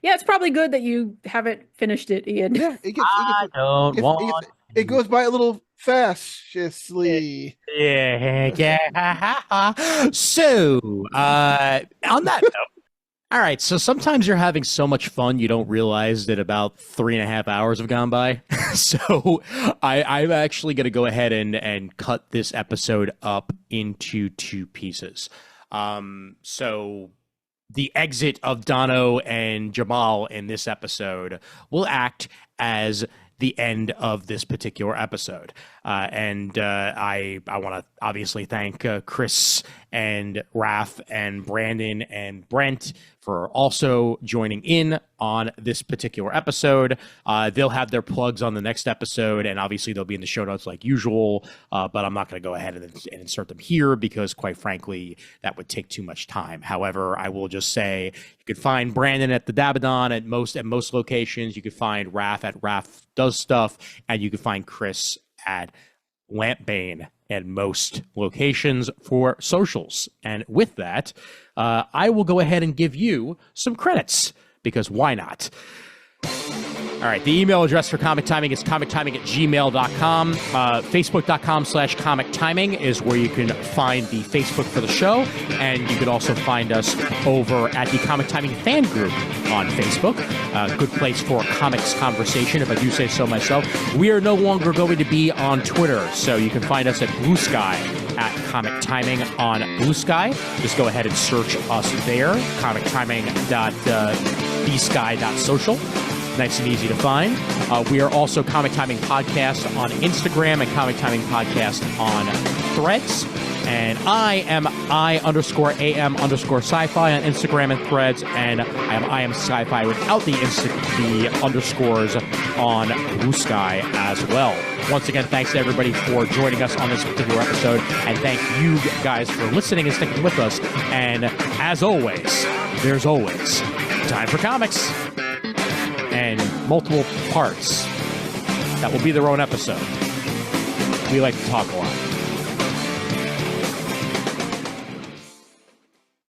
it's probably good that you haven't finished it, Ian. Yeah, it goes by a little fastly. Yeah. So, on that note. All right, so sometimes you're having so much fun you don't realize that about 3.5 hours have gone by. So I'm actually going to go ahead and cut this episode up into 2 pieces. So the exit of Dono and Jamal in this episode will act as the end of this particular episode. And I want to obviously thank Kris and Raph and Brandon and Brent for also joining in on this particular episode. They'll have their plugs on the next episode, and obviously they'll be in the show notes like usual, but I'm not going to go ahead and insert them here because, quite frankly, that would take too much time. However, I will just say you could find Brandon at the Dabadon at most locations. You could find Raph at Raph Does Stuff, and you can find Kris at Lampbane at most locations for socials. And with that, I will go ahead and give you some credits, because why not? All right, the email address for Comic Timing is comictiming@gmail.com. Facebook.com/Comic Timing is where you can find the Facebook for the show. And you can also find us over at the Comic Timing fan group on Facebook. Good place for comics conversation, if I do say so myself. We are no longer going to be on Twitter, so you can find us at Blue Sky at Comic Timing on Blue Sky. Just go ahead and search us there, comictiming.bsky.social. Nice and easy to find. We are also Comic Timing Podcast on Instagram and Comic Timing Podcast on Threads. And I am I_am_sci-fi on Instagram and Threads, and I am sci-fi without the underscores on Blue Sky as well. Once again, thanks to everybody for joining us on this particular episode, and thank you guys for listening and sticking with us. And as always, there's always time for comics. And multiple parts that will be their own episode. We like to talk a lot.